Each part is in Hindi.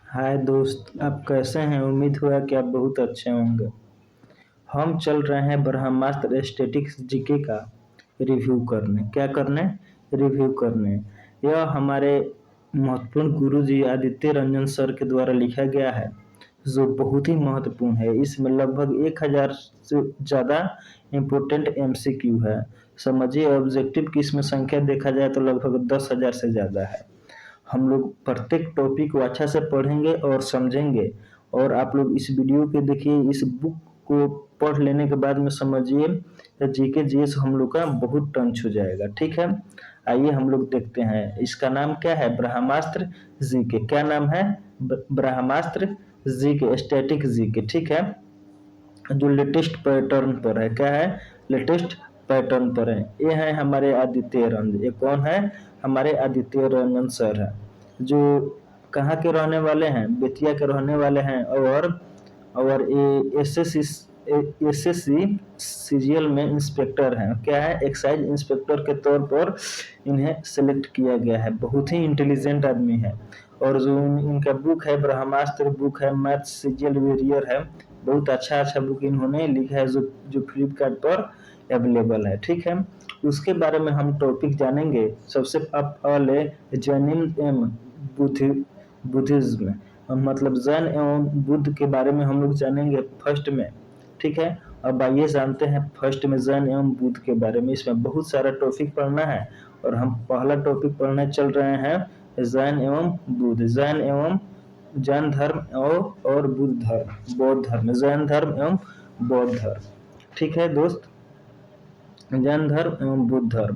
हाय दोस्त, आप कैसे हैं? उम्मीद हुआ कि आप बहुत अच्छे होंगे। हम चल रहे हैं ब्रह्मास्त्र स्टैटिक्स जीके का रिव्यू करने। क्या करने? रिव्यू करने। यह हमारे महत्वपूर्ण गुरुजी आदित्य रंजन सर के द्वारा लिखा गया है, जो बहुत ही महत्वपूर्ण है। इसमें लगभग 1000 से ज़्यादा इम्पोर्टेंट एमसीक्यू है। समझिए, ऑब्जेक्टिव की इसमें संख्या देखा जाए तो लगभग 10,000 से ज़्यादा है। हम लोग प्रत्येक टॉपिक को अच्छा से पढ़ेंगे और समझेंगे। और आप लोग इस वीडियो के देखिए, इस बुक को पढ़ लेने के बाद में समझिए जीके जीएस हम लोग का बहुत टंच हो जाएगा। ठीक है, आइए हम लोग देखते हैं। इसका नाम क्या है? ब्रह्मास्त्र जीके। क्या नाम है? ब्रह्मास्त्र जीके, स्टैटिक जीके। ठीक है, जो लेटेस्ट पैटर्न पर है। क्या है? लेटेस्ट पैटर्न पर है। ये है हमारे आदित्य रंजन। ये कौन है? हमारे आदित्य रंजन सर है, जो कहाँ के रहने वाले हैं? बेतिया के रहने वाले हैं। और ये एसएससी सीजीएल में इंस्पेक्टर हैं। क्या है? एक्साइज इंस्पेक्टर के तौर पर इन्हें सेलेक्ट किया गया है। बहुत ही इंटेलिजेंट आदमी है। और जो इनका बुक है ब्रह्मास्त्र बुक है, मैथ सीजीएल वेरियर है। बहुत अच्छा अच्छा बुक इन्होंने लिखा है, जो जो फ्लिपकार्ट पर अवेलेबल है। ठीक है, उसके बारे में हम टॉपिक जानेंगे। सबसे पहले जैनिज्म एवं बुद्धिज्म, मतलब जैन एवं बुद्ध के बारे में हम लोग जानेंगे फर्स्ट में। ठीक है, अब आइए जानते हैं फर्स्ट में जैन एवं बुद्ध के बारे में। इसमें बहुत सारा टॉपिक पढ़ना है और हम पहला टॉपिक पढ़ने चल रहे हैं जैन एवं बुद्ध। जैन धर्म और बुद्ध धर्म, बौद्ध धर्म। जैन धर्म एवं बौद्ध धर्म। ठीक है दोस्त, जैन धर्म एवं बुद्ध धर्म।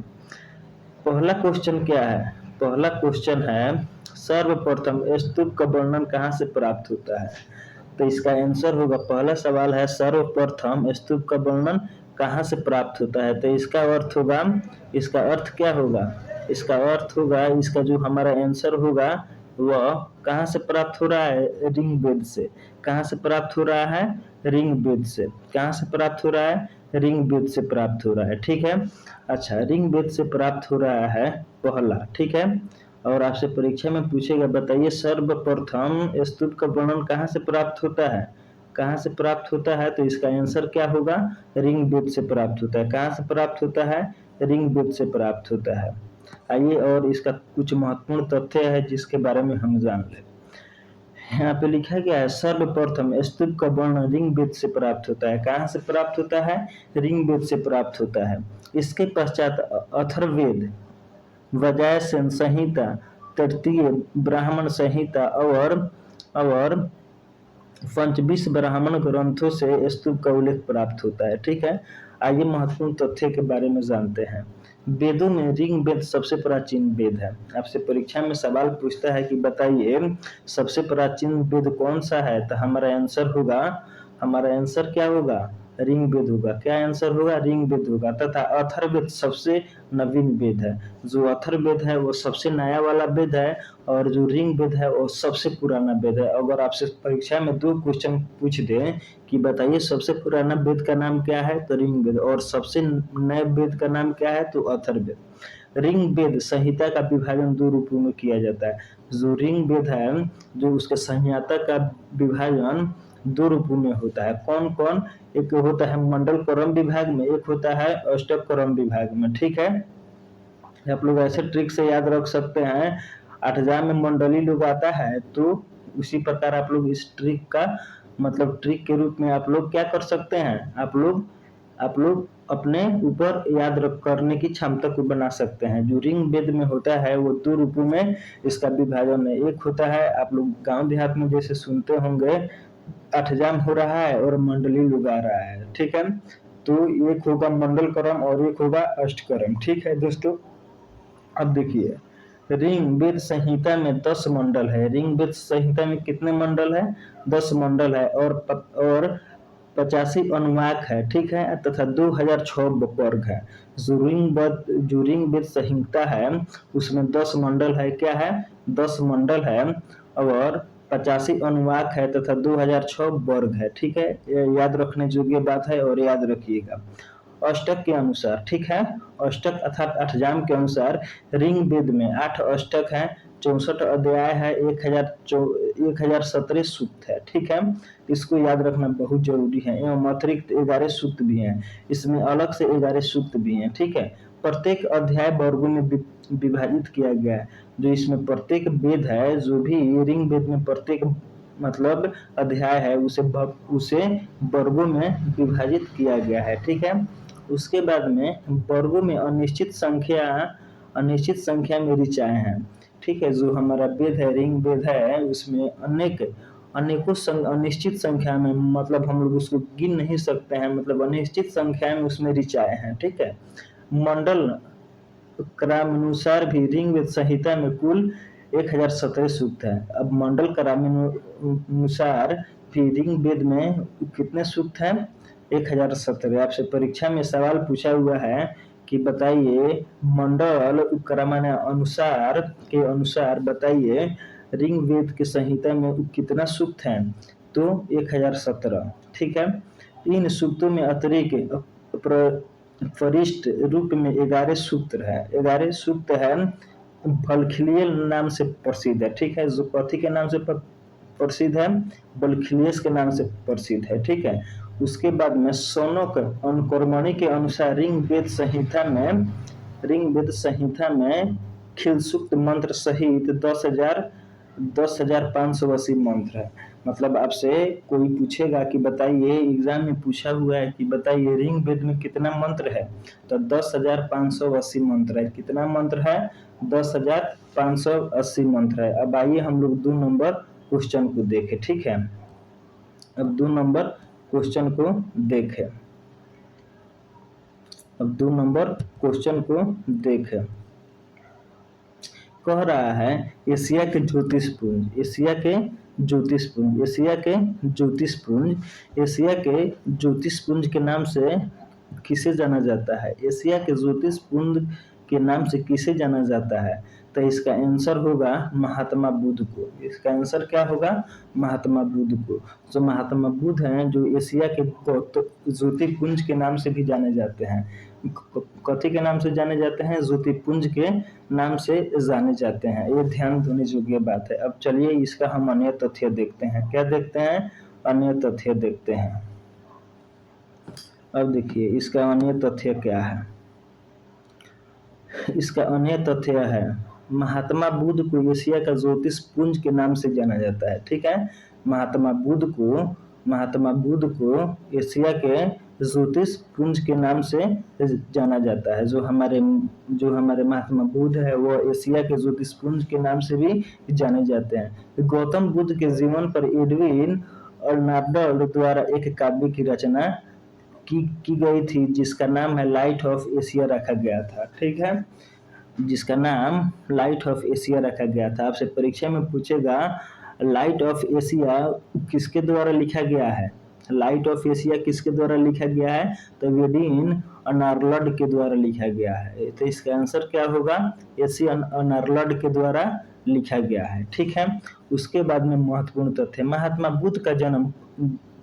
पहला क्वेश्चन क्या है? पहला क्वेश्चन है, सर्वप्रथम स्तूप का वर्णन कहाँ से प्राप्त होता है? तो इसका आंसर होगा, पहला सवाल है सर्वप्रथम स्तूप का वर्णन कहाँ से प्राप्त होता है? तो इसका अर्थ होगा, इसका अर्थ क्या होगा? इसका अर्थ होगा, इसका जो हमारा आंसर होगा वह कहाँ से प्राप्त हो रहा है? ऋग्वेद से। कहाँ से प्राप्त हो रहा है? ऋग्वेद से। कहाँ से प्राप्त हो रहा है? ऋग्वेद से प्राप्त हो रहा है। ठीक है, अच्छा, ऋग्वेद से प्राप्त हो रहा है पहला। ठीक है, और आपसे परीक्षा में पूछेगा, बताइए सर्वप्रथम स्तूप का वर्णन कहाँ से प्राप्त होता है? कहाँ से प्राप्त होता है? तो इसका आंसर क्या होगा? ऋग्वेद से प्राप्त होता है। कहाँ से प्राप्त होता है? ऋग्वेद से प्राप्त होता है। आइए, और इसका कुछ महत्वपूर्ण तथ्य है जिसके बारे में हम जान लें। यहाँ पे लिखा गया है, सर्वप्रथम स्तूप का वर्णन ऋग्वेद से प्राप्त होता है। कहाँ से प्राप्त होता है? ऋग्वेद से प्राप्त होता है। इसके पश्चात अथर्ववेद, वज्रसेन संहिता, तृतीय ब्राह्मण संहिता और पंचविंश ब्राह्मण ग्रंथों से स्तूप का उल्लेख प्राप्त होता है। ठीक है, आइए महत्वपूर्ण तथ्य के बारे में जानते हैं। वेदों में ऋग्वेद सबसे प्राचीन वेद है। आपसे परीक्षा में सवाल पूछता है कि बताइए सबसे प्राचीन वेद कौन सा है? तो हमारा आंसर क्या होगा? ऋग्वेद होगा। क्या आंसर होगा? ऋग्वेद होगा। तथा अथर्ववेद सबसे नवीन वेद है। जो अथर्ववेद है वो सबसे नया वाला वेद है, और जो ऋग्वेद है वो सबसे पुराना वेद है। अगर आपसे परीक्षा में 2 क्वेश्चन पूछ दे कि बताइए सबसे पुराना वेद का नाम क्या है? तो ऋग्वेद। और सबसे नए वेद का नाम क्या है? तो अथर्ववेद। ऋग्वेद संहिता का विभाजन 2 रूपों में किया जाता है। जो ऋग्वेद है, जो उसके संहिता का विभाजन 2 रूपों में होता है। कौन कौन? एक होता है मंडल क्रम विभाग में, एक होता है अष्टक क्रम विभाग में। ठीक है, आप लोग ऐसे ट्रिक से याद रख सकते हैं। 8 में मंडली लोग आता है, तो उसी प्रकार आप लोग इस ट्रिक का मतलब ट्रिक के रूप में आप लोग क्या कर सकते हैं? आप लोग अपने ऊपर याद रख करने की क्षमता को बना सकते हैं। जो ऋग्वेद में होता है वो 2 रूपों में इसका विभाजन है। एक होता है, आप लोग गांव देहात में जैसे सुनते होंगे, 8 हो रहा है और मंडली लोग आ रहा है। ठीक है, तो एक होगा मंडल क्रम और एक होगा अष्टक्रम। ठीक है दोस्तों, अब देखिए, ऋग्वेद संहिता में 10 मंडल है। ऋग्वेद संहिता में कितने मंडल है? 10 मंडल है, और 85 अनुवाक है। ठीक है, तथा 2006 वर्ग है। जो ऋग्वेद संहिता है उसमें 10 मंडल है। क्या है? 10 मंडल है, और 85 अनुवाक है, तथा 2006 वर्ग है। ठीक है, ये याद रखने योग्य बात है और याद रखिएगा। अष्टक के अनुसार, ठीक है, अष्टक अर्थात अष्टजाम के अनुसार ऋग्वेद में 8 अष्टक है, 64 अध्याय है, 1017 सूक्त है, ठीक है। इसको याद रखना बहुत जरूरी है। एवं अतिरिक्त 11 सूक्त भी हैं, इसमें अलग से 11 सूक्त भी हैं, ठीक है। प्रत्येक अध्याय वर्गों में विभाजित किया गया है। जो इसमें प्रत्येक वेद है, जो भी ऋग्वेद में प्रत्येक मतलब अध्याय है, उसे वर्गों में विभाजित किया गया है, ठीक है। उसके बाद में वर्गों में अनिश्चित संख्या में ऋचाएं हैं, ठीक है। जो हमारा वेद है, ऋग्वेद है, उसमें अनेकों अनिश्चित संख्या में, मतलब हम लोग उसको गिन नहीं सकते हैं, मतलब अनिश्चित संख्या में उसमें ऋचाएं हैं, ठीक है। मंडल क्रमानुसार भी ऋग्वेद संहिता में कुल 1017 सूक्त है। अब मंडल क्रमानुसार भी ऋग्वेद में कितने सूक्त हैं? 1017। आपसे परीक्षा में सवाल पूछा हुआ है कि बताइए मंडल क्रमानुसार के अनुसार बताइए ऋग्वेद के संहिता में कितना सूक्त है? तो 1017, ठीक है। इन सूक्तों में अतिरिक्त परिष्ट रूप में 11 सूत्र है। 11 सूक्त है, बलखिलिय नाम से प्रसिद्ध है, ठीक है। जो कथी के नाम से प्रसिद्ध है? बलखिलियस के नाम से प्रसिद्ध है, ठीक है। उसके बाद में शौनक अनुक्रमणि के अनुसार ऋग्वेद संहिता में खिल सूक्त मंत्र सहित 10,580 मंत्र है। मतलब आपसे कोई पूछेगा कि बताइए, एग्जाम में पूछा हुआ है कि बताइए ऋग्वेद में कितना मंत्र है, तो 10,580 मंत्र है। कितना मंत्र है? 10,580 मंत्र है। अब आइए हम लोग 2 नंबर क्वेश्चन को देखें, ठीक है। अब 2 नंबर क्वेश्चन को देखें। कह रहा है एशिया के ज्योतिषपुंज के नाम से किसे जाना जाता है? एशिया के ज्योतिषपुंज के नाम से किसे जाना जाता है? तो इसका आंसर होगा महात्मा बुद्ध को। इसका आंसर क्या होगा? महात्मा बुद्ध को। जो महात्मा बुद्ध हैं, जो एशिया के ज्योतिपुंज के नाम से भी जाने जाते हैं। कथी के नाम से जाने जाते हैं? ज्योतिपुंज के नाम से जाने जाते हैं। ये ध्यान देने योग्य बात है। अब चलिए इसका हम अन्य तथ्य देखते हैं। क्या देखते हैं? अन्य तथ्य देखते हैं। अब देखिए इसका अन्य तथ्य क्या है। इसका अन्य तथ्य है महात्मा बुद्ध को एशिया का ज्योतिषपुंज के नाम से जाना जाता है, ठीक है। महात्मा बुद्ध को एशिया के ज्योतिषपुंज के नाम से जाना जाता है। जो हमारे महात्मा बुद्ध है वो एशिया के ज्योतिषपुंज के नाम से भी जाने जाते हैं। गौतम बुद्ध के जीवन पर एडविन अर्नाल्ड द्वारा एक काव्य की रचना की गई थी, जिसका नाम है लाइट ऑफ एशिया रखा गया था, ठीक है। जिसका नाम लाइट ऑफ एशिया रखा गया था। आपसे परीक्षा में पूछेगा लाइट ऑफ एशिया किसके द्वारा लिखा गया है? लाइट ऑफ एशिया किसके द्वारा लिखा गया है? तो एडविन अर्नाल्ड के द्वारा लिखा गया है। तो इसका आंसर क्या होगा? एशियन अर्नाल्ड के द्वारा लिखा गया है, ठीक है। उसके बाद में महत्वपूर्ण तथ्य, महात्मा बुद्ध का जन्म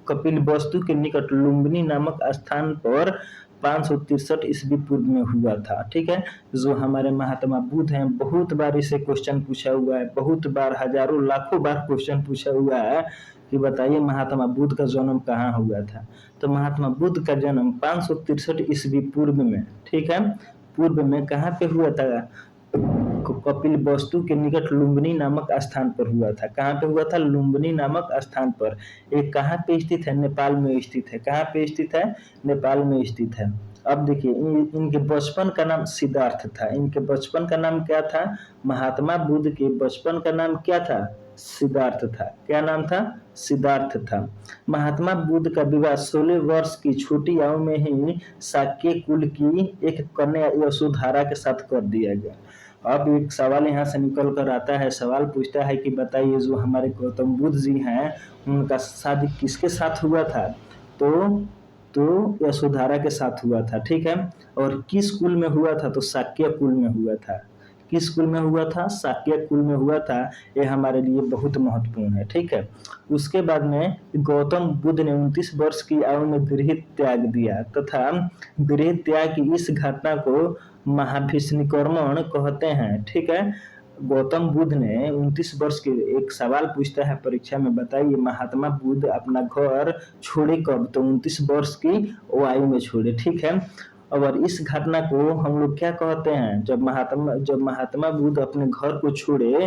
कपिलवस्तु के निकट लुम्बिनी नामक स्थान पर 563 ईस्वी पूर्व में हुआ था, ठीक है। जो हमारे महात्मा बुद्ध हैं, बहुत बार इसे क्वेश्चन पूछा हुआ है, बहुत बार, हजारों लाखों बार क्वेश्चन पूछा हुआ है कि बताइए महात्मा बुद्ध का जन्म कहाँ हुआ था। तो महात्मा बुद्ध का जन्म 563 ईस्वी पूर्व में, ठीक है, पूर्व में कहाँ पे हुआ था? कपिलवस्तु के निकट लुम्बिनी नामक स्थान पर हुआ था। कहाँ पे हुआ था? लुम्बिनी नामक स्थान पर। एक कहाँ पे स्थित है? नेपाल में स्थित है। कहाँ पे स्थित है? नेपाल में स्थित है। अब देखिए इनके बचपन का नाम सिद्धार्थ था। इनके बचपन का नाम क्या था? महात्मा बुद्ध के बचपन का नाम क्या था? सिद्धार्थ था। क्या नाम था? सिद्धार्थ था। महात्मा बुद्ध का विवाह 16 वर्ष की छोटी आयु में ही शाक्य कुल की एक कन्या यशोधरा के साथ कर दिया गया। अब एक सवाल यहाँ से निकल कर आता है, सवाल पूछता है कि बताइए जो हमारे गौतम बुद्ध जी हैं उनका शादी किसके साथ हुआ था? तो यशोधरा के साथ हुआ था, ठीक है। और किस कुल में हुआ था? तो शाक्य कुल में हुआ था। किस स्कूल में हुआ था? शाक्य कुल में हुआ था। ये हमारे लिए बहुत महत्वपूर्ण है, ठीक है। उसके बाद में गौतम बुद्ध ने 29 वर्ष की आयु में गृह त्याग दिया तथा गृह त्याग की इस घटना को महाभिष्णिकर्मण कहते हैं, ठीक है। गौतम बुद्ध ने 29 वर्ष के, एक सवाल पूछता है परीक्षा में, बताइए महात्मा बुद्ध अपना घर छोड़े कब? तो 29 वर्ष की आयु में छोड़े, ठीक है। और इस घटना को हम लोग क्या कहते हैं? जब महात्मा बुद्ध अपने घर को छोड़े,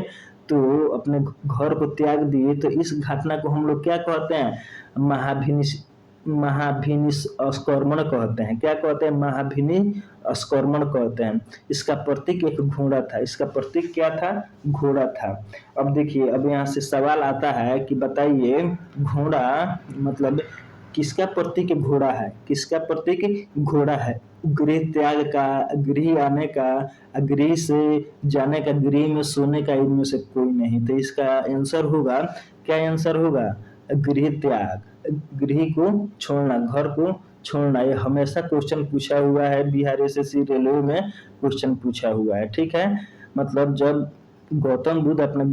तो अपने घर को त्याग दिए, तो इस घटना को हम लोग क्या कहते हैं? महाभिनिष्कर्मण कहते हैं। क्या कहते हैं? महाभिनिष्कर्मण कहते हैं। इसका प्रतीक एक घोड़ा था। इसका प्रतीक क्या था? घोड़ा था। अब देखिए, अब यहाँ से सवाल आता है कि बताइए घोड़ा मतलब किसका प्रतीक घोड़ा है? किसका प्रतीक घोड़ा है? गृह त्याग का, गृह आने का, गृह से जाने का, गृह में सोने का, इनमें से कोई नहीं। तो इसका आंसर होगा, क्या आंसर होगा? गृह त्याग, गृह को छोड़ना, घर को छोड़ना। ये हमेशा क्वेश्चन पूछा हुआ है, बिहार एसएससी रेलवे में क्वेश्चन पूछा हुआ है, ठीक है। मतलब जब गौतम बुद्ध अपने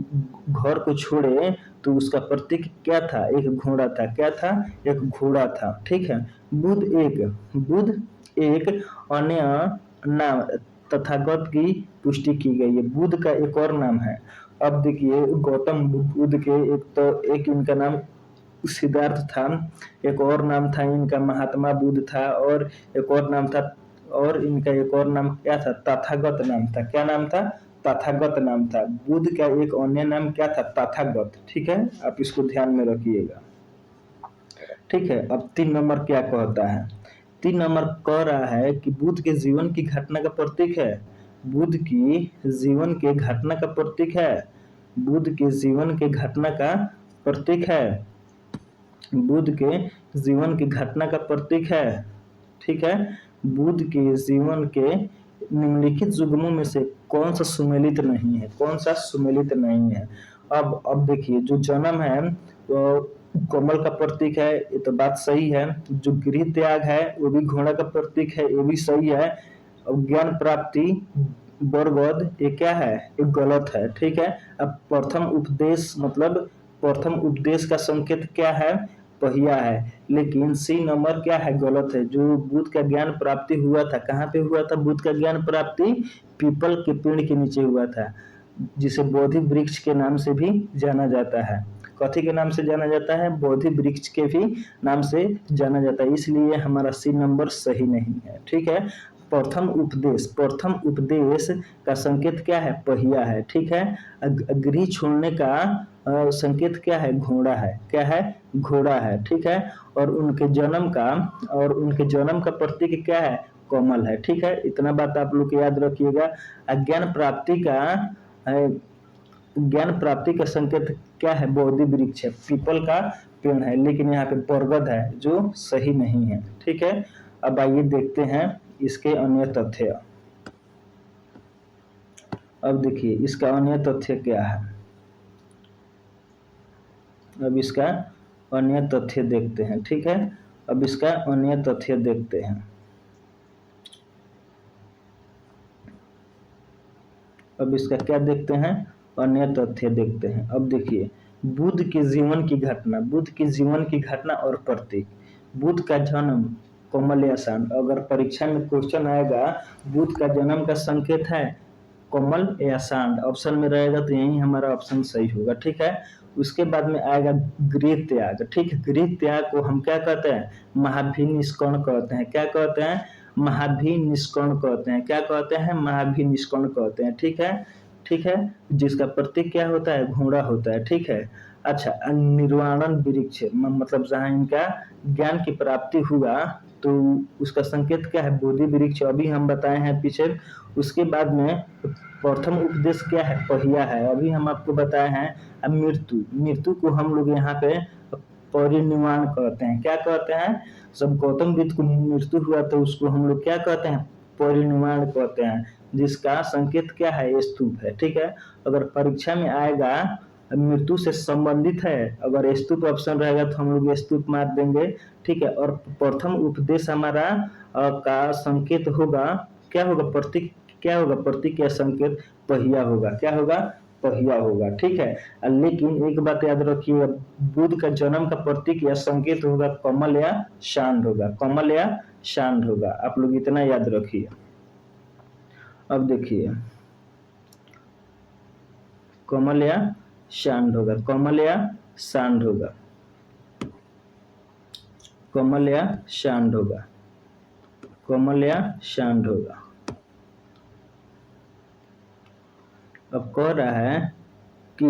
घर को छोड़े तो उसका प्रतीक क्या था? एक घोड़ा था। क्या था? एक घोड़ा था, ठीक है। बुद्ध एक अन्य नाम तथागत की पुष्टि की गई है। बुद्ध का एक और नाम है। अब देखिए, गौतम बुद्ध के एक इनका नाम सिद्धार्थ था, एक और नाम था इनका महात्मा बुद्ध था, और एक और नाम था, और इनका एक और नाम क्या था? तथागत नाम था। क्या नाम था? तथागत नाम था। बुद्ध का एक अन्य नाम क्या था? तथागत, ठीक है। आप इसको ध्यान में रखिएगा, ठीक है। अब 3 नंबर क्या कहता है? 3 नंबर कह रहा है कि बुद्ध के जीवन की घटना का प्रतीक है। बुद्ध की जीवन के घटना का प्रतीक है। बुद्ध के जीवन के घटना का प्रतीक है। बुद्ध के जीवन की घटना का प्रतीक है, ठीक है। बुद्ध के जीवन के निम्नलिखित युग्मों में से कौन सा सुमेलित नहीं है? कौन सा सुमेलित नहीं है? अब देखिए, जो जन्म है वो कमल का प्रतीक है, ये तो बात सही है। जो गृह त्याग है वो भी घोड़ा का प्रतीक है, ये भी सही है। अब ज्ञान प्राप्ति बरगद, ये क्या है? ये गलत है, ठीक है। अब प्रथम उपदेश मतलब प्रथम उपदेश का संकेत क्या है? पहिया है। लेकिन सी नंबर क्या है? गलत है। जो बुद्ध का ज्ञान प्राप्ति हुआ था, कहाँ पे हुआ था बुद्ध का ज्ञान प्राप्ति? पीपल के पेड़ के नीचे हुआ था, जिसे बोधि वृक्ष के नाम से भी जाना जाता है। कथी के नाम से जाना जाता है? बोधि वृक्ष के भी नाम से जाना जाता है। इसलिए हमारा सी नंबर सही नहीं है, ठीक है। प्रथम उपदेश का संकेत क्या है? पहिया है, ठीक है। गृह छोड़ने का संकेत क्या है? घोड़ा है। क्या है? घोड़ा है, ठीक है। और उनके जन्म का प्रतीक क्या है? कमल है, ठीक है। इतना बात आप लोग याद रखिएगा। ज्ञान प्राप्ति का संकेत क्या है? बोधि वृक्ष है, पीपल का पेड़ है, लेकिन यहाँ पे बरगद है, जो सही नहीं है, ठीक है। अब आइए देखते हैं इसके अन्य तथ्य। अब देखिए, इसका अन्य तथ्य क्या है? अब इसका अन्य तथ्य देखते हैं, ठीक है। अब इसका अन्य तथ्य देखते हैं। अब इसका क्या देखते हैं? अन्य तथ्य देखते हैं। अब देखिए, बुद्ध के जीवन की घटना और प्रतीक। बुद्ध का जन्म कमल या सांड। अगर परीक्षा में क्वेश्चन आएगा बुद्ध का जन्म का संकेत है कमल या सांड, ऑप्शन में रहेगा तो यही हमारा ऑप्शन सही होगा, ठीक है। उसके बाद में आएगा गृह त्याग, ठीक। गृह त्याग को हम क्या कहते हैं? महाभिनिष्कर्ण कहते हैं। क्या कहते हैं? महाभिनिष्कर्ण कहते हैं। क्या कहते हैं? महाभिनिष्कर्ण कहते हैं, ठीक है। ठीक है, जिसका प्रतीक क्या होता है? घोड़ा होता है, ठीक है। अच्छा, निर्वाणन वृक्ष मतलब जहाँ इनका ज्ञान की प्राप्ति हुआ तो उसका संकेत क्या है? बोधि वृक्ष, अभी हम बताए हैं पीछे। उसके बाद में प्रथम उपदेश क्या है? पहिया है, अभी हम आपको बताए हैं। अब मृत्यु को हम लोग यहाँ पे परिनिर्वाण कहते हैं। क्या कहते हैं? जब गौतम बुद्ध को मृत्यु हुआ तो उसको हम लोग क्या कहते हैं? परिनिर्वाण कहते हैं, जिसका संकेत क्या है? स्तूप है, ठीक है। अगर परीक्षा में आएगा मृत्यु से संबंधित है, अगर स्तूप ऑप्शन रहेगा तो हम लोग स्तूप मार देंगे, ठीक है। और प्रथम उपदेश हमारा का संकेत होगा, क्या होगा? प्रतीक क्या होगा, प्रतीक या संकेत पहिया होगा। क्या होगा, पहिया होगा। ठीक है, लेकिन एक बात याद रखिए, बुध का जन्म का प्रतीक या संकेत होगा कमल या शांड होगा। कमल या शांड होगा, आप लोग इतना याद रखिए। अब देखिए, कमल या शांड होगा, कमल या शांड होगा, कमल या शांड होगा, कमल या शांड होगा। अब कह रहा है कि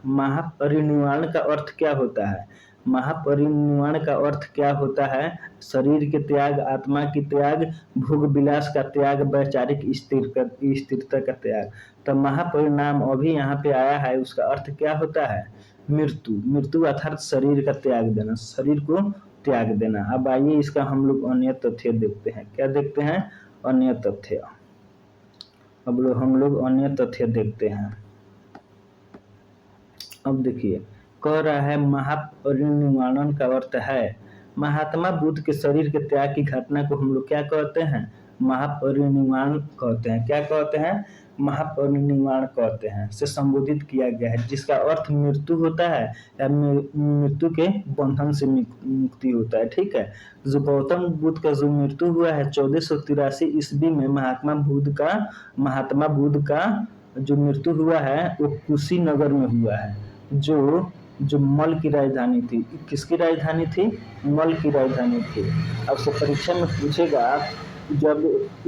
महापरिनिर्वाण का अर्थ क्या होता है। महापरिनिर्वाण का अर्थ क्या होता है, शरीर के त्याग, आत्मा की त्याग, भोग विलास का त्याग, वैचारिक स्थिरता का त्याग। तो महापरिणाम अभी यहाँ पे आया है, उसका अर्थ क्या होता है, मृत्यु। मृत्यु अर्थात शरीर का त्याग देना, शरीर को त्याग देना। अब आइए इसका हम लोग अन्य तथ्य देखते हैं। क्या देखते हैं, अन्य तथ्य। अब हम लोग अन्य तथ्य देखते हैं। अब देखिए, कह रहा है महापरिनिर्वाण का अर्थ है, महात्मा बुद्ध के शरीर के त्याग की घटना को हम लोग क्या कहते हैं, महापरिनिर्वाण कहते हैं। क्या कहते हैं, महापरिनिर्वाण कहते हैं, से संबोधित किया गया है, जिसका अर्थ मृत्यु होता है या मृत्यु के बंधन से मुक्ति होता है। ठीक है, जो गौतम बुद्ध का जो मृत्यु हुआ है 1483 ईस्वी में, महात्मा बुद्ध का जो मृत्यु हुआ है वो कुशीनगर में हुआ है, जो मल की राजधानी थी। किसकी राजधानी थी, मल की राजधानी थी। अब से परीक्षा में पूछेगा, जब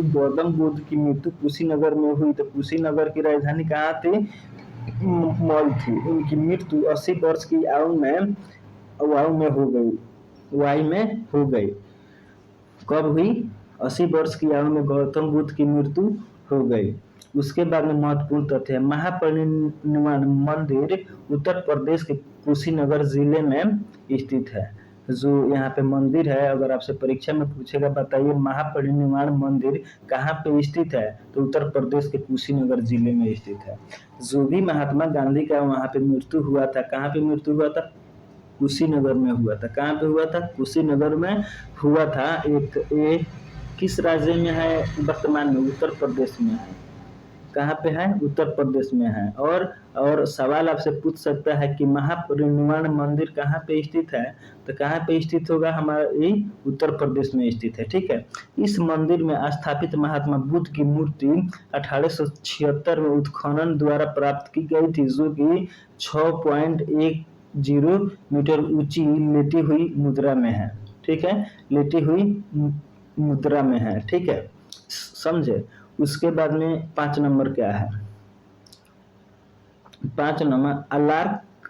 गौतम बुद्ध की मृत्यु कुशीनगर में हुई तो कुशीनगर की राजधानी कहाँ थी, मल थी। उनकी मृत्यु 80 वर्ष की आयु में हो गई। कब हुई, 80 वर्ष की आयु में गौतम बुद्ध की मृत्यु हो गई। उसके बाद में महत्वपूर्ण तथ्य है, महापरिनिर्वाण मंदिर उत्तर प्रदेश के कुशीनगर जिले में स्थित है। जो यहाँ पे मंदिर है, अगर आपसे परीक्षा में पूछेगा बताइए महापरिनिर्वाण मंदिर कहाँ पे स्थित है, तो उत्तर प्रदेश के कुशीनगर जिले में स्थित है। जो भी महात्मा गांधी का वहाँ पे मृत्यु हुआ था, कहाँ पे मृत्यु हुआ था, कुशीनगर में हुआ था। कहाँ पे हुआ था, कुशीनगर में हुआ था। एक किस राज्य में है, वर्तमान में उत्तर प्रदेश में है। कहाँ पे है, उत्तर प्रदेश में है। और सवाल आपसे पूछ सकता है कि महापरिनिर्वाण मंदिर कहाँ पे स्थित है, तो कहाँ पे स्थित होगा, हमारे उत्तर प्रदेश में स्थित है। ठीक है, इस मंदिर में स्थापित महात्मा बुद्ध की मूर्ति 1876 में उत्खनन द्वारा प्राप्त की गई थी, जो कि 6.10 मीटर ऊंची लेटी हुई मुद्रा में है। ठीक है, लेटी हुई मुद्रा में है। ठीक है, समझे। उसके बाद में 5 नंबर क्या है, 5 नंबर, अल्लाह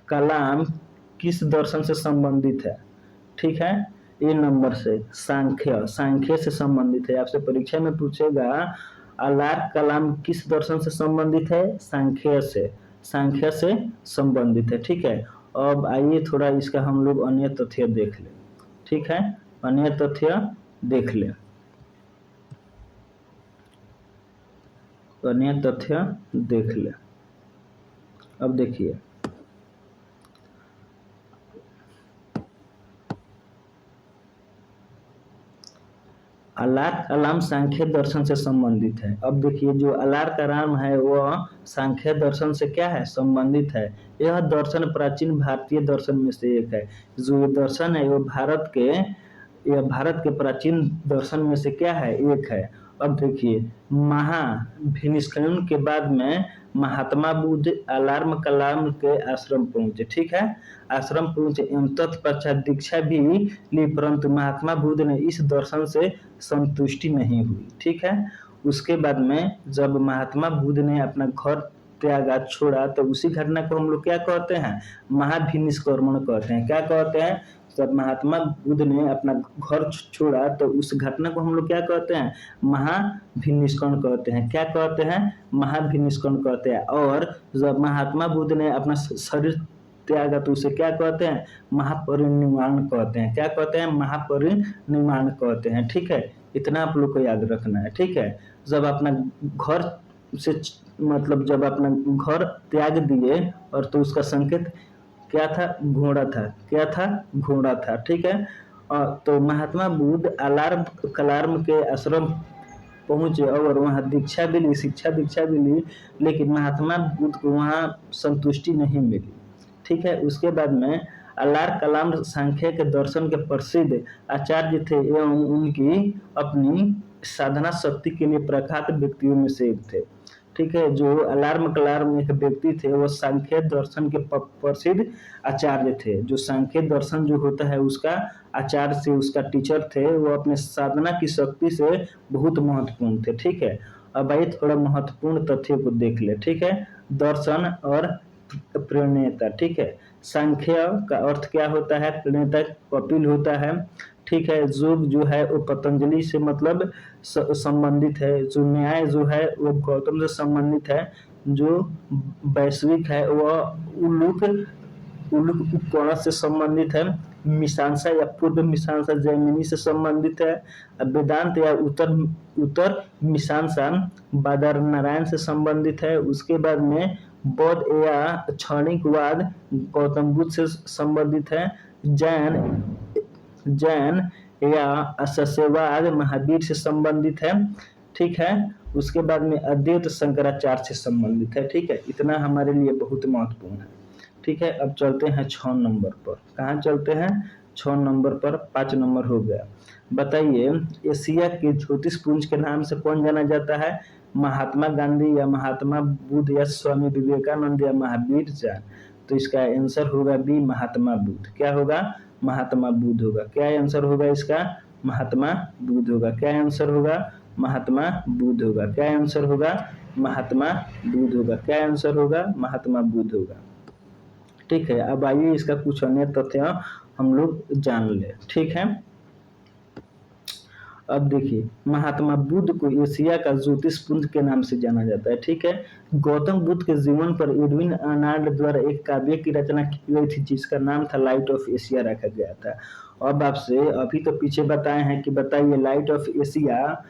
कलाम किस दर्शन से संबंधित है। ठीक है, ए नंबर से सांख्य से संबंधित है। आपसे परीक्षा में पूछेगा अल्लाह कलाम किस दर्शन से संबंधित है, सांख्य से संबंधित है। ठीक है, अब आइए थोड़ा इसका हम लोग अन्य तथ्य देख लें। ठीक है, अन्य तथ्य देख लें, अन्य तथ्य देख ले। अब देखिए, अलार कलाम सांख्य दर्शन से संबंधित है। अब देखिए, जो अलार कलाम है वह सांख्य दर्शन से क्या है, संबंधित है। यह दर्शन प्राचीन भारतीय दर्शन में से एक है। जो ये दर्शन है वो भारत के प्राचीन दर्शन में से क्या है, एक है। अब देखिए, महाभिनिष्करण के बाद में महात्मा बुद्ध अलार्म कलाम के आश्रम पहुंचे। ठीक है, आश्रम पहुंचे एवं तत्पश्चात दीक्षा भी ली, परंतु महात्मा बुद्ध ने इस दर्शन से संतुष्टि नहीं हुई। ठीक है, उसके बाद में जब महात्मा बुद्ध ने अपना घर त्यागा, छोड़ा, तो उसी घटना को हम लोग क्या कहते हैं, महाभिनिष्क्रमण कहते हैं। क्या कहते हैं, जब महात्मा बुद्ध ने अपना घर छोड़ा तो उस घटना को हम लोग क्या कहते हैं, महाभिनिष्करण कहते हैं। क्या कहते हैं, महाभिनिष्करण कहते हैं। और जब महात्मा बुद्ध ने अपना शरीर त्यागा तो उसे क्या कहते हैं, महापरिनिर्वाण कहते हैं। क्या कहते हैं, महापरिनिर्वाण कहते हैं। ठीक है, इतना आप लोग को याद रखना है। ठीक है, जब अपना घर से जब अपना घर त्याग दिए और तो उसका संकेत क्या था, घोड़ा था। क्या था, घोड़ा था। ठीक है, तो महात्मा बुद्ध अलार्म कलार्म के आश्रम पहुँचे और वहाँ दीक्षा भी ली, दीक्षा भी ली, लेकिन महात्मा बुद्ध को वहाँ संतुष्टि नहीं मिली। ठीक है, उसके बाद में अल्लाह कलाम सांख्य के दर्शन के प्रसिद्ध आचार्य थे एवं उनकी अपनी साधना शक्ति के लिए प्रख्यात व्यक्तियों में से एक थे। ठीक है, जो अलार्म कलार्म एक व्यक्ति थे वो सांख्य दर्शन के प्रसिद्ध आचार्य थे। जो सांख्य दर्शन जो होता है उसका आचार्य से उसका टीचर थे, वो अपने साधना की शक्ति से बहुत महत्वपूर्ण थे। ठीक है, अब आइए थोड़ा महत्वपूर्ण तथ्य को देख ले। ठीक है, दर्शन और प्रणेता। ठीक है, सांख्य का अर्थ क्या होता है, प्रणेता कपिल होता है। ठीक है, योग जो है वो पतंजलि से मतलब संबंधित है। जो न्याय जो है वो गौतम से संबंधित है। जो वैश्विक है वह उल्लूक उल्लूक उपकरण से संबंधित है। मीमांसा या पूर्व मीमांसा जैमिनी से संबंधित है। वेदांत या उत्तर उत्तर मीमांसा बादरायण से संबंधित है। उसके बाद में बौद्ध या क्षणिकवाद गौतम बुद्ध से संबंधित है। जैन जैन या असस्यवाद महावीर से संबंधित है। ठीक है, उसके बाद में अद्वैत शंकराचार्य से संबंधित है। ठीक है, इतना हमारे लिए बहुत महत्वपूर्ण है। ठीक है, अब चलते हैं 6 नंबर पर। कहाँ चलते हैं? 6 नंबर पर। 5 नंबर हो गया। बताइए, एशिया के ज्योतिष पुंज के नाम से कौन जाना जाता है? महात्मा गांधी या महात्मा बुद्ध या स्वामी विवेकानंद या महावीर जैन? तो इसका आंसर होगा बी, महात्मा बुद्ध। क्या होगा? महात्मा बुद्ध होगा। क्या आंसर होगा इसका? महात्मा बुद्ध होगा। क्या आंसर होगा? महात्मा बुद्ध होगा। क्या आंसर होगा? महात्मा बुद्ध होगा। क्या आंसर होगा? महात्मा बुद्ध होगा। ठीक है, अब आइए इसका कुछ अन्य तथ्य हम लोग जान ले। ठीक है, अब देखिए, महात्मा बुद्ध को एशिया का ज्योतिष पुंज के नाम से जाना जाता है। ठीक है, गौतम बुद्ध के जीवन पर एडविन अर्नाल्ड द्वारा एक काव्य की रचना की गई थी जिसका नाम था लाइट ऑफ एशिया रखा गया था। अब आपसे अभी तो पीछे बताए हैं कि बताइए लाइट ऑफ एशिया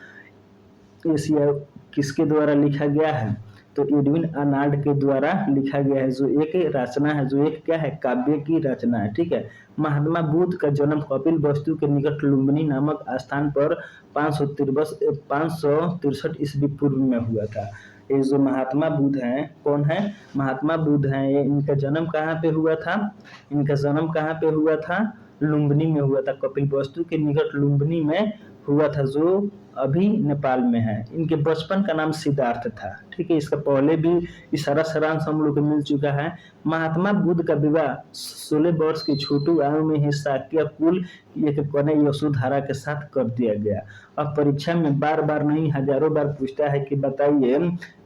एशिया किसके द्वारा लिखा गया है? तो एडविन अर्नाल्ड के द्वारा लिखा गया है, जो एक रचना है, जो एक क्या है, काव्य की रचना है। ठीक है, महात्मा बुद्ध का जन्म कपिल वस्तु के निकट लुम्बिनी नामक स्थान पर 563 ईस्वी पूर्व में हुआ था। ये जो महात्मा बुद्ध हैं, कौन है? महात्मा बुद्ध हैं। ये इनका जन्म कहाँ पे हुआ था? इनका जन्म कहाँ पे हुआ था? लुम्बिनी में हुआ था। कपिल वस्तु के निकट लुम्बिनी में हुआ था, जो अभी नेपाल में है। इनके बचपन का नाम सिद्धार्थ था। ठीक है, इसका पहले भी इस सारा सारांश हम लोग को मिल चुका है। महात्मा बुद्ध का विवाह 16 वर्ष की छोटी आयु में ही शाक्य कुल एक कन्या यशोधरा के साथ कर दिया गया। अब परीक्षा में बार बार नहीं हजारों बार पूछता है कि बताइए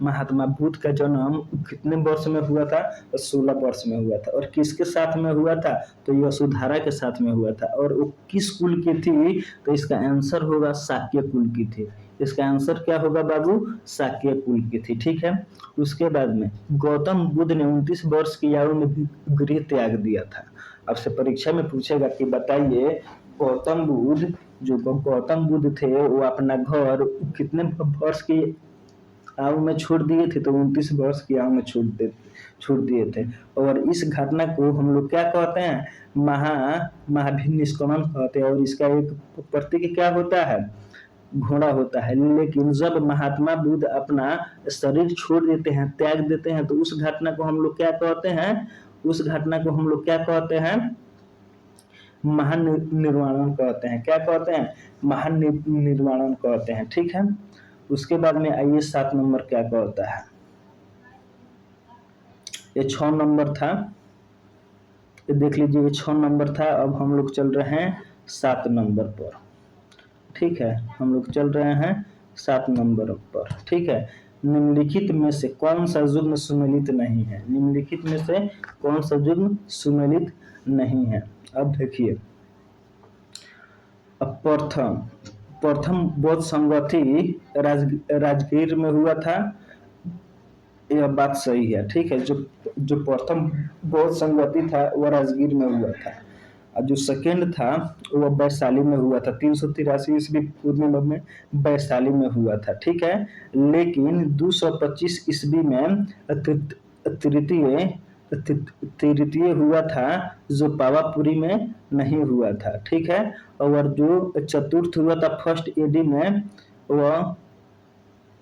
महात्मा बुद्ध का जन्म कितने वर्ष में हुआ था? 16 वर्ष में हुआ था। और किसके साथ में हुआ था? तो यशोधरा के साथ में हुआ था। और वो किस कुल की थी? तो इसका आंसर होगा शाक्य कुल की थी। इसका आंसर क्या होगा बाबू? शाक्य कुल की थी। ठीक है, उसके बाद में गौतम बुद्ध ने 29 वर्ष की आयु में गृह त्याग दिया था। आपसे परीक्षा में पूछेगा कि बताइए गौतम बुद्ध थे, वो अपना घर कितने वर्ष की आयु में छोड़ दिए थे? तो 29 वर्ष की आयु में छोड़ दिए थे। और इस घटना को हम लोग क्या कहते हैं? महाभिनिष्क्रमण कहते हैं। और इसका एक प्रतीक क्या होता है? घोड़ा होता है। लेकिन जब महात्मा बुद्ध अपना शरीर छोड़ देते हैं, त्याग देते हैं, तो उस घटना को हम लोग क्या कहते हैं? उस घटना को हम लोग क्या कहते हैं? महानिर्वाणन कहते हैं। क्या कहते हैं? महानिर्वाणन कहते हैं। ठीक है, उसके बाद में आइए 7 नंबर क्या कहता है। ये 6 नंबर था, ये देख लीजिए, ये 6 नंबर था। अब हम लोग चल रहे हैं 7 नंबर पर। ठीक है, हम लोग चल रहे हैं 7 नंबर पर। ठीक है, निम्नलिखित में से कौन सा युग्म सुमेलित नहीं है? निम्नलिखित में से कौन सा युग्म सुमेलित नहीं है? अब देखिए, प्रथम बौद्ध संगति राजगीर में हुआ था, यह बात सही है। ठीक है, जो प्रथम बौद्ध संगति था वह राजगीर में हुआ था। और जो सेकेंड था वह वैशाली में हुआ था। 383 ईस्वी पूर्व में वैशाली में हुआ था। ठीक है, लेकिन 225 ईस्वी में तृतीय हुआ था, जो पावापुरी में नहीं हुआ था। ठीक है, और जो चतुर्थ हुआ था फर्स्ट एडी में, वह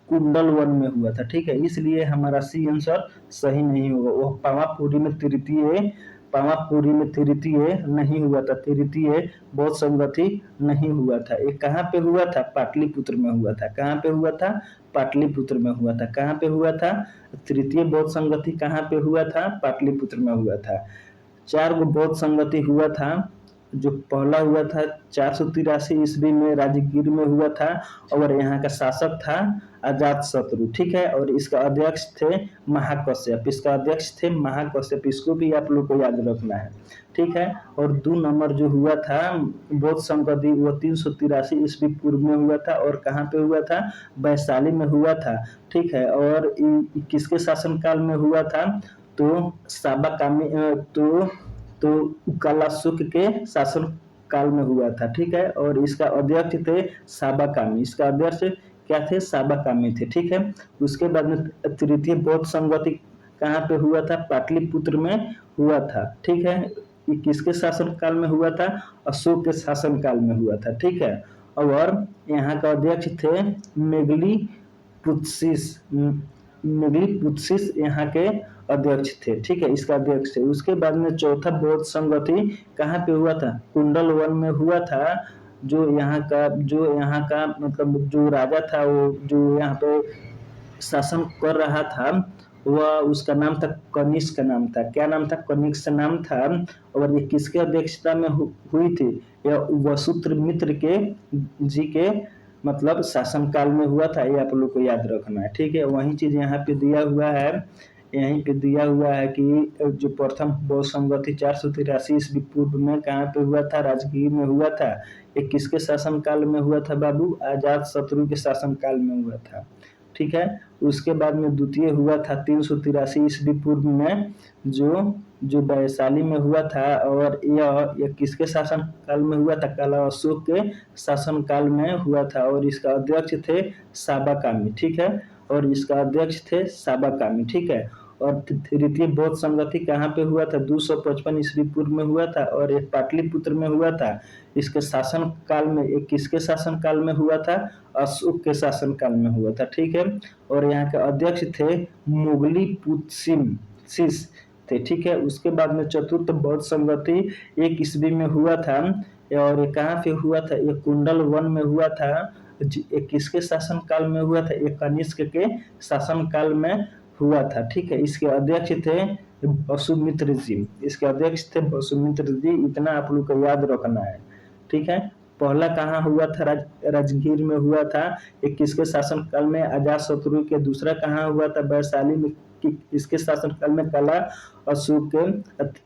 कुंडल वन में हुआ था। ठीक है, इसलिए हमारा सी आंसर सही नहीं होगा। वो पावापुरी में तृतीय नहीं हुआ था, तृतीय बौद्ध संगति नहीं हुआ था। ये कहाँ पे हुआ था? पाटलिपुत्र में हुआ था। कहाँ पे हुआ था? पाटलिपुत्र में हुआ था। कहाँ पे हुआ था? तृतीय बौद्ध संगति कहाँ पे हुआ था? पाटलिपुत्र में हुआ था। 4 गो बौद्ध संगति हुआ था। जो पहला हुआ था 483 ईस्वी में राजगीर में हुआ था, और यहाँ का शासक था अजातशत्रु। ठीक है, और इसका अध्यक्ष थे महाकश्यप। इसको भी आप लोग को याद रखना है। ठीक है, और 2 नंबर जो हुआ था बौद्ध संगति, वो 383 ईस्वी पूर्व में हुआ था, और कहाँ पे हुआ था? वैशाली में हुआ था। ठीक है, और किसके शासनकाल में हुआ था? तो साबाकामी तो कलाशुक के शासन काल में हुआ था। ठीक है, और इसका अध्यक्ष थे साबाकामी। इसका अध्यक्ष क्या थे? साबाकामी थे। ठीक है, उसके बाद में तृतीय बौद्ध संगति कहाँ पे हुआ था? पाटलिपुत्र में हुआ था। ठीक है, ये किसके शासन काल में हुआ था? अशोक के शासन काल में हुआ था। ठीक है, और यहाँ का अध्यक्ष थे मेगलीपुत्सिस यहाँ के अध्यक्ष थे। ठीक है, इसका अध्यक्ष थे। उसके बाद में चौथा बौद्ध संगति कहाँ पे हुआ था? कुंडल वन में हुआ था। जो यहाँ का मतलब जो राजा था, वो जो यहाँ पे शासन कर रहा था, वह उसका नाम था कनिष्क का नाम था। क्या नाम था? कनिष्क नाम था। और ये किसके अध्यक्षता में हुई थी? यह वसुमित्र के जी के मतलब शासन काल में हुआ था। ये आप लोग को याद रखना है। ठीक है, वही चीज यहाँ पे दिया हुआ है। यहीं पे दिया हुआ है कि जो प्रथम बौद्ध संगति 483 ईस्वी पूर्व में कहाँ पे हुआ था? राजगीर में हुआ था। ये किसके शासन काल में हुआ था बाबू? अजातशत्रु के शासन काल में हुआ था। ठीक है, उसके बाद में द्वितीय हुआ था 383 ईस्वी पूर्व में, जो वैशाली में हुआ था, और यह किसके शासन काल में हुआ था? काला अशोक के शासन काल में हुआ था, और इसका अध्यक्ष थे साबाकामी। ठीक है, और इसका अध्यक्ष थे साबाकामी। ठीक है, और तृतीय बौद्ध संगति कहाँ पे हुआ था? 255 ईस्वी पूर्व में हुआ था, और एक पाटलिपुत्र में हुआ था। इसके शासन काल में, एक किसके शासन काल में हुआ था? अशोक के शासन काल में हुआ था। ठीक है, और यहाँ के अध्यक्ष थे मोगलीपुत्सिस थे। ठीक है, उसके बाद में चतुर्थ बौद्ध संगति 1 ईस्वी में हुआ था, और ये कहाँ पे हुआ था? ये कुंडल वन में हुआ था। ये किसके शासन काल में हुआ था? ये कनिष्क के शासन काल में हुआ था। ठीक है, इसके अध्यक्ष थे वसुमित्र जी। इतना आप लोग को याद रखना है। ठीक है, पहला कहाँ हुआ था? राजगीर में हुआ था। एक किसके शासन काल में? अजातशत्रु के। दूसरा कहाँ हुआ था? वैशाली में। इसके शासन काल में? काला अशोक के।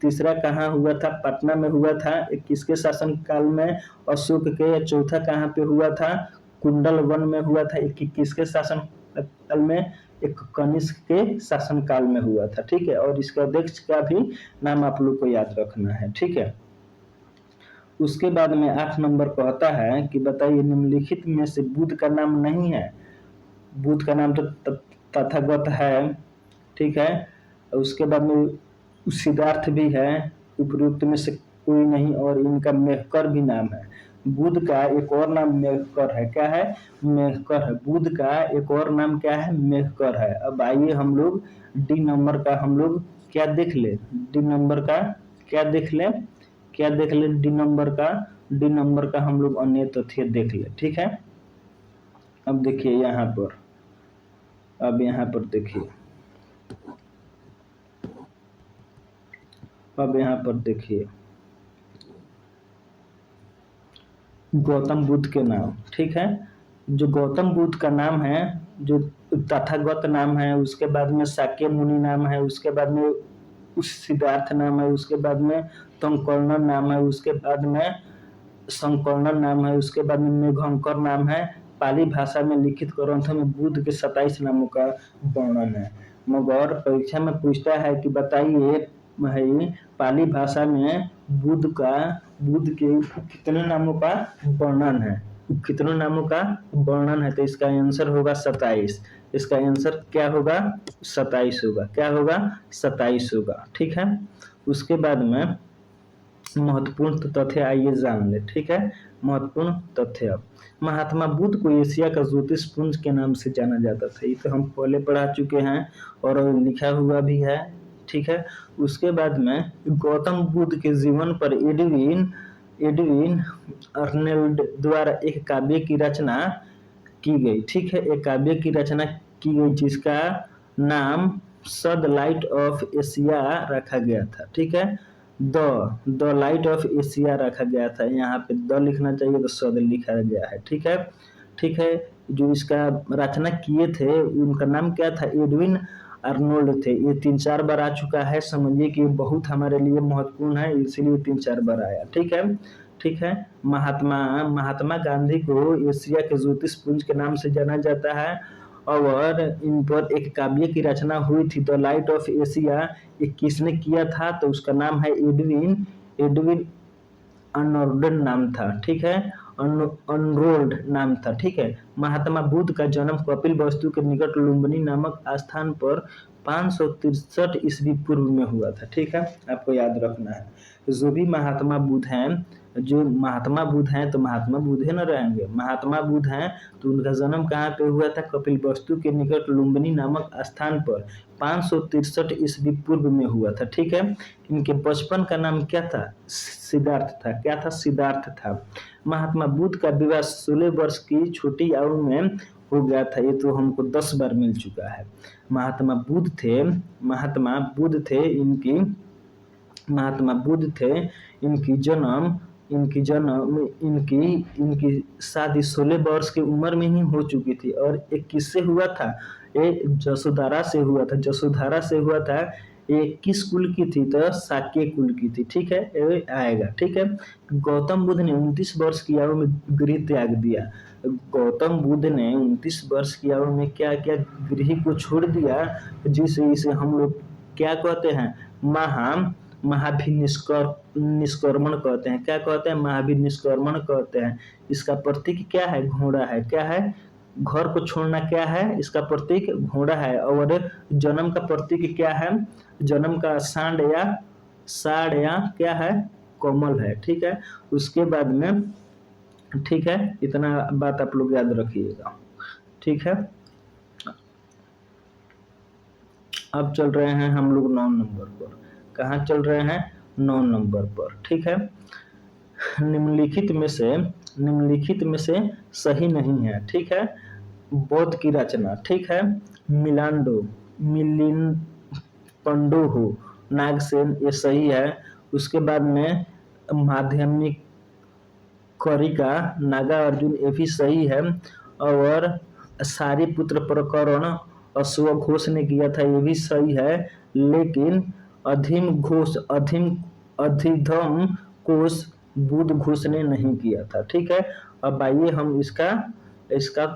तीसरा कहाँ हुआ था? पटना में हुआ था। एक किसके शासन काल में? अशोक के। चौथा कहाँ पे हुआ था? कुंडल वन में हुआ था। एक किसके शासन काल में? एक कनिष्क के शासन काल में हुआ था। ठीक है, और इसके अध्यक्ष का भी नाम आप लोग को याद रखना है। ठीक है, उसके बाद में 8 नंबर कहता है कि बताइए निम्नलिखित में से बुद्ध का नाम नहीं है। बुद्ध का नाम तो तथागत है। ठीक है, उसके बाद में सिद्धार्थ भी है। उपयुक्त में से कोई नहीं, और इनका मेहकर भी नाम है। बुद्ध का एक और नाम मेहकर है। क्या है? मेहकर है। बुद्ध का एक और नाम क्या है? मेहकर है। अब आइए हम लोग डी नंबर का हम लोग क्या देख ले? डी नंबर का क्या देख ले? डी नंबर का हम लोग अन्य तथ्य देख ले। ठीक है, अब देखिए यहाँ पर, देखिए गौतम बुद्ध के नाम। ठीक है, जो गौतम बुद्ध का नाम है, जो तथागत नाम है, उसके बाद में शाक्य मुनि नाम है, उसके बाद में सिद्धार्थ नाम है, उसके बाद में तंकर्ण नाम है, उसके बाद में संकर्ण नाम है, उसके बाद में मेघंकर नाम है। पाली भाषा में लिखित ग्रंथों में बुद्ध के 27 नामों का वर्णन है। मगर परीक्षा में पूछता है कि बताइए भाई पाली भाषा में बुद्ध के कितने नामों का वर्णन है? कितने नामों का वर्णन है? तो इसका आंसर होगा 27। इसका आंसर क्या होगा? 27 होगा। क्या होगा? 27 होगा। ठीक है, उसके बाद में महत्वपूर्ण तथ्य आइए जान ले। ठीक है, महत्वपूर्ण तथ्य। महात्मा बुद्ध को एशिया का ज्योतिषपुंज के नाम से जाना जाता था, ये तो हम पहले पढ़ा चुके हैं और लिखा हुआ भी है। ठीक है, उसके बाद में गौतम बुद्ध के जीवन पर एडविन एडविन अर्नेल्ड द्वारा एक काव्य की रचना की गई। ठीक है, एक काव्य की रचना की गई जिसका नाम द लाइट ऑफ एशिया रखा गया था। ठीक है, द लाइट ऑफ एशिया रखा गया था, यहाँ पे द लिखना चाहिए तो सद लिखा गया है। ठीक है, ठीक है, जो इसका रचना किए थे उनका नाम क्या था, एडविन आर्नोल्ड थे। ये 3-4 बार आ चुका है, समझिए कि बहुत हमारे लिए महत्वपूर्ण है, इसीलिए 3-4 बार आया। ठीक है, ठीक है, महात्मा महात्मा गांधी को एशिया के ज्योतिषपुंज के नाम से जाना जाता है और इन पर एक काव्य की रचना हुई थी, द लाइट ऑफ एशिया। ये किसने किया था, तो उसका नाम है एडविन एडविन अनोर्डन नाम था। ठीक है, अनरोल्ड नाम था। ठीक है, महात्मा बुद्ध का जन्म कपिल वस्तु के निकट लुम्बिनी नामक स्थान पर 563 ईस्वी पूर्व में हुआ था। ठीक है, आपको याद रखना है, जो भी महात्मा बुद्ध हैं, जो महात्मा बुद्ध हैं तो महात्मा बुद्ध न रहेंगे, महात्मा बुद्ध हैं तो उनका जन्म कहाँ पे हुआ था, कपिल वस्तु के निकट लुम्बिनी नामक स्थान पर 563 ईस्वी पूर्व में हुआ था। ठीक है, इनके बचपन का नाम क्या था, सिद्धार्थ था। क्या था, सिद्धार्थ था। महात्मा बुद्ध का विवाह 16 वर्ष की छोटी आयु में हो गया था, ये तो हमको 10 बार मिल चुका है। महात्मा बुद्ध थे महात्मा बुद्ध थे, इनकी शादी 16 वर्ष की उम्र में ही हो चुकी थी। और एक किससे हुआ था, ये जसोधारा से हुआ था। ये किस कुल की थी, तो शाक्य कुल की थी। ठीक है, ये आएगा। ठीक है, गौतम बुद्ध ने 29 वर्ष की आयु में गृह त्याग दिया। गौतम बुद्ध ने 29 वर्ष की आयु में क्या क्या गृह को छोड़ दिया, जिसे इसे हम लोग क्या कहते हैं, महावीर निष्क्रमण कहते हैं। क्या कहते हैं, महावीर निष्क्रमण कहते हैं। इसका प्रतीक क्या है, घोड़ा है। क्या है, घर को छोड़ना क्या है, इसका प्रतीक घोड़ा है। और जन्म का प्रतीक क्या है, जन्म का साढ़ या क्या है, कमल है। ठीक है, उसके बाद में, ठीक है, इतना बात आप लोग याद रखिएगा। ठीक है, अब चल रहे हैं हम लोग 9 नंबर पर। कहाँ चल रहे हैं, 9 नंबर पर। ठीक है, निम्नलिखित में से सही नहीं है। ठीक है, बौद्ध की रचना। ठीक है, मिलिंद पंडोह नागसेन, ये सही है। उसके बाद में माध्यमिक करिका नागा अर्जुन, ये भी सही है। और सारीपुत्र प्रकरण अश्वघोष ने किया था, ये भी सही है। लेकिन अधिधम कोश बुद्ध घोष ने नहीं किया था। ठीक है, अब आइए हम इसका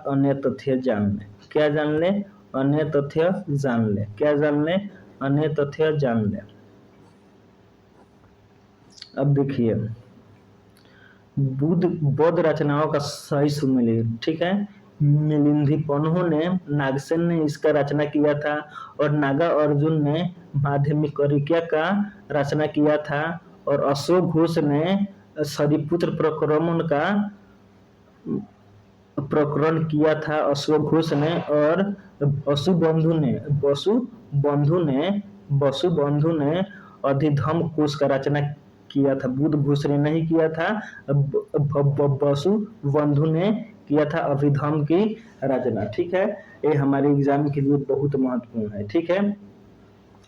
अन्य तथ्य जान लें। क्या जान लें, अन्य तथ्य जान लें। क्या जान लें, अन्य तथ्य जान लें। अब देखिए, बौद्ध रचनाओं का सही सुमेलित। ठीक है, मिलिंदी पन्हो ने, नागसेन ने इसका रचना किया था और नागा अर्जुन ने माध्यमिक करिका का रचना किया था और अशोक घोष ने सरिपुत्र प्रकरण किया था, अशोक घोष ने। और वसुबंधु ने अधिधम कोश का रचना किया था, बुद्ध घोष ने नहीं किया था, वसुबंधु ने किया था अभिधम की रचना। ठीक है, ये हमारे एग्जाम के लिए बहुत महत्वपूर्ण है। ठीक है,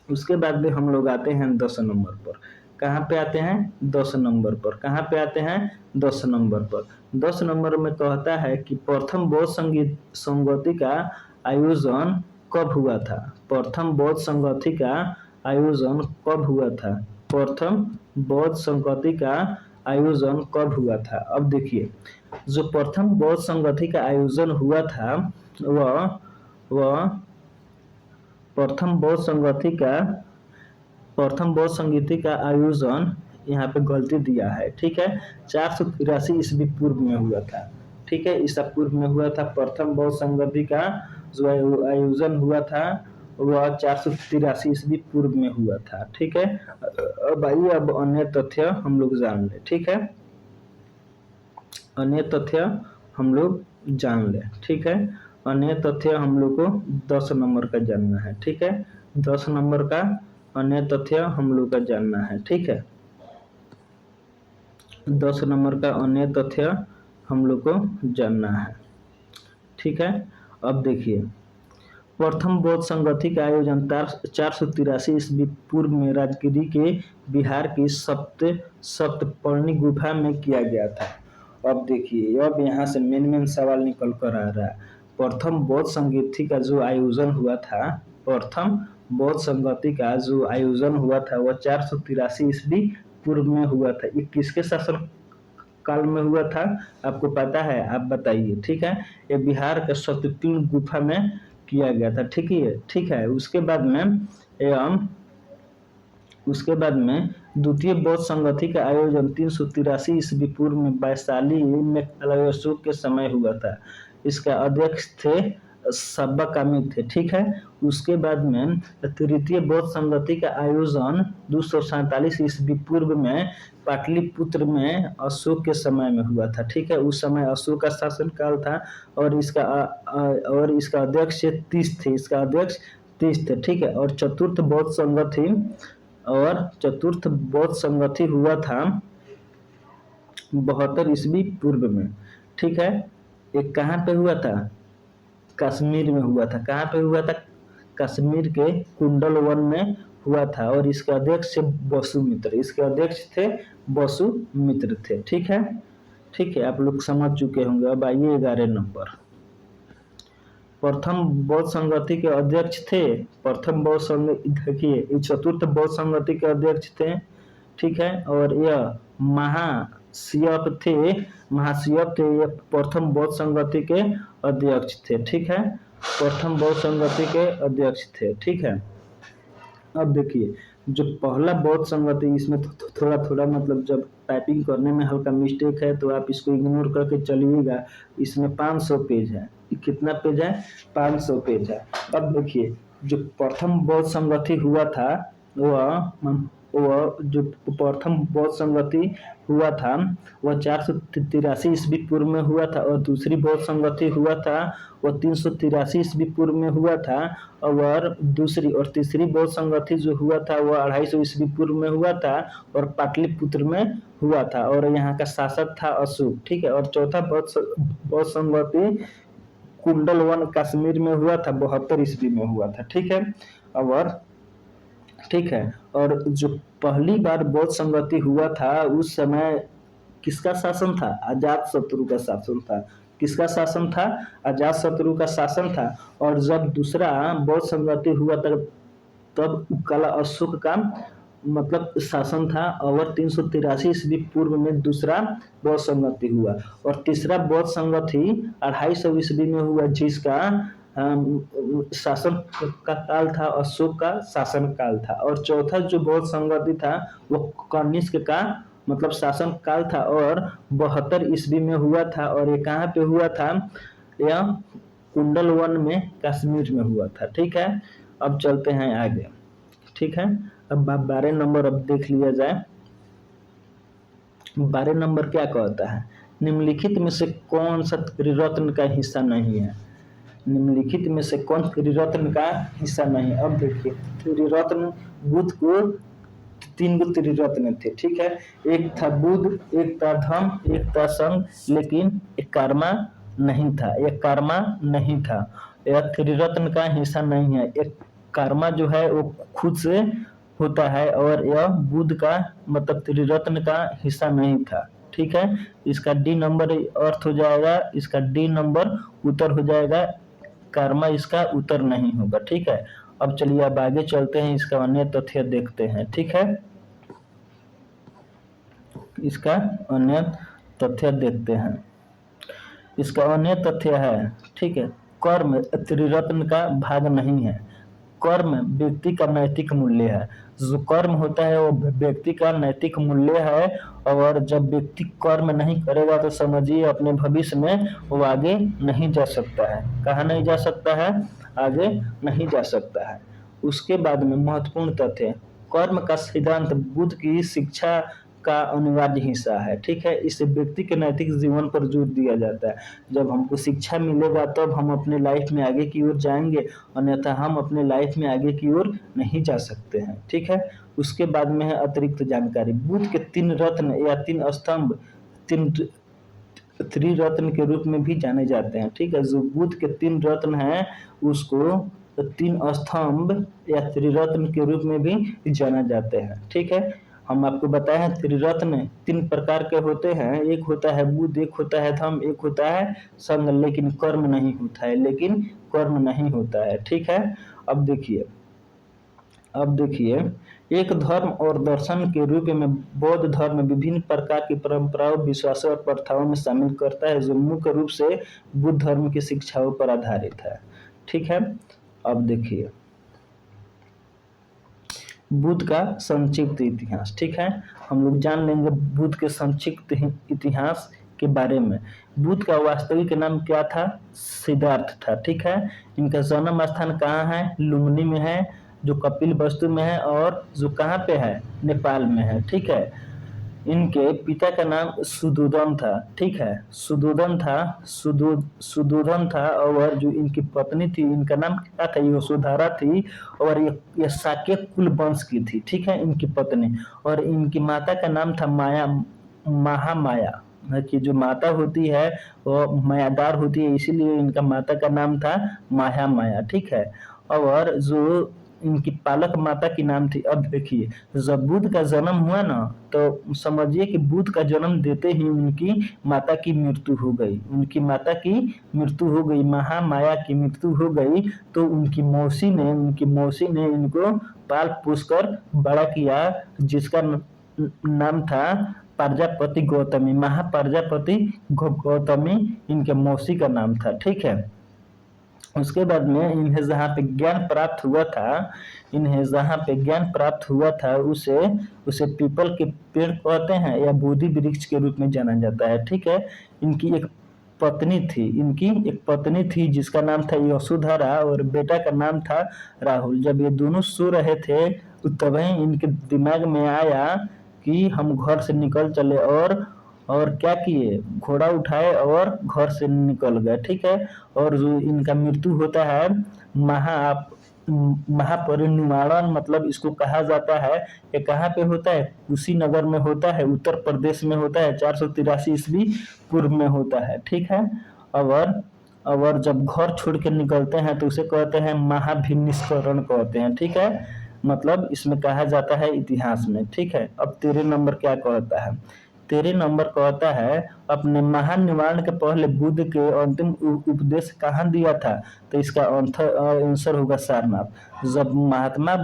उसके बाद में हम लोग आते हैं 10 नंबर पर। कहाँ पे आते हैं, 10 नंबर पर। कहाँ पे आते हैं, 10 नंबर पर। 10 नंबर में कहता है कि प्रथम बौद्ध संगति का आयोजन कब हुआ था। प्रथम बौद्ध संगति का आयोजन कब हुआ था, प्रथम बौद्ध संगति का आयोजन कब हुआ था। अब देखिए, जो प्रथम बौद्ध संगति का आयोजन हुआ था वह प्रथम बौद्ध संगति का आयोजन, यहाँ पे गलती दिया है। ठीक है, 483 ईस्वी पूर्व में हुआ था। ठीक है, ईसा पूर्व में हुआ था प्रथम बौद्ध संगति का जो आयोजन हुआ था वह 483 ईस्वी पूर्व में हुआ था। ठीक है, अब आइए अब अन्य तथ्य हम लोग जान ले। ठीक है, अन्य तथ्य हम लोग जान ले। ठीक है, अन्य तथ्य हम लोग को 10 नंबर का जानना है। ठीक है, 10 नंबर का अन्य तथ्य हम लोग का जानना है। ठीक है, 10 नंबर का अन्य तथ्य हम लोग को जानना है। ठीक है, अब देखिए, प्रथम बौद्ध संगति का आयोजन 483 ईस्वी पूर्व में राजगिरी के बिहार की सप्तपर्णी गुफा में किया गया था। अब देखिए, अब यहाँ से मेन सवाल निकल कर आ रहा है। प्रथम बौद्ध संगति का जो आयोजन हुआ था, प्रथम बौद्ध संगति का जो आयोजन हुआ था वह 483 ईस्वी पूर्व में हुआ था। ये किसके शासन काल में हुआ था, आपको पता है? आप बताइए। ठीक है, ये बिहार के सप्तपर्णी गुफा में किया गया था। ठीक है, उसके बाद में द्वितीय बौद्ध संगति का आयोजन 383 ईस्वी पूर्व में वैशाली में अशोक के समय हुआ था। इसका अध्यक्ष थे सब्बा कामी थे। ठीक है, उसके बाद में तृतीय बौद्ध संगति का आयोजन 247 ईस्वी पूर्व में पाटलिपुत्र में अशोक के समय में हुआ था। ठीक है, उस समय अशोक का शासन काल था और इसका अध्यक्ष 30 थे। इसका अध्यक्ष 30 थे। ठीक है, और चतुर्थ बौद्ध संगति हुआ था 72 ईस्वी पूर्व में। ठीक है, एक कहाँ पे हुआ था? कश्मीर में हुआ था। कहाँ पे हुआ था? कश्मीर के कुंडल वन में हुआ था और इसके अध्यक्ष थे वसुमित्र थे। ठीक है, आप लोग समझ चुके होंगे। अब आइए 11 नंबर। प्रथम बौद्ध संगति के अध्यक्ष थे, देखिए चतुर्थ बौद्ध संगति के अध्यक्ष थे। ठीक है, और यह महाशियप थे, ये प्रथम बौद्ध संगति के अध्यक्ष थे। ठीक है, प्रथम बौद्ध संगति के अध्यक्ष थे। ठीक है, अब देखिए, जो पहला बौद्ध संगति, इसमें थोड़ा मतलब जब टाइपिंग करने में हल्का मिस्टेक है तो आप इसको इग्नोर करके चलिएगा। इसमें 500 पेज है। कितना पेज है? 500 पेज है। अब देखिए, जो प्रथम बौद्ध संगति हुआ था वह जो प्रथम बौद्ध संगति हुआ था वह 483 ईस्वी पूर्व में हुआ था और दूसरी बौद्ध संगति हुआ था वह 383 ईस्वी पूर्व में हुआ था और तीसरी बौद्ध संगति जो हुआ था वह 250 ईस्वी पूर्व में हुआ था और पाटलिपुत्र में हुआ था और यहाँ का शासक था अशोक। ठीक है, और चौथा बौद्ध संगति कुंडल वन कश्मीर में हुआ था 72 ईस्वी में हुआ था। ठीक है, और जो पहली बार बौद्ध संगति हुआ था उस समय किसका शासन था? अजातशत्रु का शासन था। किसका शासन था? अजातशत्रु का शासन था। और जब दूसरा बौद्ध संगति हुआ था तब काला अशोक का मतलब शासन था और 383 ईस्वी पूर्व में दूसरा बौद्ध संगति हुआ और तीसरा बौद्ध संगति 250 ईस्वी में हुआ जिसका शासन का काल था अशोक का शासन काल था और चौथा जो बौद्ध संगति था वो कनिष्क का मतलब शासन काल था और 72 ईस्वी में हुआ था और ये कहाँ पे हुआ था? यह कुंडल वन में कश्मीर में हुआ था। ठीक है, अब चलते हैं आगे। ठीक है, अब 12 नंबर अब देख लिया जाए। 12 नंबर क्या कहता है? निम्नलिखित में से कौन सा त्रिरत्न का हिस्सा नहीं है? निम्नलिखित में से कौन त्रिरत्न का हिस्सा नहीं? अब देखिए, त्रिरत्न बुद्ध को 3 गो त्रिरत्न थे। ठीक है, एक था बुद्ध, एक था धम्म, एक था संघ, लेकिन एक कर्मा नहीं था। यह त्रिरत्न का हिस्सा नहीं है। एक कर्मा जो है वो खुद से होता है और यह बुद्ध का मतलब त्रिरत्न का हिस्सा नहीं था। ठीक है, इसका डी नंबर अर्थ हो जाएगा, इसका डी नंबर उत्तर हो जाएगा, कर्मा इसका उत्तर नहीं होगा। ठीक है, अब चलिए अब आगे चलते हैं, इसका अन्य तथ्य देखते हैं। ठीक है, इसका अन्य तथ्य देखते हैं। इसका अन्य तथ्य है, ठीक है, कर्म त्रिरत्न का भाग नहीं है। कर्म व्यक्ति का नैतिक मूल्य है। जो कर्म होता है वो व्यक्ति का नैतिक मूल्य है और जब व्यक्ति कर्म नहीं करेगा तो समझिए अपने भविष्य में वो आगे नहीं जा सकता है। कहाँ नहीं जा सकता है? आगे नहीं जा सकता है। उसके बाद में महत्वपूर्ण तथ्य, कर्म का सिद्धांत बुद्ध की शिक्षा का अनिवार्य हिस्सा है। ठीक है, इससे व्यक्ति के नैतिक जीवन पर जोर दिया जाता है। जब हमको शिक्षा मिलेगा तब हम अपने लाइफ में आगे की ओर जाएंगे, अन्यथा हम अपने लाइफ में आगे की ओर नहीं जा सकते हैं। ठीक है, उसके बाद में है अतिरिक्त जानकारी। बुद्ध के 3 रत्न या 3 स्तंभ, तीन त्रिरत्न के रूप में भी जाने जाते हैं। ठीक है, जो बुद्ध के 3 रत्न हैं उसको 3 स्तंभ या त्रिरत्न के रूप में भी जाना जाते हैं। ठीक है, हम आपको बताए हैं त्रिरत्न 3 प्रकार के होते हैं, एक होता है बुद्ध, एक होता है धम्म, एक होता है संघ, लेकिन कर्म नहीं होता है, लेकिन कर्म नहीं होता है। ठीक है, अब देखिए एक धर्म और दर्शन के रूप में बौद्ध धर्म विभिन्न प्रकार की परंपराओं, विश्वासों और प्रथाओं में शामिल करता है, जो मुख्य रूप से बुद्ध धर्म की शिक्षाओं पर आधारित है। ठीक है, अब देखिए बुद्ध का संक्षिप्त इतिहास। ठीक है, हम लोग जान लेंगे बुद्ध के संक्षिप्त इतिहास के बारे में। बुद्ध का वास्तविक नाम क्या था? सिद्धार्थ था। ठीक है, इनका जन्म स्थान कहाँ है? लुम्बिनी में है, जो कपिल वस्तु में है, और जो कहाँ पे है? नेपाल में है। ठीक है, इनके पिता का नाम सुदोधन था। ठीक है, सुदोधन था, और जो इनकी पत्नी थी इनका नाम क्या था? यशोधरा थी, और ये साक्य कुल वंश की थी। ठीक है, इनकी पत्नी, और इनकी माता का नाम था महामाया, कि जो माता होती है वो मायादार होती है, इसीलिए इनका माता का नाम था महामाया। ठीक है, और जो इनकी पालक माता की नाम थी। अब देखिए, जब बुद्ध का जन्म हुआ ना, तो समझिए कि बुद्ध का जन्म देते ही उनकी माता की मृत्यु हो गई। उनकी माता की मृत्यु हो गई, महामाया की मृत्यु हो गई। तो उनकी मौसी ने इनको पाल पोस कर बड़ा किया, जिसका नाम था प्रजापति गौतमी। महाप्रजापति गौतमी इनके मौसी का नाम था। ठीक है, उसके बाद में इन्हें जहाँ पे ज्ञान प्राप्त हुआ था उसे पीपल के पेड़ कहते हैं, या बोधि वृक्ष के रूप में जाना जाता है। ठीक है, इनकी एक पत्नी थी जिसका नाम था यशोधरा, और बेटा का नाम था राहुल। जब ये दोनों सो रहे थे तो तभी इनके दिमाग में आया कि हम घर से निकल चले, और क्या किए? घोड़ा उठाए और घर से निकल गए। ठीक है, और जो इनका मृत्यु होता है महापरिनिर्वाण, मतलब इसको कहा जाता है, ये कहाँ पे होता है? कुशीनगर में होता है, उत्तर प्रदेश में होता है, 483 ईस्वी पूर्व में होता है। ठीक है, और जब घर छोड़ के निकलते हैं तो उसे कहते हैं महाभिनिष्करण कहते हैं। ठीक है, मतलब इसमें कहा जाता है इतिहास में। ठीक है, अब 13 नंबर क्या कहता है? 13 नंबर कहता है, अपने महानिर्वाण के पहले बुद्ध के अंतिम उपदेश कहाँ दिया था? तो इसका आंसर होगा सारनाथ। जब महात्मा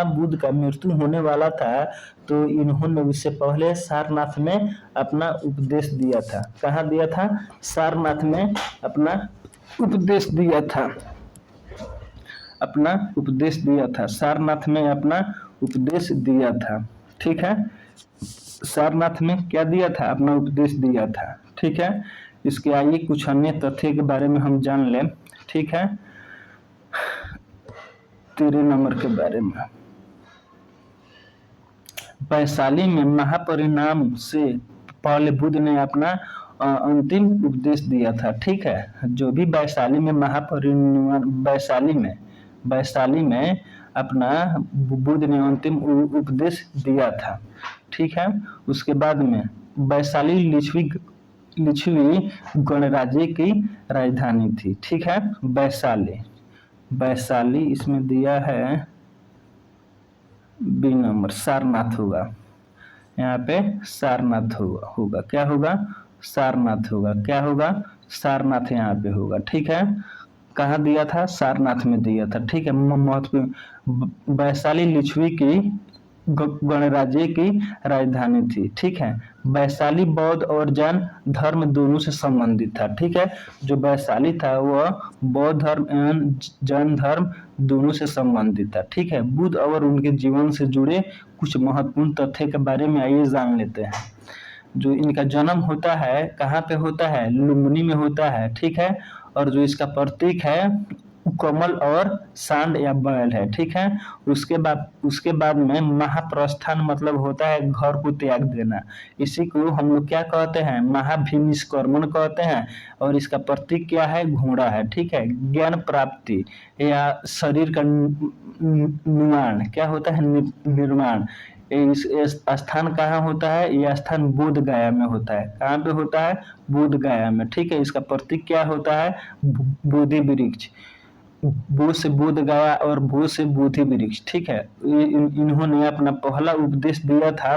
बुद्ध का मृत्यु होने वाला था, तो इन्होंने उससे पहले सारनाथ में अपना उपदेश दिया था। कहाँ दिया था? सारनाथ में अपना उपदेश दिया था। सारनाथ में अपना उपदेश दिया था। ठीक है, सारनाथ में क्या दिया था? अपना उपदेश दिया था। ठीक है, इसके आइए कुछ अन्य तथ्य के बारे में हम जान लें। ठीक है, 13 नंबर के बारे में। वैशाली में महापरिणाम से पहले बुद्ध ने अपना अंतिम उपदेश दिया था। ठीक है, जो भी वैशाली में अपना बुद्ध ने अंतिम उपदेश दिया था। ठीक है, उसके बाद में वैशाली लिच्छवी गणराज्य की राजधानी थी। ठीक है, वैशाली इसमें दिया है बी नंबर, सारनाथ होगा। यहाँ पे सारनाथ होगा। क्या होगा? सारनाथ होगा। क्या होगा? सारनाथ यहाँ पे होगा। ठीक है, कहाँ दिया था? सारनाथ में दिया था। ठीक है, महत्वपूर्ण, वैशाली लिच्छवी की गणराज्य की राजधानी थी। ठीक है, वैशाली बौद्ध और जैन धर्म दोनों से संबंधित था। ठीक है, जो वैशाली था वह बौद्ध धर्म एवं जैन धर्म दोनों से संबंधित था। ठीक है, बुद्ध और उनके जीवन से जुड़े कुछ महत्वपूर्ण तथ्य के बारे में आइए जान लेते हैं। जो इनका जन्म होता है कहाँ पे होता है? लुम्बिनी में होता है। ठीक है, और जो इसका प्रतीक है कमल और सांड या बैल है, ठीक है। उसके बाद में महाप्रस्थान मतलब होता है घर को त्याग देना। इसी को हम लोग क्या कहते हैं, महाभिनिष्क्रमण कहते हैं। और इसका प्रतीक क्या है, घोड़ा है, ठीक है। ज्ञान प्राप्ति या शरीर का निर्माण, क्या होता है, निर्माण। इस स्थान कहाँ होता है, यह स्थान बोध गया में होता है। कहाँ पे होता है, बोध गया में, ठीक है। इसका प्रतीक क्या होता है, बोधि वृक्ष। बो से बोध गया और भू से बोधि वृक्ष, ठीक है। इन्होंने अपना पहला उपदेश दिया था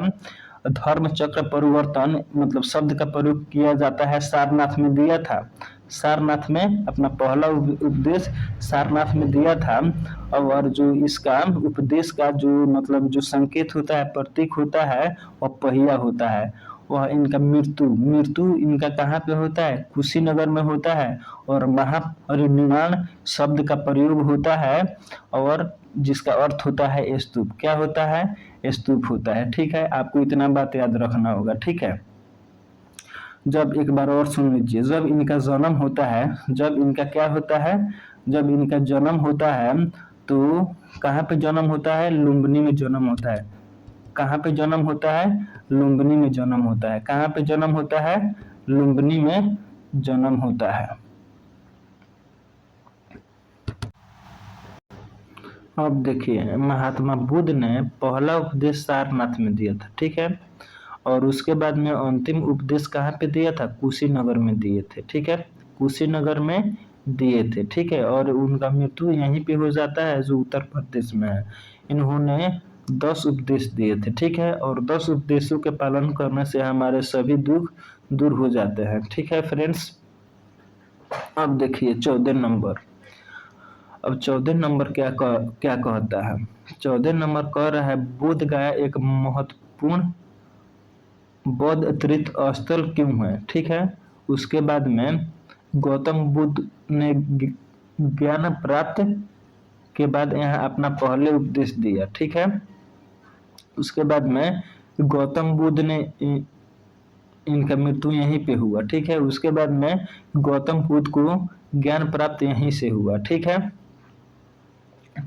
धर्म चक्र परिवर्तन, मतलब शब्द का प्रयोग किया जाता है, सारनाथ में दिया था। सारनाथ में अपना पहला उपदेश सारनाथ में दिया था। और जो इसका उपदेश का जो मतलब जो संकेत होता है, प्रतीक होता है, वह पहिया होता है। वह इनका मृत्यु मृत्यु इनका कहाँ पे होता है, कुशीनगर में होता है। और महापरिनिर्वाण शब्द का प्रयोग होता है, और जिसका अर्थ होता है स्तूप। क्या होता है, स्तूप होता है, ठीक है। आपको इतना बात याद रखना होगा, ठीक है। जब एक बार और सुन लीजिए, जब इनका जन्म होता है, जब इनका क्या होता है, जब इनका जन्म होता है, तो कहाँ पे जन्म होता है, लुम्बिनी में जन्म होता है। कहाँ पे जन्म होता है, लुम्बिनी में जन्म होता है। कहाँ पे जन्म होता है, लुम्बिनी में जन्म होता है। अब देखिए, महात्मा बुद्ध ने पहला उपदेश सारनाथ में दिया था, ठीक है। और उसके बाद में अंतिम उपदेश कहाँ पे दिया था, कुशीनगर में दिए थे, ठीक है। कुशीनगर में दिए थे, ठीक है। और उनका मृत्यु यहीं पे हो जाता है, जो उत्तर प्रदेश में है। इन्होंने 10 उपदेश दिए थे, ठीक है। और 10 उपदेशों के पालन करने से हमारे सभी दुख दूर हो जाते हैं, ठीक है फ्रेंड्स। अब देखिए 14 नंबर। अब 14 नंबर क्या कहता है, 14 नंबर कह रहा है, बोध गया एक महत्वपूर्ण बौद्ध तीर्थ स्थल क्यों है, ठीक है। उसके बाद में गौतम बुद्ध ने ज्ञान प्राप्त के बाद यहाँ अपना पहले उपदेश दिया, ठीक है। उसके बाद में गौतम बुद्ध ने इनका मृत्यु यहीं पे हुआ, ठीक है। उसके बाद में गौतम बुद्ध को ज्ञान प्राप्त यहीं से हुआ, ठीक है,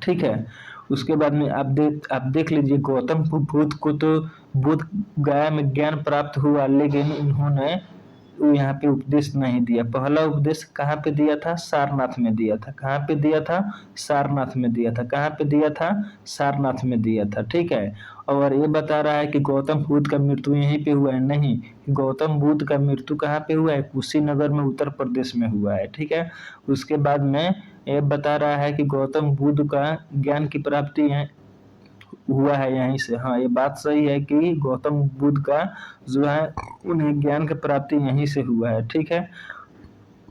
ठीक है। उसके बाद में आप देख लीजिए, गौतम बुद्ध को तो बुद्ध गया में ज्ञान प्राप्त हुआ, लेकिन इन्होंने यहाँ पे उपदेश नहीं दिया। पहला उपदेश कहाँ पे दिया था, सारनाथ में दिया था। कहाँ पे दिया था, सारनाथ में दिया था। कहाँ पे दिया था, सारनाथ में दिया था, ठीक है। और ये बता रहा है कि गौतम बुद्ध का मृत्यु यहीं पे हुआ है, नहीं। गौतम बुद्ध का मृत्यु कहाँ पे हुआ है, कुशीनगर में, उत्तर प्रदेश में हुआ है, ठीक है। उसके बाद में ये बता रहा है कि गौतम बुद्ध का ज्ञान की प्राप्ति हुआ है यहीं से। हाँ, ये बात सही है कि गौतम बुद्ध का जो है, उन्हें ज्ञान की प्राप्ति यहीं से हुआ है, ठीक है।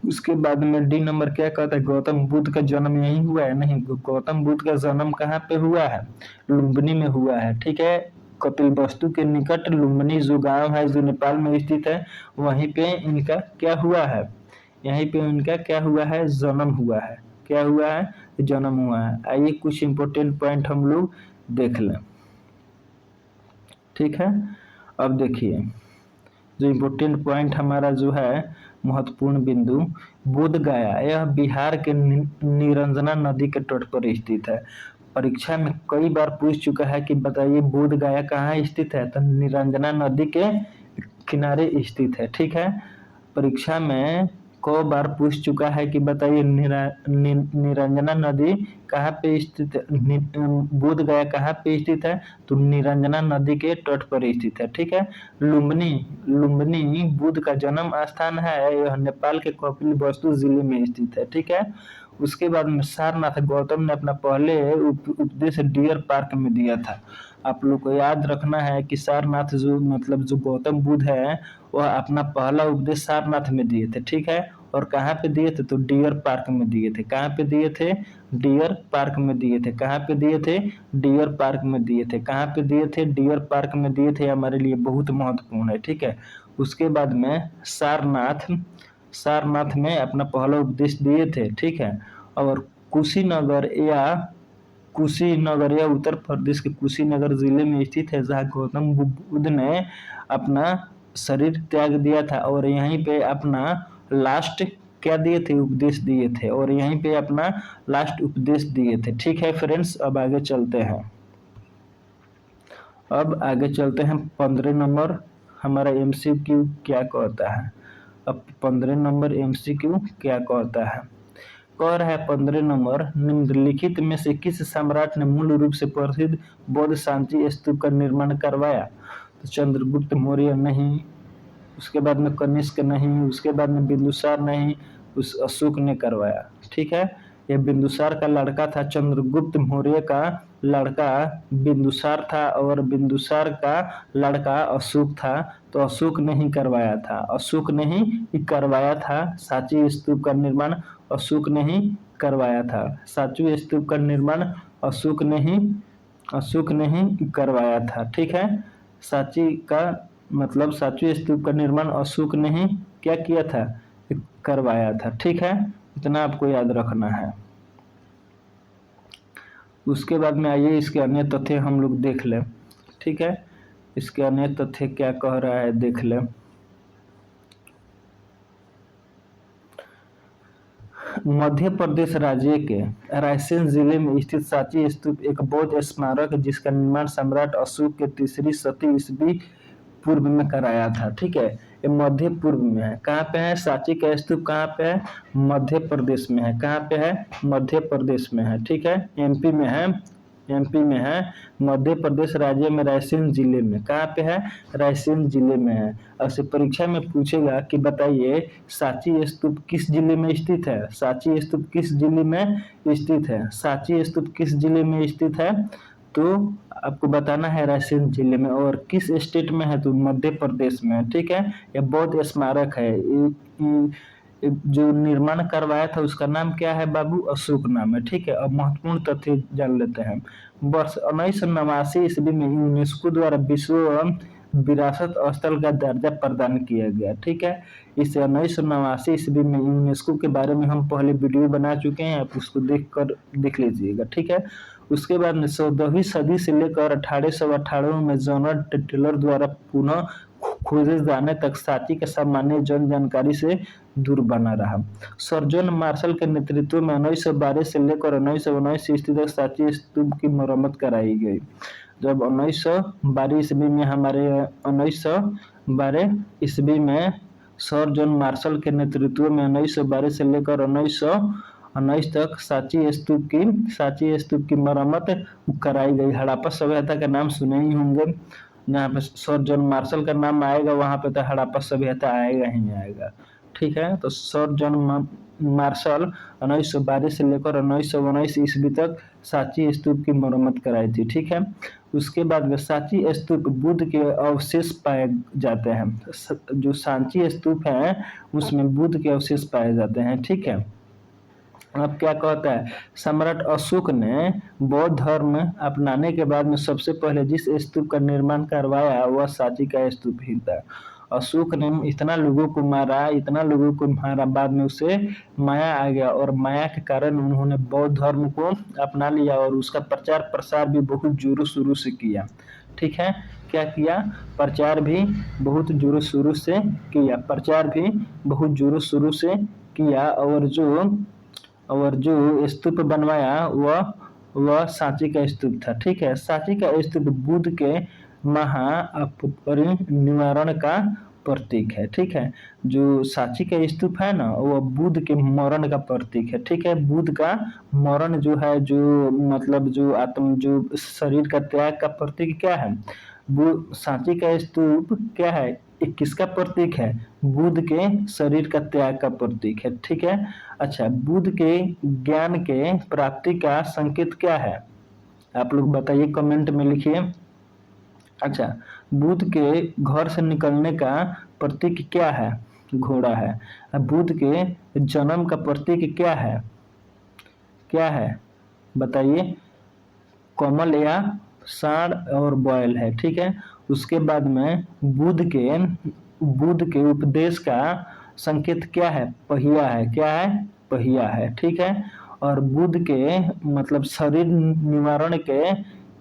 उसके बाद में डी नंबर क्या कहता है, गौतम बुद्ध का जन्म यहीं हुआ है, नहीं। गौतम बुद्ध का जन्म कहाँ पे हुआ है, लुम्बिनी में हुआ है, ठीक है। कपिलवस्तु के निकट लुम्बिनी जो गांव है, जो नेपाल में स्थित है, वहीं पे इनका क्या हुआ है, यहीं पे इनका क्या हुआ है, जन्म हुआ है। क्या हुआ है, जन्म हुआ है। आइए कुछ इंपोर्टेंट पॉइंट हम लोग देख लें, ठीक है। अब देखिए, जो इम्पोर्टेंट पॉइंट हमारा जो है, महत्वपूर्ण बिंदु, बोध गया यह बिहार के निरंजना नदी के तट पर स्थित है। परीक्षा में कई बार पूछ चुका है कि बताइए बोध गया कहाँ स्थित है, तो निरंजना नदी के किनारे स्थित है, ठीक है। परीक्षा में कई बार पूछ चुका है कि बताइए निरंजना नदी कहाँ पे स्थित है, बोध गया कहाँ पे स्थित है, तो निरंजना नदी के तट पर स्थित है, ठीक है। लुम्बिनी लुम्बिनी बुद्ध का जन्म स्थान है, यह नेपाल के कपिलवस्तु जिले में स्थित है, ठीक है। उसके बाद में सारनाथ, गौतम ने अपना पहले उपदेश डियर पार्क में दिया था। आप लोग को याद रखना है कि सारनाथ जो मतलब जो गौतम बुद्ध है, वह अपना पहला उपदेश सारनाथ में दिए थे, ठीक है। और कहाँ पे दिए थे, तो डियर पार्क में दिए थे। कहाँ पे दिए थे, डियर पार्क में दिए थे। कहाँ पे दिए थे, डियर पार्क में दिए थे। कहाँ पे दिए थे, डियर पार्क में दिए थे। हमारे लिए बहुत महत्वपूर्ण है, ठीक है। उसके बाद में सारनाथ में अपना पहला उपदेश दिए थे, ठीक है। और कुशीनगर या उत्तर प्रदेश के कुशीनगर जिले में स्थित है, जहाँ गौतम बुद्ध ने अपना शरीर त्याग दिया था, और यहीं पे अपना लास्ट क्या दिए थे, उपदेश दिए थे, और यहीं पे अपना लास्ट उपदेश दिए थे। ठीक है फ्रेंड्स, अब आगे चलते हैं। अब आगे चलते हैं 15 नंबर हमारा एमसीक्यू क्या कहता है। अब 15 नंबर एमसीक्यू क्या कहता है। कह रहा है 15 नंबर, निम्नलिखित में से किस सम्राट ने मूल रूप से प्रसिद्ध बौद्ध सांची स्तूप का निर्माण करवाया। तो चंद्रगुप्त मौर्य नहीं, उसके बाद में कनिष्क नहीं, उसके बाद में बिंदुसार नहीं, उस अशोक ने करवाया। ठीक है, यह बिंदुसार का लड़का था, चंद्रगुप्त मौर्य का लड़का बिंदुसार था, और बिंदुसार का लड़का अशोक था। तो अशोक ने ही करवाया था, अशोक ने ही करवाया था सांची स्तूप का निर्माण, अशोक ने ही करवाया था। सांची स्तूप का निर्माण अशोक ने ही करवाया था। ठीक है, सांची का मतलब सांची स्तूप का निर्माण अशोक ने ही क्या किया था, करवाया था। ठीक है, इतना आपको याद रखना है। उसके बाद में आइए इसके अन्य तथ्य हम लोग देख लें। ठीक है, इसके अन्य तथ्य क्या कह रहा है देख लें। मध्य प्रदेश राज्य के रायसेन जिले में स्थित सांची स्तूप एक बौद्ध स्मारक है, जिसका निर्माण सम्राट अशोक के तीसरी शती ईस्वी पूर्व में कराया था। ठीक है, ये मध्य पूर्व में है। कहाँ पे है सांची का स्तूप, कहाँ पे है, मध्य प्रदेश में है। कहाँ पे है, मध्य प्रदेश में है। ठीक है, एमपी में है, एमपी में है, मध्य प्रदेश राज्य में रायसेन जिले में। कहाँ पे है, रायसेन जिले में है। ऐसे परीक्षा में पूछेगा कि बताइए सांची स्तूप किस जिले में स्थित है, सांची स्तूप किस जिले में स्थित है, सांची स्तूप किस जिले में स्थित है, तो आपको बताना है रायसेन जिले में। और किस स्टेट में है, तो मध्य प्रदेश में है। ठीक है, यह बौद्ध स्मारक है। जो निर्माण करवाया था उसका नाम क्या है बाबू, अशोक नाम है। ठीक है, अब महत्वपूर्ण तथ्य जान लेते हैं। वर्ष 1989 ईस्वी में यूनेस्को द्वारा विश्व विरासत स्थल का दर्जा प्रदान किया गया। ठीक है, इस 1989 ईस्वी में यूनेस्को के बारे में हम पहले वीडियो बना चुके हैं, आप उसको देख लीजिएगा। ठीक है, उसके बाद में 14वीं सदी से लेकर 1818 में जॉन टेलर द्वारा पुनः खोजे जाने तक सांची का सामान्य जन जानकारी से दूर बना रहा। सर जॉन मार्शल के नेतृत्व में 1912 से लेकर 1919 ईस्वी तक सांची स्तूप की मरम्मत कराई गई। जब 1912 ईस्वी में हमारे 1912 ईस्वी में सर जॉन मार्शल के नेतृत्व में 1912 से लेकर 1919 तक सांची स्तूप की मरम्मत कराई गई। हड़प्पा सभ्यता का नाम सुने ही होंगे, जहाँ पे सर जॉन मार्शल का नाम आएगा वहाँ पे तो हड़प्पा सभ्यता आएगा ही आएगा। ठीक है, तो सर जॉन मार्शल 1912 से लेकर 1919 ईस्वी तक सांची स्तूप की मरम्मत कराई थी। ठीक है, उसके बाद में सांची स्तूप बुद्ध के अवशेष पाए जाते हैं। जो सांची स्तूप है उसमें बुद्ध के अवशेष पाए जाते हैं। ठीक है, अब क्या कहता है, सम्राट अशोक ने बौद्ध धर्म अपनाने के बाद में सबसे पहले जिस स्तूप का निर्माण करवाया वह सांची का स्तूप ही था। अशोक ने इतना लोगों को मारा, बाद में उसे माया आ गया, और माया के कारण उन्होंने बौद्ध धर्म को अपना लिया और उसका प्रचार प्रसार भी बहुत जोरों शोरों से किया। ठीक है, क्या किया, प्रचार भी बहुत जोरों शोरों से किया, प्रचार भी बहुत जोरों शोरों से किया। और जो स्तूप बनवाया वह सांची का स्तूप था। ठीक है, सांची का स्तूप बुद्ध के महापरिनिर्वाण का प्रतीक है। ठीक है, जो सांची का स्तूप है ना वह बुद्ध के मरण का प्रतीक है। ठीक है, बुद्ध का मरण जो है, जो मतलब जो शरीर का त्याग का प्रतीक क्या है, वो सांची का स्तूप क्या है, किसका प्रतीक है, बुद्ध के शरीर का त्याग का प्रतीक है। ठीक है, अच्छा, बुद्ध के ज्ञान के प्राप्ति का संकेत क्या है, आप लोग बताइए, कमेंट में लिखिए। अच्छा, बुद्ध के घर से निकलने का प्रतीक क्या है, घोड़ा है। बुद्ध के जन्म का प्रतीक क्या है बताइए, कमल या सांड और बैल है। ठीक है, उसके बाद में बुद्ध के उपदेश का संकेत क्या है, पहिया है। क्या है, पहिया है। ठीक है, और बुद्ध के मतलब शरीर निवारण के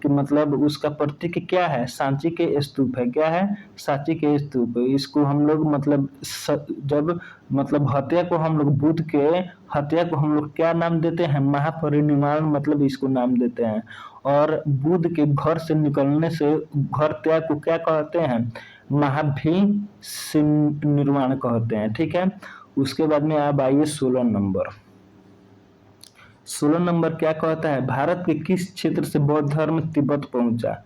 कि मतलब उसका प्रतीक क्या है, सांची के स्तूप है। क्या है, सांची के स्तूप। इसको हम लोग मतलब जब मतलब हत्या को हम लोग बुद्ध के हत्या को हम लोग क्या नाम देते हैं, महापरिनिर्वाण मतलब इसको नाम देते हैं। और बुद्ध के घर से निकलने से घर त्याग को क्या कहते हैं, महाभिनिर्वाण कहते हैं। ठीक है, उसके बाद में अब आइए 16 नंबर। 16 नंबर क्या कहता है, भारत के किस क्षेत्र से बौद्ध धर्म तिब्बत पहुंचा।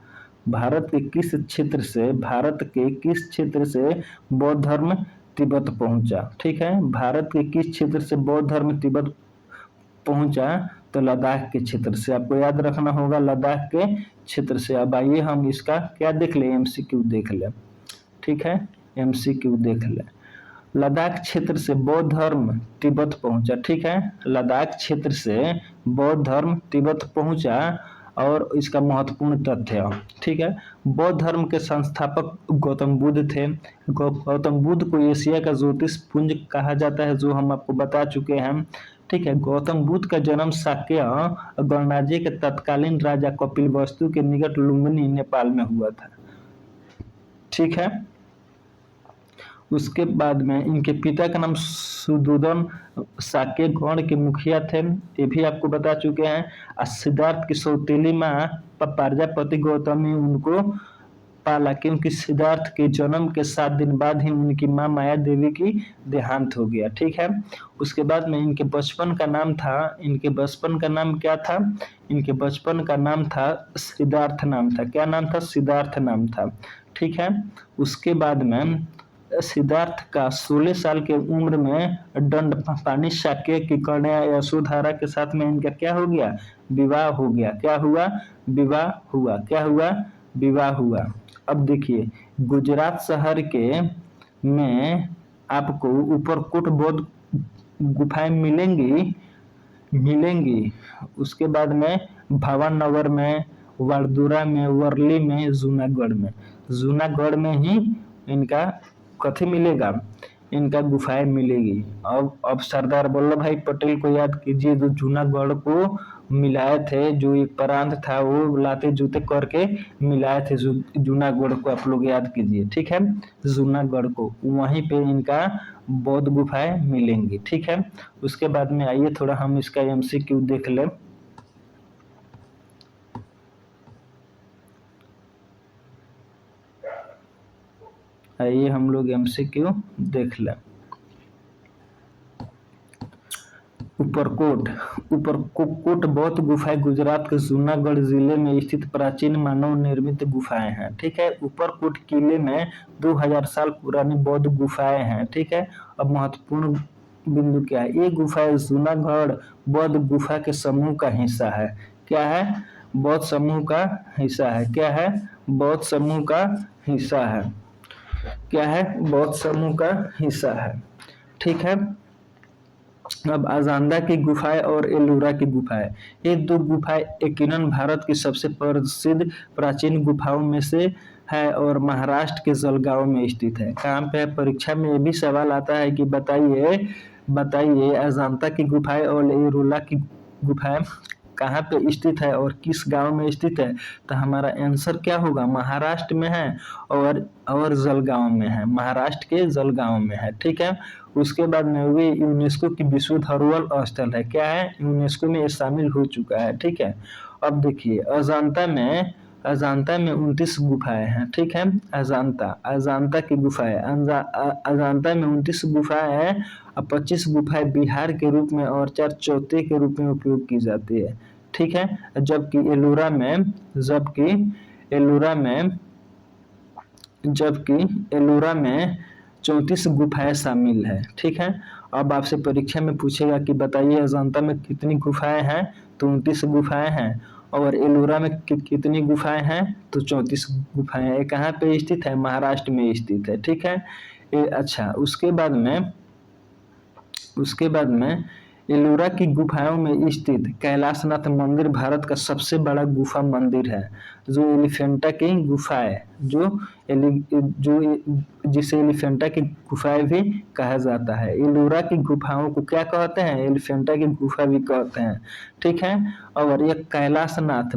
भारत के किस क्षेत्र से, भारत के किस क्षेत्र से बौद्ध धर्म तिब्बत पहुंचा। ठीक है, भारत के किस क्षेत्र से बौद्ध धर्म तिब्बत पहुंचा, तो लद्दाख के क्षेत्र से। आपको याद रखना होगा लद्दाख के क्षेत्र से। अब आइए हम इसका क्या देख ले, एमसीक्यू देख ले। ठीक है, एमसीक्यू देख ले। लद्दाख क्षेत्र से बौद्ध धर्म तिब्बत पहुंचा। ठीक है, लद्दाख क्षेत्र से बौद्ध धर्म तिब्बत पहुंचा और इसका महत्वपूर्ण तथ्य। ठीक है, बौद्ध धर्म के संस्थापक गौतम बुद्ध थे। गौतम बुद्ध को एशिया का ज्योतिष पुंज कहा जाता है, जो हम आपको बता चुके हैं। ठीक है, गौतम बुद्ध का जन्म शाक्य गणराज्य के तत्कालीन राजा कपिलवस्तु के निकट लुम्बिनी नेपाल में हुआ था। ठीक है, उसके बाद में इनके पिता का नाम सुदोधन शाक्य गण के मुखिया थे, ये भी आपको बता चुके हैं। सिद्धार्थ की सौतेली माँ प्रजापति गौतम ने उनको पाला, क्योंकि सिद्धार्थ के जन्म के 7 दिन बाद ही उनकी माँ माया देवी की देहांत हो गया। ठीक है, उसके बाद में इनके बचपन का नाम था, इनके बचपन का नाम क्या था, इनके बचपन का नाम था सिद्धार्थ नाम था। क्या नाम था, सिद्धार्थ नाम था। ठीक है, उसके बाद में सिद्धार्थ का 16 साल के उम्र में दंड पानी शाक्य की कन्या यशोधरा के साथ में इनका क्या हो गया, विवाह हो गया। क्या हुआ, विवाह हुआ। क्या हुआ, विवाह हुआ। अब देखिए, गुजरात शहर के में आपको ऊपरकोट बौद्ध गुफाएं मिलेंगी। उसके बाद में भावनगर में, वाडूरा में, वर्ली में, जूनागढ़ में ही इनका कथी मिलेगा, इनका गुफाएं मिलेगी। अब सरदार वल्लभ भाई पटेल को याद कीजिए, जो जूनागढ़ को मिलाए थे, जो एक प्रांत था वो लाते जूते करके मिलाए थे जूनागढ़ को, आप लोग याद कीजिए। ठीक है, जूनागढ़ को, वहीं पे इनका बौद्ध गुफाएं मिलेंगी। ठीक है, उसके बाद में आइए थोड़ा हम इसका एमसीक्यू देख लें। आइए हम लोग एमसीक्यू देख लें। ऊपरकोट बौद्ध गुफाएं गुजरात के जूनागढ़ जिले में स्थित प्राचीन मानव निर्मित गुफाएं हैं। ठीक है, ऊपरकोट किले में 2000 साल पुरानी बौद्ध गुफाएं हैं। ठीक है, अब महत्वपूर्ण बिंदु क्या है, ये गुफाएं जूनागढ़ बौद्ध गुफा के समूह का हिस्सा है। क्या है, बौद्ध समूह का हिस्सा है। क्या है, बौद्ध समूह का हिस्सा है। क्या है, बौद्ध समूह का हिस्सा है। ठीक है, अब अजांदा की गुफाएं और एलोरा की गुफाएं, ये 2 गुफाएं यकीनन भारत की सबसे प्रसिद्ध प्राचीन गुफाओं में से है और महाराष्ट्र के जलगांव में स्थित है। कहाँ पे है, परीक्षा में ये भी सवाल आता है कि बताइए अजांता की गुफाएं और एलोरा की गुफाएं कहाँ पे स्थित है और किस गांव में स्थित है। तो हमारा आंसर क्या होगा, महाराष्ट्र में है और जलगांव में है, महाराष्ट्र के जलगांव में है। ठीक है, उसके बाद में वे यूनेस्को की विश्व धरोहर स्थल है। क्या है, यूनेस्को में ये शामिल हो चुका है। ठीक है, अब देखिए अजांता में 29 गुफाएं हैं। ठीक है, अजांता की गुफाएं, अजांता में 29 गुफाएं हैं और 25 गुफाएं बिहार के रूप में और 4 चौथे के रूप में उपयोग की जाती है। ठीक है, जबकि एलोरा में 34 गुफाएं शामिल है। ठीक है, अब आपसे परीक्षा में पूछेगा कि बताइए अजांता में कितनी गुफाएं हैं, तो 29 गुफाएं हैं और एलोरा में कितनी गुफाएं हैं, तो 34 गुफाएं हैं। कहाँ पे स्थित है, महाराष्ट्र में स्थित है। ठीक है, अच्छा, उसके बाद में एलोरा की गुफाओं में स्थित कैलाशनाथ मंदिर भारत का सबसे बड़ा गुफा मंदिर है। जो एलिफेंटा की गुफाएं, जो जिसे एलिफेंटा की गुफाएं भी कहा जाता है। एलोरा की गुफाओं को क्या कहते हैं? एलिफेंटा की गुफा भी कहते हैं। ठीक है। और ये कैलाशनाथ,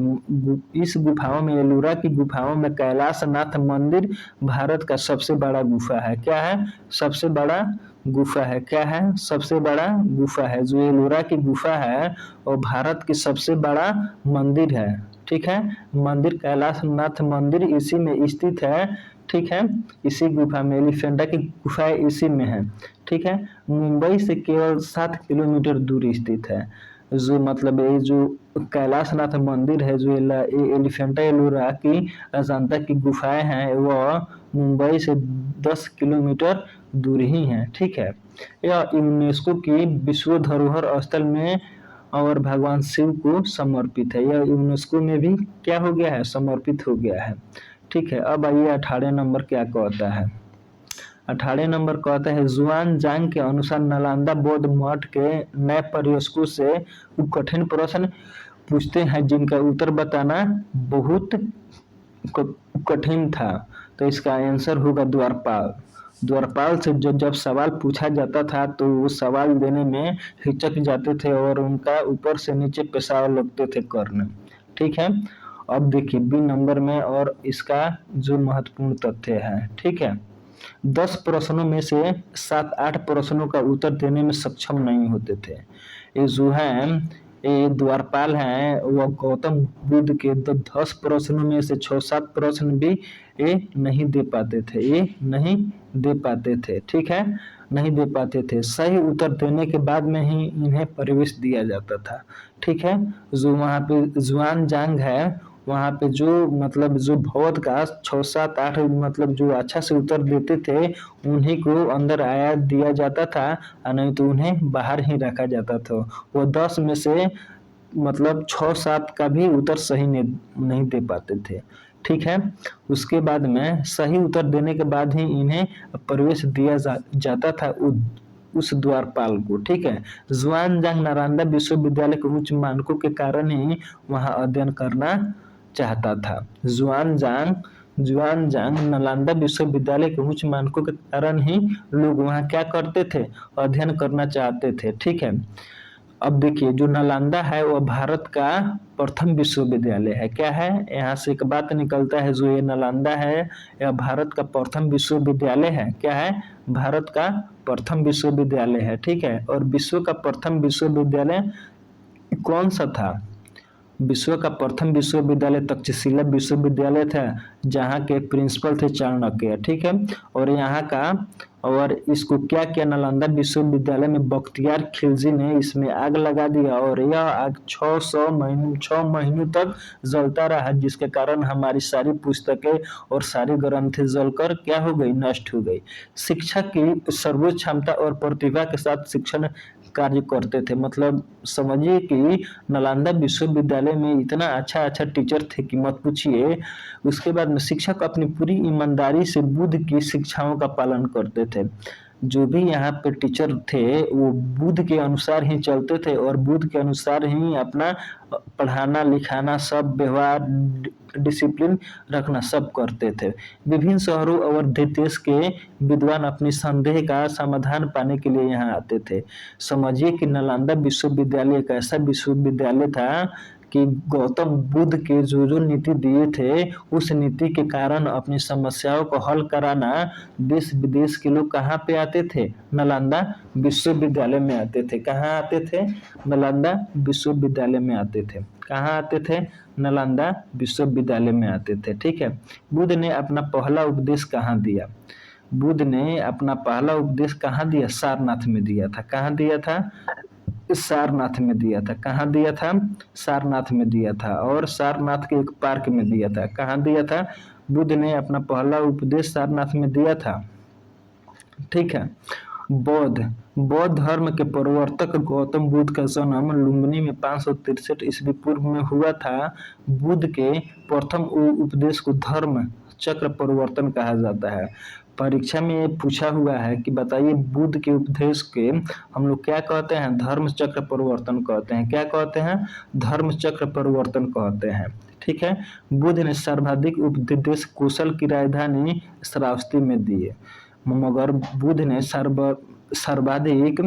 इस गुफाओं में, एलोरा की गुफाओं में कैलाशनाथ मंदिर भारत का सबसे बड़ा गुफा है। क्या है? सबसे बड़ा गुफा है। क्या है? सबसे बड़ा गुफा है। जो एलोरा की गुफा है वो भारत की सबसे बड़ा मंदिर है। ठीक है। मंदिर कैलाशनाथ मंदिर इसी में स्थित है। ठीक है। इसी गुफा में, एलिफेंटा की गुफा इसी में है। ठीक है। मुंबई से केवल 7 किलोमीटर दूर स्थित है। जो मतलब ये जो कैलाशनाथ मंदिर है, जो एलिफेंटा एलोरा की अजंता की गुफाएं हैं, वह मुंबई से 10 किलोमीटर दूर ही है। ठीक है। यह यूनेस्को की विश्व धरोहर स्थल में और भगवान शिव को समर्पित है। यह यूनेस्को में भी क्या हो गया है? समर्पित हो गया है। ठीक है। अब आइए 18 नंबर क्या कहता है। 18 नंबर कहता है, जुआन जांग के अनुसार नालंदा बौद्ध मठ के नए पर्यटकों से वो कठिन प्रश्न पूछते हैं जिनका उत्तर बताना बहुत कठिन था। तो इसका आंसर होगा द्वारपाल। द्वारपाल से जब सवाल पूछा जाता था तो वो सवाल देने में हिचक जाते थे और उनका ऊपर से नीचे पेशाब लगते थे करने। ठीक है। अब देखिए बी नंबर में और इसका जो महत्वपूर्ण तथ्य है। ठीक है। 10 प्रश्नों में से 7-8 प्रश्नों का उत्तर देने में सक्षम नहीं होते थे। ये जो है, ये द्वारपाल हैं, वह गौतम बुद्ध के 10 प्रश्नों में से 6-7 प्रश्न भी ये नहीं दे पाते थे। ये नहीं दे पाते थे। ठीक है। नहीं दे पाते थे। सही उत्तर देने के बाद में ही इन्हें प्रवेश दिया जाता था। ठीक है। जो वहाँ पे जुआन जांग है, वहाँ पे जो मतलब जो भौत का 6-7-8 मतलब जो अच्छा से उत्तर देते थे उन्हीं को अंदर आया दिया जाता था, और नहीं तो उन्हें बाहर ही रखा जाता था। वो 10 में से मतलब 6-7 का भी उत्तर सही नहीं दे पाते थे। ठीक है। उसके बाद में सही उत्तर देने के बाद ही इन्हें प्रवेश दिया जाता था उस द्वारपाल को। ठीक है। जुआनजांग नालंदा विश्वविद्यालय के उच्च मानकों के कारण ही वहाँ अध्ययन करना चाहता था। जुआनजांग नालंदा विश्वविद्यालय के उच्च मानकों के कारण ही लोग वहाँ क्या करते थे? अध्ययन करना चाहते थे। ठीक है। अब देखिए जो नालंदा है वह भारत का प्रथम विश्वविद्यालय है। क्या है? यहाँ से एक बात निकलता है, जो ये नालंदा है यह भारत का प्रथम विश्वविद्यालय है। क्या है? भारत का प्रथम विश्वविद्यालय है। ठीक है। और विश्व का प्रथम विश्वविद्यालय कौन सा था? विश्व का प्रथम विश्वविद्यालय तक्षशिला विश्वविद्यालय था, जहाँ के प्रिंसिपल थे चाणक्य। ठीक है। और यहाँ का, और इसको क्या किया, नालंदा विश्वविद्यालय में बख्तियार खिलजी ने इसमें आग लगा दिया और यह आग 6 महीनों तक जलता रहा, जिसके कारण हमारी सारी पुस्तकें और सारी ग्रंथें जलकर क्या हो गई? नष्ट हो गई। शिक्षा की सर्वोच्च क्षमता और प्रतिभा के साथ शिक्षण कार्य करते थे। मतलब समझिए कि नालंदा विश्वविद्यालय में इतना अच्छा टीचर थे कि मत पूछिए। उसके बाद में शिक्षक अपनी पूरी ईमानदारी से बुद्ध की शिक्षाओं का पालन करते थे। जो भी यहाँ पे टीचर थे वो बुद्ध के अनुसार ही चलते थे और बुद्ध के अनुसार ही अपना पढ़ाना लिखाना सब व्यवहार डिसिप्लिन रखना सब करते थे। विभिन्न शहरों और देश के विद्वान अपनी संदेह का समाधान पाने के लिए यहाँ आते थे। समझिए कि नालंदा विश्वविद्यालय एक ऐसा विश्वविद्यालय था कि गौतम बुद्ध के जो नीति दिए थे उस नीति के कारण अपनी समस्याओं को हल कराना देश विदेश के लोग कहाँ पे आते थे? नालंदा विश्वविद्यालय में आते थे। कहाँ आते थे? नालंदा विश्वविद्यालय में आते थे। कहाँ आते थे? नालंदा विश्वविद्यालय में आते थे। ठीक है। बुद्ध ने अपना पहला उपदेश कहाँ दिया? बुद्ध ने अपना पहला उपदेश कहाँ दिया? सारनाथ में दिया था। कहाँ दिया था? सारनाथ में दिया था। कहाँ दिया था? सारनाथ में दिया था। और सारनाथ के एक पार्क में दिया था। कहाँ दिया था? बुद्ध ने अपना पहला उपदेश सारनाथ में दिया था। ठीक है। बौद्ध धर्म के प्रवर्तक गौतम बुद्ध का जन्म लुम्बिनी में 563 ईस्वी पूर्व में हुआ था। बुद्ध के प्रथम उपदेश को धर्म चक्र परिवर्तन कहा जाता है। परीक्षा में ये पूछा हुआ है कि बताइए बुद्ध के उपदेश के हम लोग क्या कहते हैं? धर्म चक्र परिवर्तन कहते हैं। क्या कहते हैं? धर्म चक्र परिवर्तन कहते हैं। ठीक है। बुध ने सर्वाधिक उपदेश कुशल की राजधानी श्रावस्ती में दिए, मगर बुध ने सर्वाधिक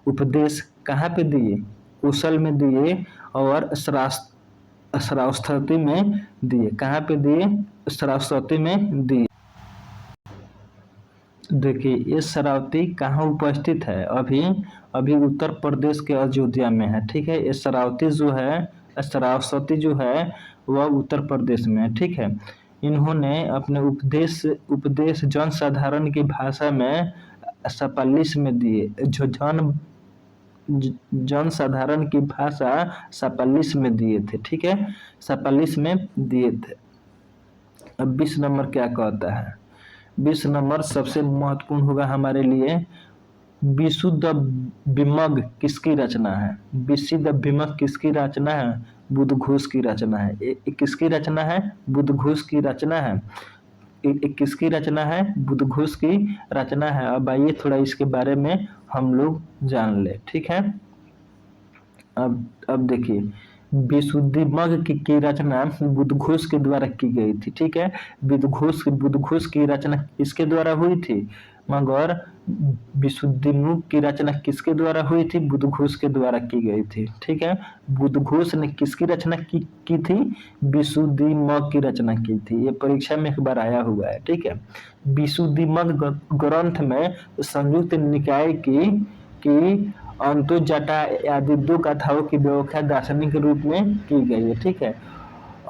उपदेश कहाँ पे दिए? कुशल में दिए और श्रावस्ती में दिए। कहाँ पे दिए? श्रावस्ती में दिए। देखिए ये शरावती कहाँ उपस्थित है? अभी उत्तर प्रदेश के अयोध्या में है, ठीक है। ये शरावती जो है, श्रावस्ती जो है वह उत्तर प्रदेश में है, ठीक है। इन्होंने अपने उपदेश जनसाधारण की भाषा में सपालिस में दिए। जो जनसाधारण की भाषा सपालिस में दिए थे, ठीक है, सपालिस में दिए थे। अब 20 नंबर क्या कहता है? 20 नंबर सबसे महत्वपूर्ण होगा हमारे लिए। विशुद्ध विमग किसकी रचना है? विशुद्ध विमग किसकी रचना है? बुद्ध घोष की रचना है। किसकी रचना है? बुद्ध घोष की रचना है। किसकी रचना है? बुद्ध घोष की रचना है। अब आइए थोड़ा इसके बारे में हम लोग जान ले, ठीक है। अब देखिए विशुद्धिमग की रचना बुद्ध घोष के द्वारा की गई थी, ठीक है। बुद्ध घोष की रचना किसके द्वारा हुई थी? मगर विशुद्धिमुख की रचना किसके द्वारा हुई थी? बुद्ध घोष के द्वारा की गई थी, ठीक है। बुद्ध घोष ने किसकी रचना की थी? विशुद्धिमग की रचना की थी। ये परीक्षा में एक बार आया हुआ है, ठीक है। विशुद्धिमग ग्रंथ में संयुक्त निकाय की अंतोजटा आदि 2 कथाओं की व्याख्या दार्शनिक के रूप में की गई है, ठीक है।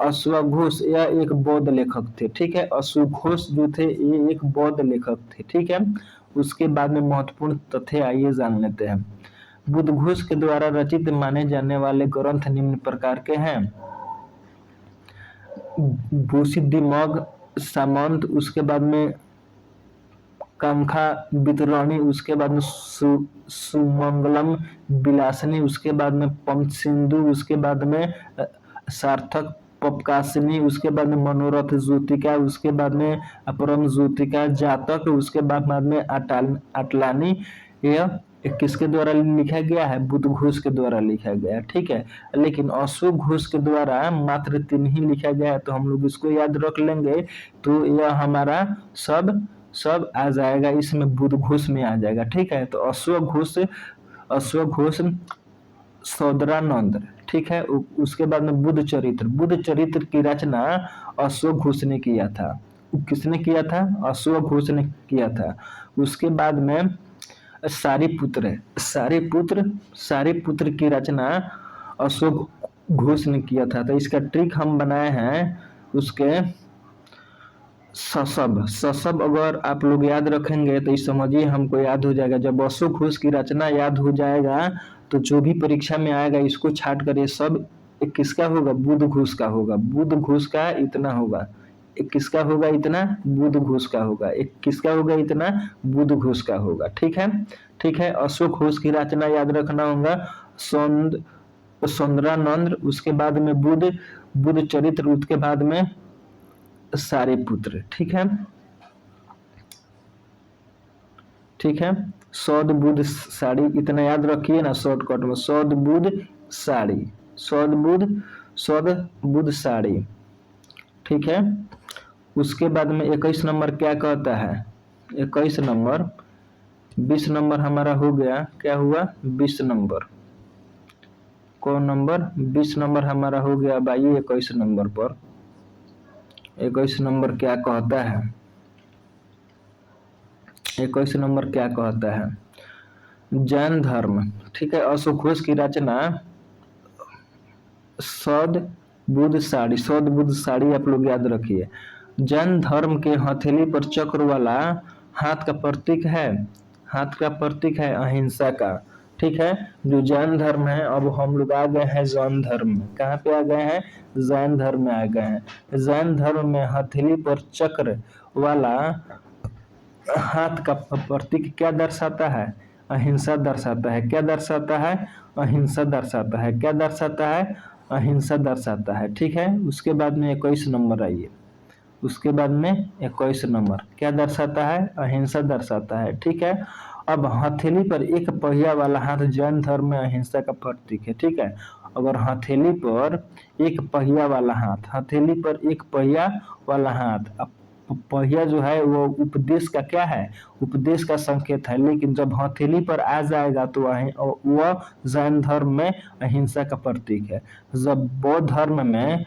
अश्वघोष यह एक बौद्ध लेखक थे, ठीक है। अश्वघोष जो थे ये एक बौद्ध लेखक थे, ठीक है। उसके बाद में महत्वपूर्ण तथ्य आइए जान लेते हैं। बुद्ध घोष के द्वारा रचित माने जाने वाले ग्रंथ निम्न प्रकार के हैं। विशुद्धिमग, सामंत, उसके बाद में कांखा वितरणी, उसके बाद में सुमंगलम विलासनी, उसके बाद में पंचसिंधु, उसके बाद में सार्थक पपकाशिनी, उसके बाद में मनोरथ ज्योतिका, उसके बाद में अपरम ज्योतिका जातक, उसके बाद में अटलानी। यह किसके द्वारा लिखा गया है? बुद्ध घोष के द्वारा लिखा गया है, ठीक है। लेकिन अशोक घोष के द्वारा मात्र 3 ही लिखा गया है, तो हम लोग इसको याद रख लेंगे। तो यह हमारा सब आ जाएगा, इसमें बुद्ध घोष में आ जाएगा, ठीक है। तो अश्व घोष सौदरानंद, ठीक है। उसके बाद में बुद्ध चरित्र की रचना अश्व घोष ने किया था। किसने किया था? अश्व घोष ने किया था। उसके बाद में सारीपुत्र की रचना अश्व घोष ने किया था। तो इसका ट्रिक हम बनाए हैं उसके ससब अगर आप लोग याद रखेंगे तो इस समझिए हमको याद हो जाएगा। जब अशोक घोष की रचना याद हो जाएगा तो जो भी परीक्षा में आएगा इसको छाट कर ये सब किसका होगा? बुद्ध घोष का होगा। बुद्ध घोष का इतना होगा। एक किसका होगा? इतना बुद्ध घोष का होगा। एक किसका होगा? इतना बुद्ध घोष का होगा, ठीक है। ठीक है, अशोक घोष की रचना याद रखना होगा सौंदरानंद, उसके बाद में बुद्ध चरित्र, उसके बाद में सारीपुत्र, ठीक है। ठीक है, सौद बुद्ध साड़ी, इतना याद रखिए ना शॉर्टकट में। सौद बुद्ध साड़ी, ठीक है। उसके बाद में 21 नंबर क्या कहता है? 21 नंबर 20 नंबर हमारा हो गया। क्या हुआ? 20 नंबर। कौन नंबर? 20 नंबर हमारा हो गया। अब आइए 21 नंबर पर। 21 नंबर क्या कहता है? 21 नंबर क्या कहता है? जैन धर्म, ठीक है। अशोक घोष की रचना सौद बुद्ध साड़ी आप लोग याद रखिए। जैन धर्म के हथेली पर चक्र वाला हाथ का प्रतीक है अहिंसा का, ठीक है। जो जैन धर्म है, अब हम लोग आ गए हैं जैन धर्म में। कहाँ पे आ गए हैं? जैन धर्म में आ गए हैं। जैन धर्म में हथेली पर चक्र वाला हाथ का प्रतीक क्या दर्शाता है? अहिंसा दर्शाता है। क्या दर्शाता है? अहिंसा दर्शाता है। क्या दर्शाता है? अहिंसा दर्शाता है, ठीक है। उसके बाद में 21 नंबर आइए। उसके बाद में 21 नंबर क्या दर्शाता है? अहिंसा दर्शाता है, ठीक है। अब हथेली पर एक पहिया वाला हाथ जैन धर्म में अहिंसा का प्रतीक है, ठीक है। अगर हथेली पर एक पहिया वाला हाथ, हथेली पर एक पहिया वाला हाथ, पहिया जो है वो उपदेश का क्या है, उपदेश का संकेत है, लेकिन जब हथेली पर आ जाएगा तो वह जैन धर्म में अहिंसा का प्रतीक है। जब बौद्ध धर्म में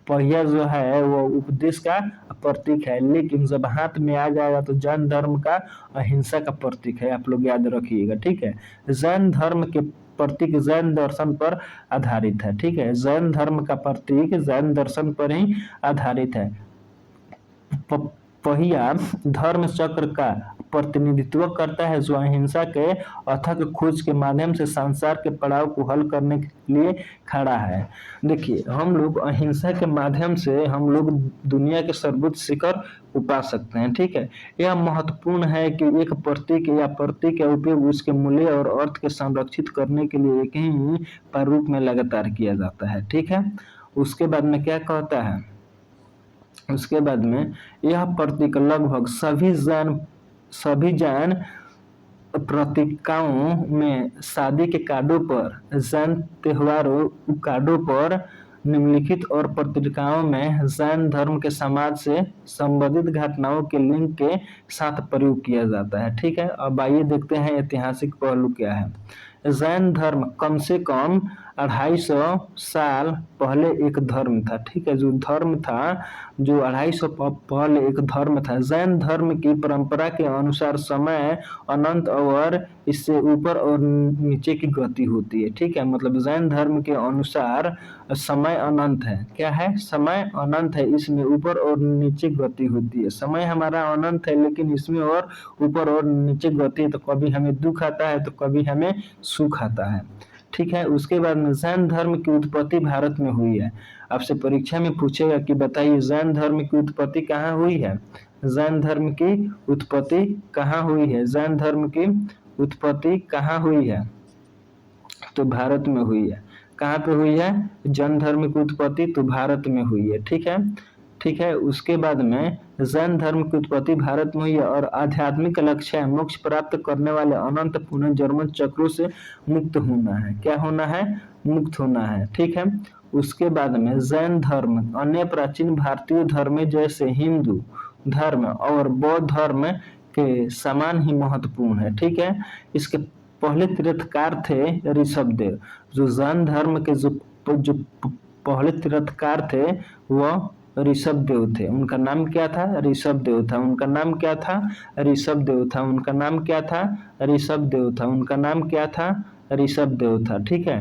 पहिया जो है वो उपदेश का प्रतीक है, लेकिन जब हाथ में आ जाएगा तो जैन धर्म का अहिंसा का प्रतीक है। आप लोग याद रखिएगा, ठीक है। जैन धर्म के प्रतीक जैन दर्शन पर आधारित है, ठीक है। जैन धर्म का प्रतीक जैन दर्शन पर ही आधारित है। पहिया धर्म चक्र का प्रतिनिधित्व करता है, जो अहिंसा के अथक खोज के माध्यम से संसार के पड़ाव को हल करने के लिए खड़ा है। देखिए, हम लोग अहिंसा के माध्यम से हम लोग दुनिया के सर्वोच्च शिखर को पा सकते हैं, ठीक है। यह महत्वपूर्ण है कि एक प्रतीक का उपयोग उसके मूल्य और अर्थ के संरक्षित करने के लिए एक ही प्रारूप में लगातार किया जाता है, ठीक है। उसके बाद में क्या कहता है, उसके बाद में यह प्रतीक लगभग सभी जैन प्रतीकाओं में शादी के कार्डों पर, जैन त्योहारों कार्डों पर, निम्नलिखित और पत्रिकाओं में जैन धर्म के समाज से संबंधित घटनाओं के लिंक के साथ प्रयोग किया जाता है, ठीक है। अब आइए देखते हैं ऐतिहासिक पहलू क्या है। जैन धर्म कम से कम 250 साल पहले एक धर्म था, ठीक है। जो धर्म था, जो 250 पहले एक धर्म था। जैन धर्म की परंपरा के अनुसार समय अनंत और इससे ऊपर और नीचे की गति होती है, ठीक है। मतलब जैन धर्म के अनुसार समय अनंत है। क्या है? समय अनंत है, इसमें ऊपर और नीचे गति होती है। समय हमारा अनंत है, लेकिन इसमें और ऊपर और नीचे गति है, तो कभी हमें दुख आता है तो कभी हमें सुख आता है, ठीक है। उसके बाद में जैन धर्म की उत्पत्ति भारत में हुई है। आपसे परीक्षा में पूछेगा कि बताइए जैन धर्म की उत्पत्ति कहाँ हुई है। जैन धर्म की उत्पत्ति कहाँ हुई है? जैन धर्म की उत्पत्ति कहाँ हुई है? तो भारत में हुई है। कहाँ पे हुई है जैन धर्म की उत्पत्ति? तो भारत में हुई है, ठीक है, ठीक है। उसके बाद में जैन धर्म की उत्पत्ति भारत में हुई है और आध्यात्मिक लक्ष्य है मोक्ष प्राप्त करने वाले अनंत पुनर्जन्म चक्रों से मुक्त होना है। क्या होना है? मुक्त होना है, ठीक है। उसके बाद में जैन धर्म अन्य प्राचीन भारतीय धर्म जैसे हिंदू धर्म और बौद्ध धर्म के समान ही महत्वपूर्ण है, ठीक है। इसके पहले तीर्थकार थे ऋषभदेव। जो जैन धर्म के जो पहले तीर्थकार थे वह ऋषभदेव थे। उनका नाम क्या था? ऋषभदेव था। उनका नाम क्या था? ऋषभदेव था। उनका नाम क्या था? ऋषभदेव था। उनका नाम क्या था? ऋषभदेव था, ठीक है।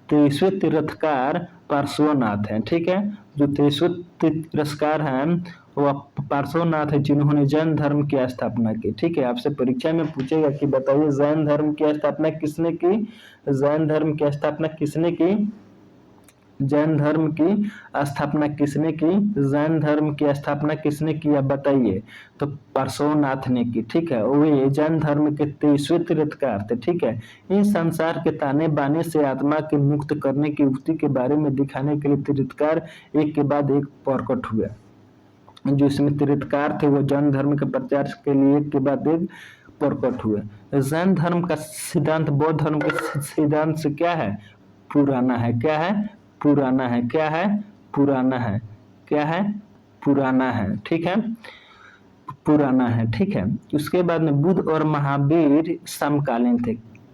23वें तीर्थकार पार्श्वनाथ है, ठीक है। जो 23वें तीर्थकार हैं वह पार्श्वनाथ है, जिन्होंने जैन धर्म की स्थापना की, ठीक है। आपसे परीक्षा में पूछेगा कि बताइए जैन धर्म की स्थापना किसने की? जैन धर्म की स्थापना किसने की? जैन धर्म की स्थापना किसने की? जैन धर्म की स्थापना किसने किया बताइए? तो पार्श्वनाथ ने की, ठीक है। वे जैन धर्म के 23वें तीर्थकार थे, ठीक है। इस संसार के ताने बाने से आत्मा के मुक्त करने की युक्ति के बारे में दिखाने के लिए तीर्थकार एक के बाद एक प्रकट हुए। जो इसमें तीर्थकार थे वो जैन धर्म के प्रचार के लिए एक के बाद एक प्रकट हुए। जैन धर्म का सिद्धांत बौद्ध धर्म के सिद्धांत से क्या है? पुराना है। क्या है? पुराना है। क्या है? पुराना है। क्या है? पुराना है, ठीक है। पुराना है, ठीक है। उसके बाद में बुद्ध और महावीर समकालीन थे।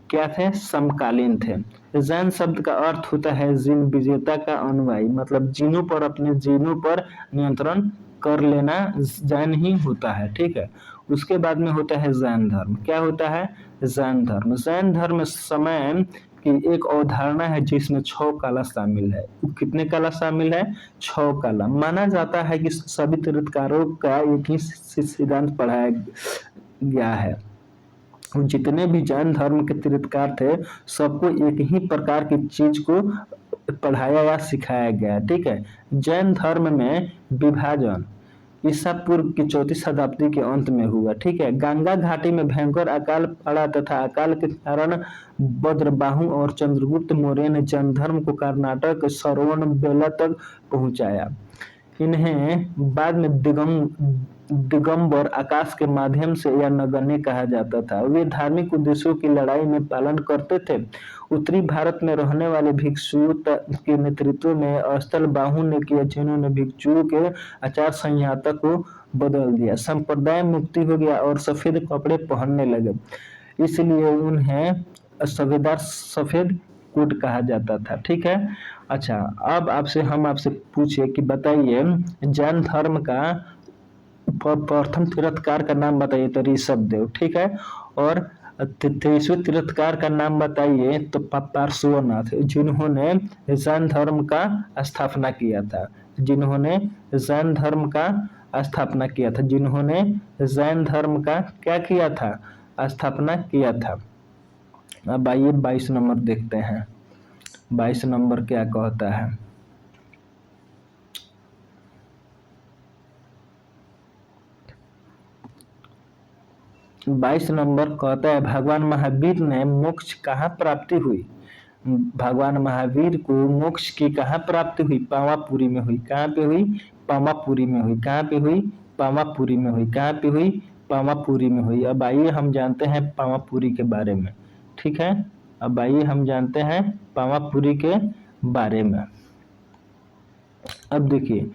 क्या थे? समकालीन थे। जैन शब्द का अर्थ होता है जिन विजेता का अनुयायी, मतलब जिनों पर अपने जीनों पर नियंत्रण कर लेना जैन ही होता है, ठीक है। उसके बाद में होता है जैन धर्म। क्या होता है? जैन धर्म। जैन धर्म समय की एक अवधारणा है जिसमें 6 काला शामिल है। कितने काला शामिल है? 6 काला। माना जाता है कि सभी तीर्थकारों का एक ही सिद्धांत पढ़ाया गया है। जितने भी जैन धर्म के तीर्थकार थे सबको एक ही प्रकार की चीज को पढ़ाया या सिखाया गया, ठीक है। जैन धर्म में विभाजन ईसा पूर्व की 4वीं शताब्दी के अंत में हुआ, ठीक है। गंगा घाटी में भयंकर अकाल पड़ा तथा अकाल के कारण भद्रबाहु और चंद्रगुप्त मौर्य ने जैन धर्म को कर्नाटक श्रवणबेला तक पहुंचाया। इन्हें बाद में दिगंबर आकाश के माध्यम से या नगण्य कहा जाता था। वे धार्मिक उद्देश्यों की लड़ाई में पालन करते थे। उत्तरी भारत में रहने वाले भिक्षुओं के नेतृत्व में स्थल बाहु ने किया, जिन्होंने भिक्षुओं के आचार संहिता को बदल दिया। संप्रदाय मुक्ति हो गया और सफेद कपड़े पहनने लगे, इसलिए उन्हें सूबेदार सफेद कोट कहा जाता था। ठीक है। अच्छा, अब हम आपसे पूछे कि बताइए जैन धर्म का प्रथम तीर्थकार का नाम बताइए, तो ऋषभ देव। ठीक है। और तेईसवें तीर्थकार का नाम बताइए, तो पार्श्वनाथ, जिन्होंने जैन धर्म का स्थापना किया था। जिन्होंने जैन धर्म का स्थापना किया था। जिन्होंने जैन धर्म का क्या किया था? स्थापना किया था। अब आइए 22 नंबर देखते हैं। 22 नंबर क्या कहता है? 22 नंबर कहता है, भगवान महावीर ने मोक्ष कहाँ प्राप्ति हुई? भगवान महावीर को मोक्ष की कहाँ प्राप्ति हुई? पावापुरी में हुई। कहाँ पे हुई? पावापुरी में हुई। कहाँ पे हुई? पावापुरी में हुई। कहाँ पे हुई? पावापुरी में हुई। अब आइए हम जानते हैं पावापुरी के बारे में। ठीक है। अब आइए हम जानते हैं पावापुरी के बारे में। अब देखिए,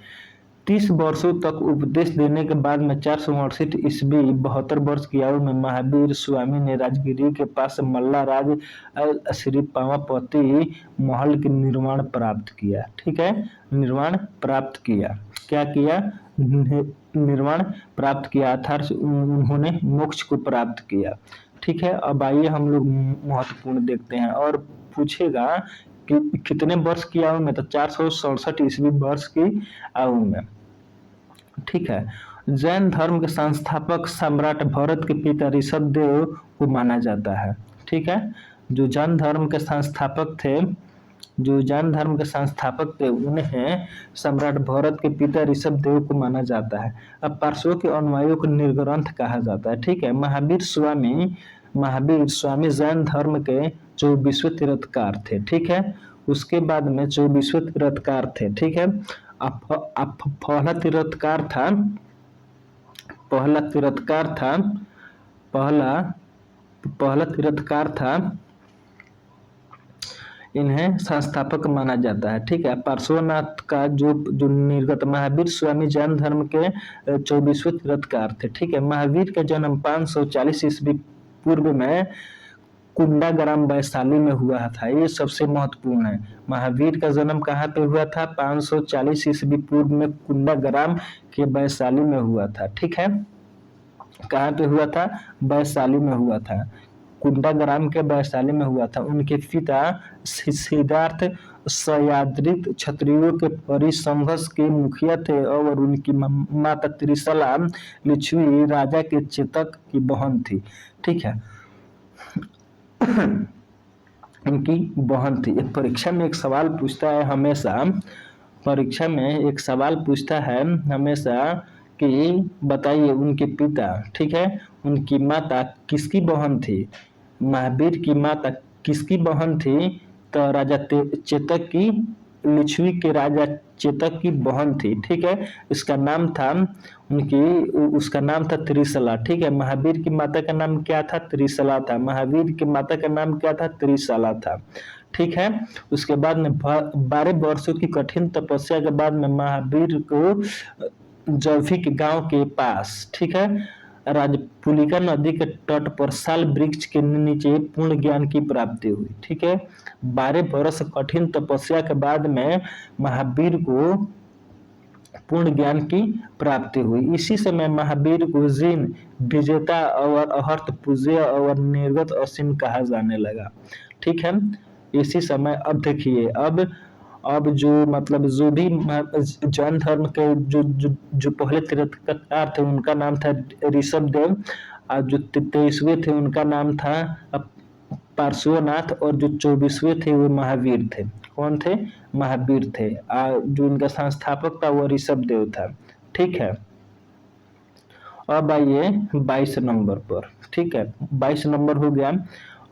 30 वर्षों तक उपदेश देने के बाद में 468 ईस्वी 72 वर्ष की आयु में महावीर स्वामी ने राजगिरी के पास मल्ला राज श्री पावापति महल के निर्माण प्राप्त किया। ठीक है। निर्माण प्राप्त किया। क्या किया? निर्माण प्राप्त किया, अर्थात उन्होंने मोक्ष को प्राप्त किया। ठीक है। अब आइए हम लोग महत्वपूर्ण देखते हैं। और पूछेगा कि कितने वर्ष की आयु में? तो 467 ईस्वी वर्ष की आयु में। ठीक है। जैन धर्म के संस्थापक सम्राट भरत के पिता ऋषभ देव को माना जाता है। ठीक है। जो जैन धर्म के संस्थापक थे, उन्हें सम्राट भरत के पिता ऋषभ देव को माना जाता है। अब पार्श्वों के अनुयायियों को निर्ग्रंथ कहा जाता है। ठीक है। महावीर स्वामी जैन धर्म के 24वें तीर्थकार थे। ठीक है। उसके बाद में 24वें तीर्थकार थे। ठीक है। पहला तीर्थकार था, इन्हें संस्थापक माना जाता है। ठीक है। पार्श्वनाथ का जो निर्गत महावीर स्वामी जैन धर्म के 24वें तीर्थकार थे। ठीक है। महावीर का जन्म 540 ईस्वी पूर्व में कुंडाग्राम वैशाली में हुआ था। ये सबसे महत्वपूर्ण है। महावीर का जन्म कहाँ पे हुआ था? 540 ईस्वी पूर्व में कुंडाग्राम के वैशाली में हुआ था। ठीक है। कहाँ पे हुआ था? वैशाली में हुआ था। कुंडाग्राम के वैशाली में हुआ था। उनके पिता सिद्धार्थ सयाद्रित क्षत्रियों के परिसंघर्ष के मुखिया थे और उनकी माता त्रिशला लिच्छवी राजा के चेतक की बहन थी। ठीक है। उनकी बहन थी। परीक्षा में एक सवाल पूछता है हमेशा कि बताइए उनके पिता। ठीक है। उनकी माता किसकी बहन थी? महावीर की माता किसकी बहन थी? तो राजा चेतक की, लिच्छवी के राजा चेतक की बहन थी। ठीक है। उसका नाम था त्रिशला। ठीक है। महावीर की माता का नाम क्या था? त्रिशला था। महावीर की माता का नाम क्या था? त्रिशला था। ठीक है। उसके बाद में 12 वर्षों की कठिन तपस्या के बाद में महावीर को जौफिक गांव के पास, ठीक है, राजपुलिका नदी के तट पर साल वृक्ष के नीचे पूर्ण ज्ञान की प्राप्ति हुई। ठीक है। 12 वर्ष कठिन तपस्या के बाद में महावीर को पूर्ण ज्ञान की प्राप्ति हुई। इसी समय महावीर को जिन विजेता और अहर्त पूज्य और निर्गत असीम कहा जाने लगा। ठीक है। इसी समय अब देखिए, अब जो भी जैन धर्म के जो पहले तीर्थकार थे उनका नाम था ऋषभ देव, और जो 23वें थे उनका नाम था पार्श्वनाथ, और जो 24वें थे वो महावीर थे। कौन थे? महावीर थे। जो उनका संस्थापक था वो ऋषभ देव था। ठीक है। अब आइए 22 नंबर पर। ठीक है। 22 नंबर हो गया।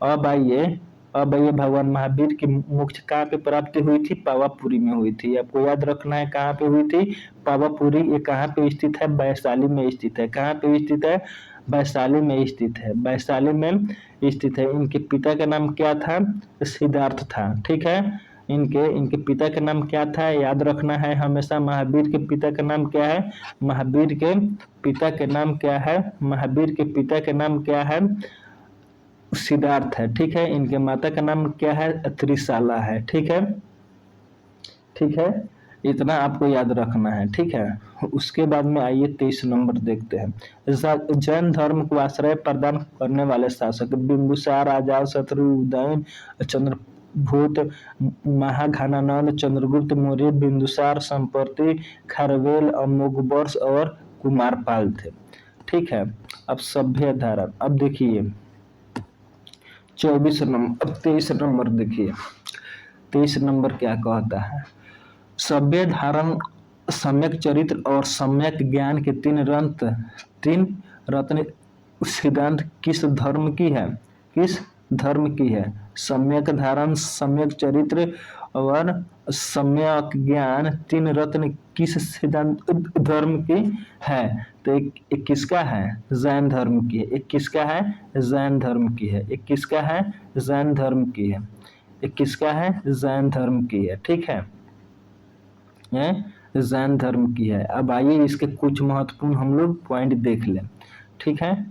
अब आइए अब ये भगवान महावीर की मोक्ष कहाँ पे प्राप्ति हुई थी? पावापुरी में हुई थी। आपको याद रखना है कहाँ पे हुई थी? पावापुरी। ये कहाँ पे स्थित है? वैशाली में स्थित है। कहाँ पे स्थित है? वैशाली में स्थित है। वैशाली में स्थित है। इनके पिता का नाम क्या था? सिद्धार्थ था। ठीक है। इनके इनके पिता का नाम क्या था? याद रखना है हमेशा। महावीर के पिता का नाम क्या है? महावीर के पिता के नाम क्या है? महावीर के पिता के नाम क्या है? सिद्धार्थ है। ठीक है। इनके माता का नाम क्या है? त्रिशाला है। ठीक है। ठीक है। इतना आपको याद रखना है। ठीक है। उसके बाद में आइए 23 नंबर देखते हैं। जैन धर्म को आश्रय प्रदान करने वाले शासक बिंदुसार, अजातशत्रु, उदयन, चंद्रगुप्त, महाघनानंद, चंद्रगुप्त मौर्य, बिंदुसार, संपर्ति, खारवेल, अमोघवर्ष और कुमारपाल थे। ठीक है। अब सभ्य धारा, अब देखिए 24 नंबर, अब 23 नंबर देखिए। 23 नंबर क्या कहता है? सभ्य धारण, सम्यक चरित्र और सम्यक ज्ञान के तीन रत्न सिद्धांत किस धर्म की है? किस धर्म की है? सम्यक धारण, सम्यक चरित्र और सम्यक ज्ञान, तीन रत्न किस सिद्धांत धर्म की है? तो एक किसका है? जैन धर्म की है। एक किसका है? जैन धर्म की है। एक किसका है? जैन धर्म की है। एक किसका है? जैन धर्म की है। ठीक है। जैन धर्म की है। अब आइए इसके कुछ महत्वपूर्ण हम लोग पॉइंट देख लें। ठीक है।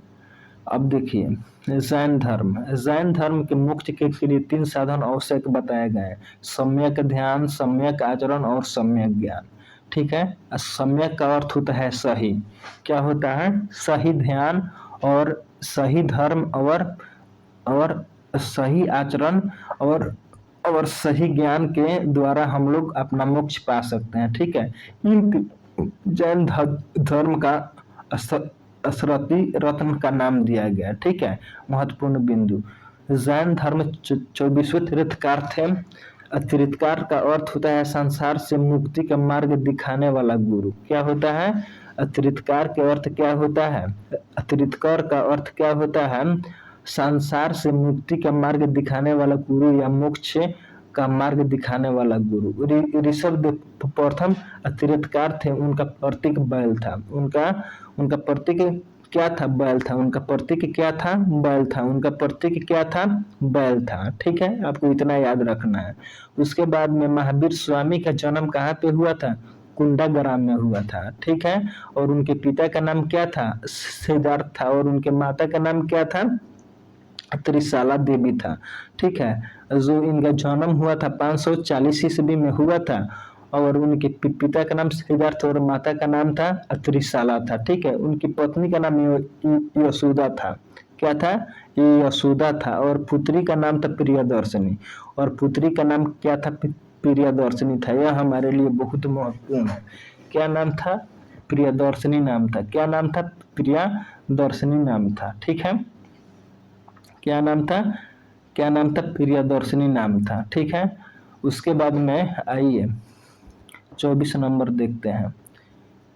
अब देखिए जैन धर्म के मोक्ष के लिए 3 साधन आवश्यक बताए गए हैं। सम्यक ध्यान, सम्यक आचरण और सम्यक ज्ञान। ठीक है। सम्यक का अर्थ होता है सही। क्या होता है? सही ध्यान और सही धर्म और सही आचरण और सही ज्ञान के द्वारा हम लोग अपना मोक्ष पा सकते हैं। ठीक है। इन जैन धर्म का स्मृति रत्न का नाम दिया गया। ठीक है। महत्वपूर्ण बिंदु, जैन धर्म 24वें तीर्थकार थे। तीर्थकार का अर्थ होता है संसार से मुक्ति का मार्ग दिखाने वाला गुरु। क्या होता है? तीर्थकार के अर्थ क्या होता है? तीर्थकार का अर्थ क्या होता है? संसार से मुक्ति का मार्ग दिखाने वाला गुरु या मोक्ष का मार्ग दिखाने वाला गुरु। ऋषभ प्रथम तीर्थकार थे। उनका प्रतीक बैल था। उनका प्रतीक क्या था? बैल था। उनका प्रतीक क्या था? बैल था। उनका प्रतीक क्या था? बैल था। ठीक है। आपको इतना याद रखना है। उसके बाद में महावीर स्वामी का जन्म कहाँ पे हुआ था? कुंडाग्राम में हुआ था। ठीक है। और उनके पिता का नाम क्या था? सिद्धार्थ था। और उनके माता का नाम क्या था? त्रिशाला देवी था। ठीक है। जो इनका जन्म हुआ था 540 ईस्वी में हुआ था। और उनके पिता का नाम सिद्धार्थ और माता का नाम था त्रिशाला था। ठीक है। उनकी पत्नी का नाम यशोदा था। क्या था? यशोदा था। और पुत्री का नाम था प्रियदर्शनी। और पुत्री का नाम क्या था? प्रियदर्शनी था। यह हमारे लिए बहुत महत्वपूर्ण है। क्या नाम था? प्रियदर्शनी नाम था। क्या नाम था? प्रियदर्शनी नाम था। ठीक है। क्या नाम था? क्या नाम था? प्रियदर्शनी नाम था। ठीक है। उसके बाद में आइए 24 नंबर देखते हैं।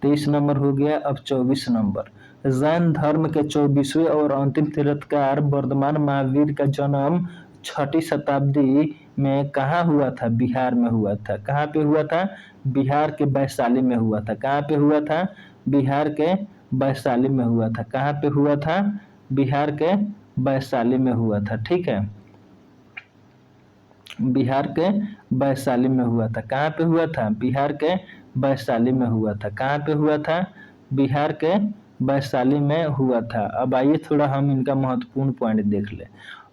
23 नंबर हो गया, अब 24 नंबर। जैन धर्म के 24वें और अंतिम तीर्थकार वर्धमान महावीर का जन्म 6ठी शताब्दी में कहाँ हुआ था? बिहार में हुआ था। कहाँ पे हुआ था? बिहार के वैशाली में हुआ था। कहाँ पे हुआ था? बिहार के वैशाली में हुआ था। कहाँ पे हुआ था? बिहार के वैशाली में हुआ था। ठीक है। बिहार के वैशाली में हुआ था। कहाँ पे हुआ था? बिहार के वैशाली में हुआ था। कहाँ पे हुआ था? बिहार के वैशाली में हुआ था। अब आइए थोड़ा हम इनका महत्वपूर्ण पॉइंट देख ले।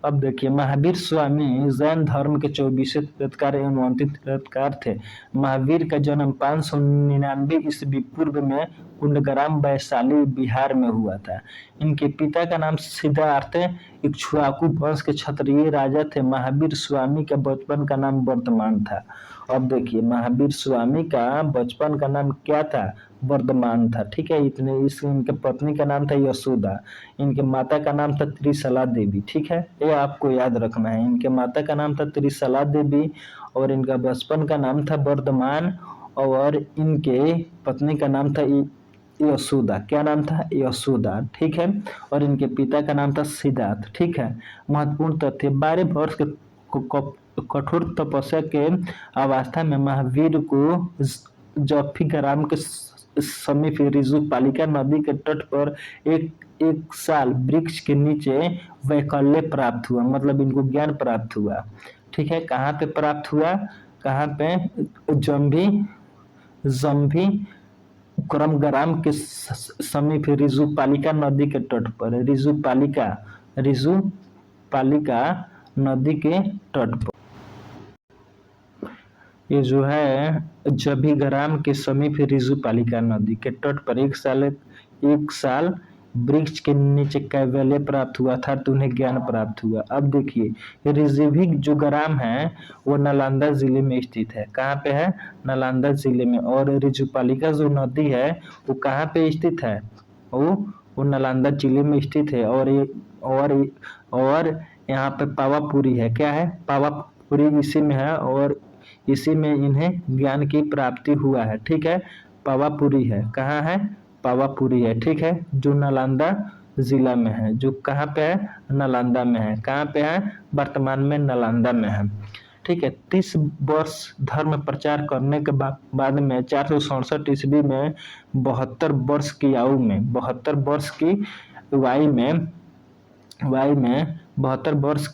अब देखिए महावीर स्वामी जैन धर्म के 24वें तीर्थकार एवं अंतिम तीर्थकार थे। महावीर का जन्म 599 ईस्वी पूर्व में कुंडग्राम वैशाली बिहार में हुआ था। इनके पिता का नाम सिद्धार्थ इक्ष्वाकु वंश के क्षत्रिय राजा थे। महावीर स्वामी का बचपन का नाम वर्धमान था। अब देखिए महावीर स्वामी का बचपन का नाम क्या था? वर्धमान था। ठीक है। इनके पत्नी का नाम था यशोदा। इनके माता का नाम था त्रिशला देवी। ठीक है। ये आपको याद रखना है। इनके माता का नाम था त्रिशला देवी और इनका बचपन का नाम था वर्धमान और इनके पत्नी का नाम था यशोदा। क्या नाम था? यशोदा। ठीक है। और इनके पिता का नाम था सिद्धार्थ। ठीक है। महत्वपूर्ण तथ्य, 12 वर्ष के कठोर तपस्या के अवस्था में महावीर को जफीग्राम के समीप ऋजु पालिका नदी के तट पर एक एक साल वृक्ष के नीचे वैकल्य प्राप्त हुआ, मतलब इनको ज्ञान प्राप्त हुआ। ठीक है, कहाँ पे प्राप्त हुआ, कहाँ पे, जम्भी क्रमग्राम के समीप ऋजु पालिका नदी के तट पर, ऋजु पालिका नदी के तट पर, ये जो है जभीग्राम के समीप ऋजु पालिका नदी के तट पर एक साल वृक्ष के नीचे कैवल्य प्राप्त हुआ था, तो उन्हें ज्ञान प्राप्त हुआ। अब देखिए ऋजवी जो ग्राम है वो नालंदा जिले में स्थित है। कहाँ पे है, नालंदा जिले में। और ऋजुपालिका जो नदी है वो कहाँ पे स्थित है, वो नालंदा जिले में स्थित है। और यहाँ पे पावापुरी है, क्या है, पावापुरी इसी में है और इसी में इन्हें ज्ञान की प्राप्ति हुआ है। ठीक है, पावापुरी है, कहाँ है, पावापुरी है। ठीक है, जो नालंदा जिला में है, जो कहाँ पे है, नालंदा में है। कहाँ पे है, वर्तमान में नालंदा में है। ठीक है, 30 वर्ष धर्म प्रचार करने के बाद में 467 ईस्वी में 72 वर्ष की आयु में 72 वर्ष की वायु में 72 वर्ष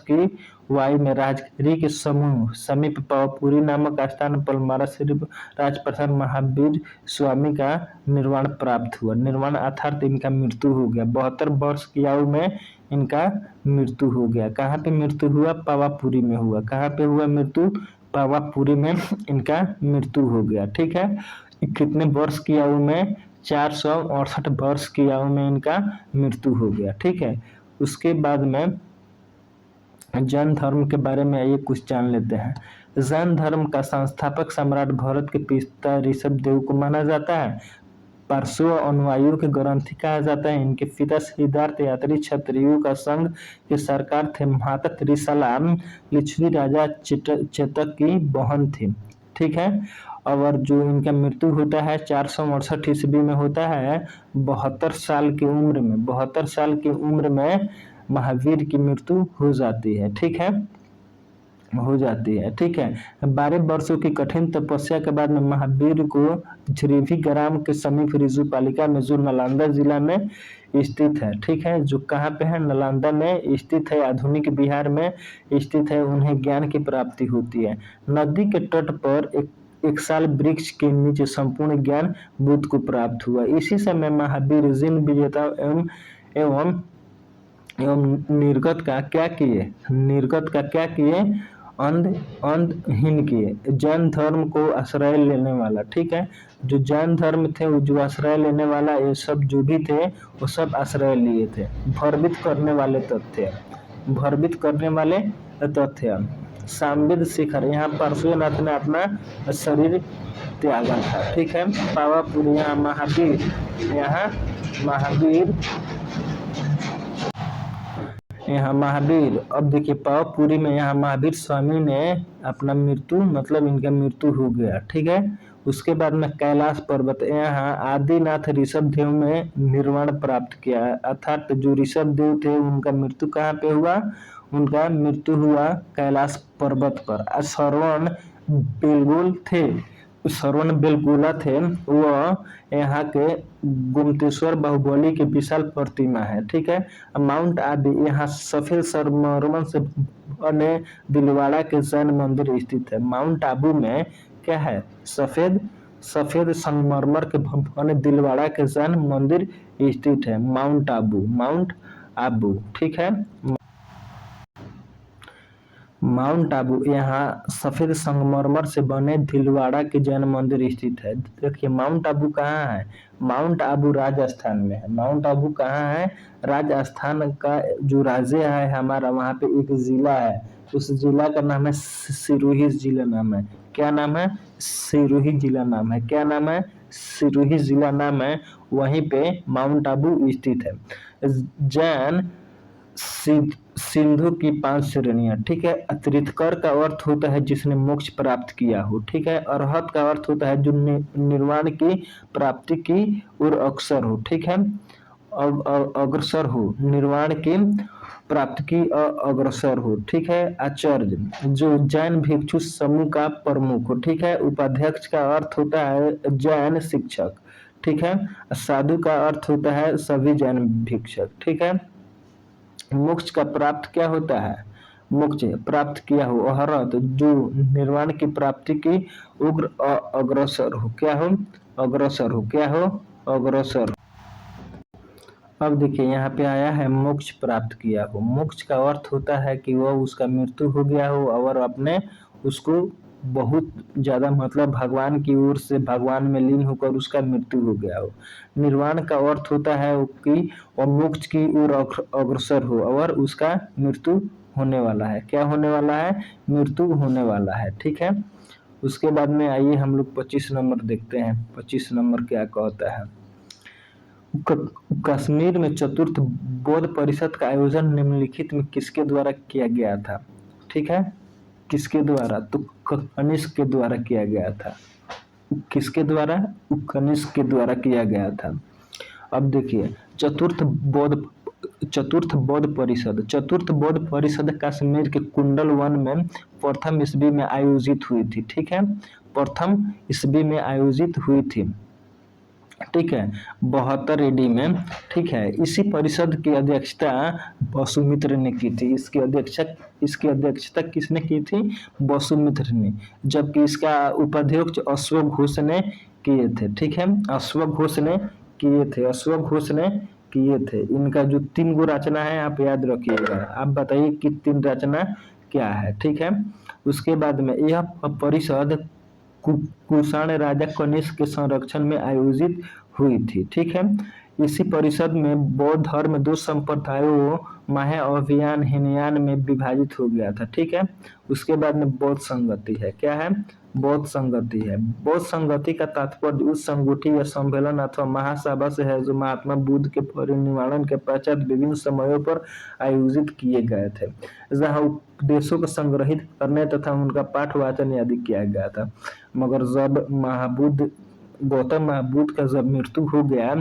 की वायु में राजगिरी के समीप पावापुरी नामक स्थान पर महाराज श्री राजप्रसाद महावीर स्वामी का निर्वाण प्राप्त हुआ। निर्वाण अर्थात इनका मृत्यु हो गया। 72 वर्ष की आयु में इनका मृत्यु हो गया। कहाँ पे मृत्यु हुआ, पावापुरी में हुआ। कहाँ पे हुआ मृत्यु, पावापुरी में इनका मृत्यु हो गया। ठीक है, कितने वर्ष की आयु में, 468 वर्ष की आयु में इनका मृत्यु हो गया। ठीक है, उसके बाद में जैन धर्म के बारे में आइए कुछ जान लेते हैं। जैन धर्म का संस्थापक सम्राट भरत के पिता ऋषभ देव को माना जाता है। पार्श्व अनुयायियों के ग्रंथी कहा जाता है। इनके पिता सिद्धार्थ यात्री क्षत्रियों का संघ के सरकार थे। माता त्रिशला लिच्छवी राजा चेतक की बहन थी। ठीक है, और जो इनका मृत्यु होता है 468 ईस्वी में होता है। 72 साल की उम्र में महावीर की मृत्यु हो जाती है। ठीक है, हो जाती है। ठीक है, 12 वर्षों की कठिन तपस्या के बाद में महावीर को जभीग्राम के समीप ऋजु पालिका में, जो नालंदा जिला में स्थित है। ठीक है, जो कहाँ पे है, नालंदा में स्थित है, आधुनिक बिहार में स्थित है, उन्हें ज्ञान की प्राप्ति होती है। नदी के तट पर एक साल वृक्ष के नीचे संपूर्ण ज्ञान बुद्ध को प्राप्त हुआ। इसी समय महावीर जिन विजेता एवं निर्गत का क्या किए, अंधहीन किए। जैन धर्म को आश्रय लेने वाला, ठीक है, जो जैन धर्म थे, जो आश्रय लेने वाला, ये सब जो भी थे वो सब आश्रय लिए थे। भयभीत करने वाले तथ्य। सामवेद शिखर, यहाँ पार्श्वनाथ ने अपना शरीर त्यागा था। ठीक है, पावापुरी, यहाँ महावीर। अब देखिए पावापुरी में यहाँ महावीर स्वामी ने अपना मृत्यु, मतलब इनका मृत्यु हो गया। ठीक है, उसके बाद में कैलाश पर्वत, यहाँ आदिनाथ ऋषभ देव में निर्वाण प्राप्त किया। अर्थात जो ऋषभ देव थे उनका मृत्यु कहाँ पे हुआ, उनका मृत्यु हुआ कैलाश पर्वत पर। श्रवण बेलगोला थे, वह यहाँ के गोमतेश्वर बाहुबली के विशाल प्रतिमा है। ठीक है, माउंट आबू, यहाँ सफेद संगमरमर से बने दिलवाड़ा के जैन मंदिर स्थित है। माउंट आबू में क्या है, सफेद संगमरमर के बने दिलवाड़ा के जैन मंदिर स्थित है। माउंट आबू। ठीक है, माउंट आबू, यहाँ सफेद संगमरमर से बने दिलवाड़ा के जैन मंदिर स्थित है। देखिए माउंट आबू कहाँ है, माउंट आबू राजस्थान में है। माउंट आबू कहाँ है, राजस्थान का जो राज्य है हमारा, वहाँ पे एक जिला है, उस जिला का नाम है सिरोही जिला नाम है। क्या नाम है, सिरोही जिला नाम है। क्या नाम है, सिरोही जिला नाम है। वहीं पे माउंट आबू स्थित है। जैन सिंधु की 5 श्रेणियां। ठीक है, तीर्थंकर का अर्थ होता है जिसने मोक्ष प्राप्त किया हो। ठीक है, अरहत का अर्थ होता है जो निर्वाण की प्राप्ति की ओर अक्सर हो। ठीक है, अग्रसर हो, निर्वाण की प्राप्ति की अग्रसर हो, ठीक है। आचार्य, जो जैन भिक्षु समूह का प्रमुख हो, ठीक है। उपाध्यक्ष का अर्थ होता है जैन शिक्षक, ठीक है। साधु का अर्थ होता है सभी जैन भिक्षक, ठीक है। मोक्ष का प्राप्त क्या होता है, मोक्ष प्राप्त किया हो। अहरत, जो निर्वाण की प्राप्ति की उग्र अग्रसर हो, क्या हो, अग्रसर हो, क्या हो, अग्रसर। अब देखिए यहाँ पे आया है मोक्ष प्राप्त किया हो। मोक्ष का अर्थ होता है कि वह उसका मृत्यु हो गया हो और अपने उसको बहुत ज्यादा मतलब भगवान की ओर से भगवान में लीन होकर उसका मृत्यु हो गया हो। निर्वाण का अर्थ होता है कि वह मोक्ष की ओर अग्रसर हो और उसका मृत्यु होने वाला है। क्या होने वाला है, मृत्यु होने वाला है, ठीक है। उसके बाद में आइए हम लोग 25 नंबर देखते हैं। 25 नंबर क्या कहता है। कश्मीर में चतुर्थ बौद्ध परिषद का आयोजन निम्नलिखित में किसके द्वारा किया गया था, ठीक है। किसके द्वारा, तो कनिष्क के द्वारा किया गया था। किसके द्वारा, कनिष्क के द्वारा किया गया था। अब देखिए चतुर्थ बौद्ध परिषद कश्मीर के कुंडल वन में प्रथम ईस्वी में आयोजित हुई थी, ठीक है। प्रथम ईस्वी में आयोजित हुई थी, ठीक है, 72 AD में, ठीक है। इसी परिषद की अध्यक्षता वसुमित्र ने की थी। इसकी अध्यक्षता किसने की थी, वसुमित्र ने, जबकि इसका उपाध्यक्ष अश्वघोष घोष ने किए थे, ठीक है। अश्वघोष ने किए थे, अश्वघोष ने किए थे। इनका जो 3 गो रचना है आप याद रखिएगा। आप बताइए कि 3 रचना क्या है, ठीक है। उसके बाद में यह परिषद कुषाण राजा कनिष्क के संरक्षण में आयोजित हुई थी, ठीक है। इसी परिषद में बौद्ध धर्म 2 संप्रदायों माहे अभियान हीनयान में विभाजित हो गया था, ठीक है। उसके बाद में बौद्ध संगति है, क्या है, बौद्ध संगति है। बौद्ध संगति का तात्पर्य उस संगठि या सम्मेलन अथवा महासभा से है जो महात्मा बुद्ध के परिनिर्वाण के पश्चात विभिन्न समयों पर आयोजित किए गए थे, जहाँ उपदेशों को संग्रहित करने तथा उनका पाठ वाचन आदि किया गया था। मगर जब गौतम महाबुद्ध का जब मृत्यु हो गया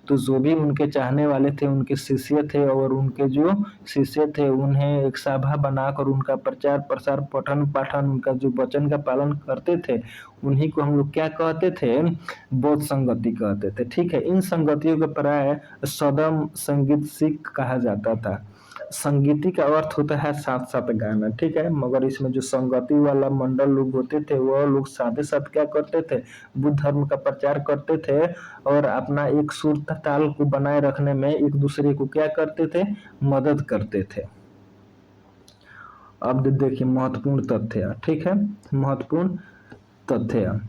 तो जो भी उनके चाहने वाले थे, उनके शिष्य थे, और उनके जो शिष्य थे उन्हें एक सभा बनाकर उनका प्रचार प्रसार पठन पाठन उनका जो वचन का पालन करते थे, उन्हीं को हम लोग क्या कहते थे, बौद्ध संगति कहते थे, ठीक है। इन संगतियों को प्राय सदम संगीत सिख कहा जाता था। संगीति का अर्थ होता है साथ साथ गाना, ठीक है। मगर इसमें जो संगति वाला मंडल लोग होते थे वह लोग साथ साथ क्या करते थे, बुद्ध धर्म का प्रचार करते थे और अपना एक सुर ताल को बनाए रखने में एक दूसरे को क्या करते थे, मदद करते थे। अब देखिए महत्वपूर्ण तथ्य, ठीक है, महत्वपूर्ण तथ्य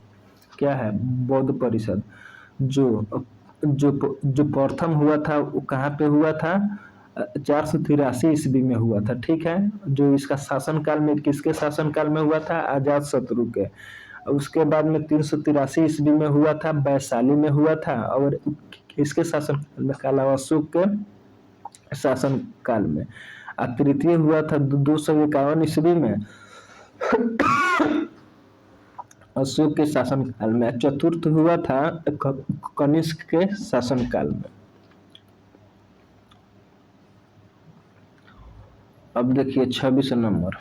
क्या है। बौद्ध परिषद जो जो जो प्रथम हुआ था वो कहाँ पे हुआ था, 483 ईस्वी में हुआ था, ठीक है। जो इसका शासनकाल में किसके शासनकाल में हुआ था, अजात शत्रु के। उसके बाद में 383 ईस्वी में हुआ था, वैशाली में हुआ था, और इसके शासनकाल में काला अशोक के शासनकाल में। तृतीय हुआ था 251 ईस्वी में अशोक के शासनकाल में। चतुर्थ हुआ था कनिष्क के शासनकाल में। अब देखिए 26 नंबर,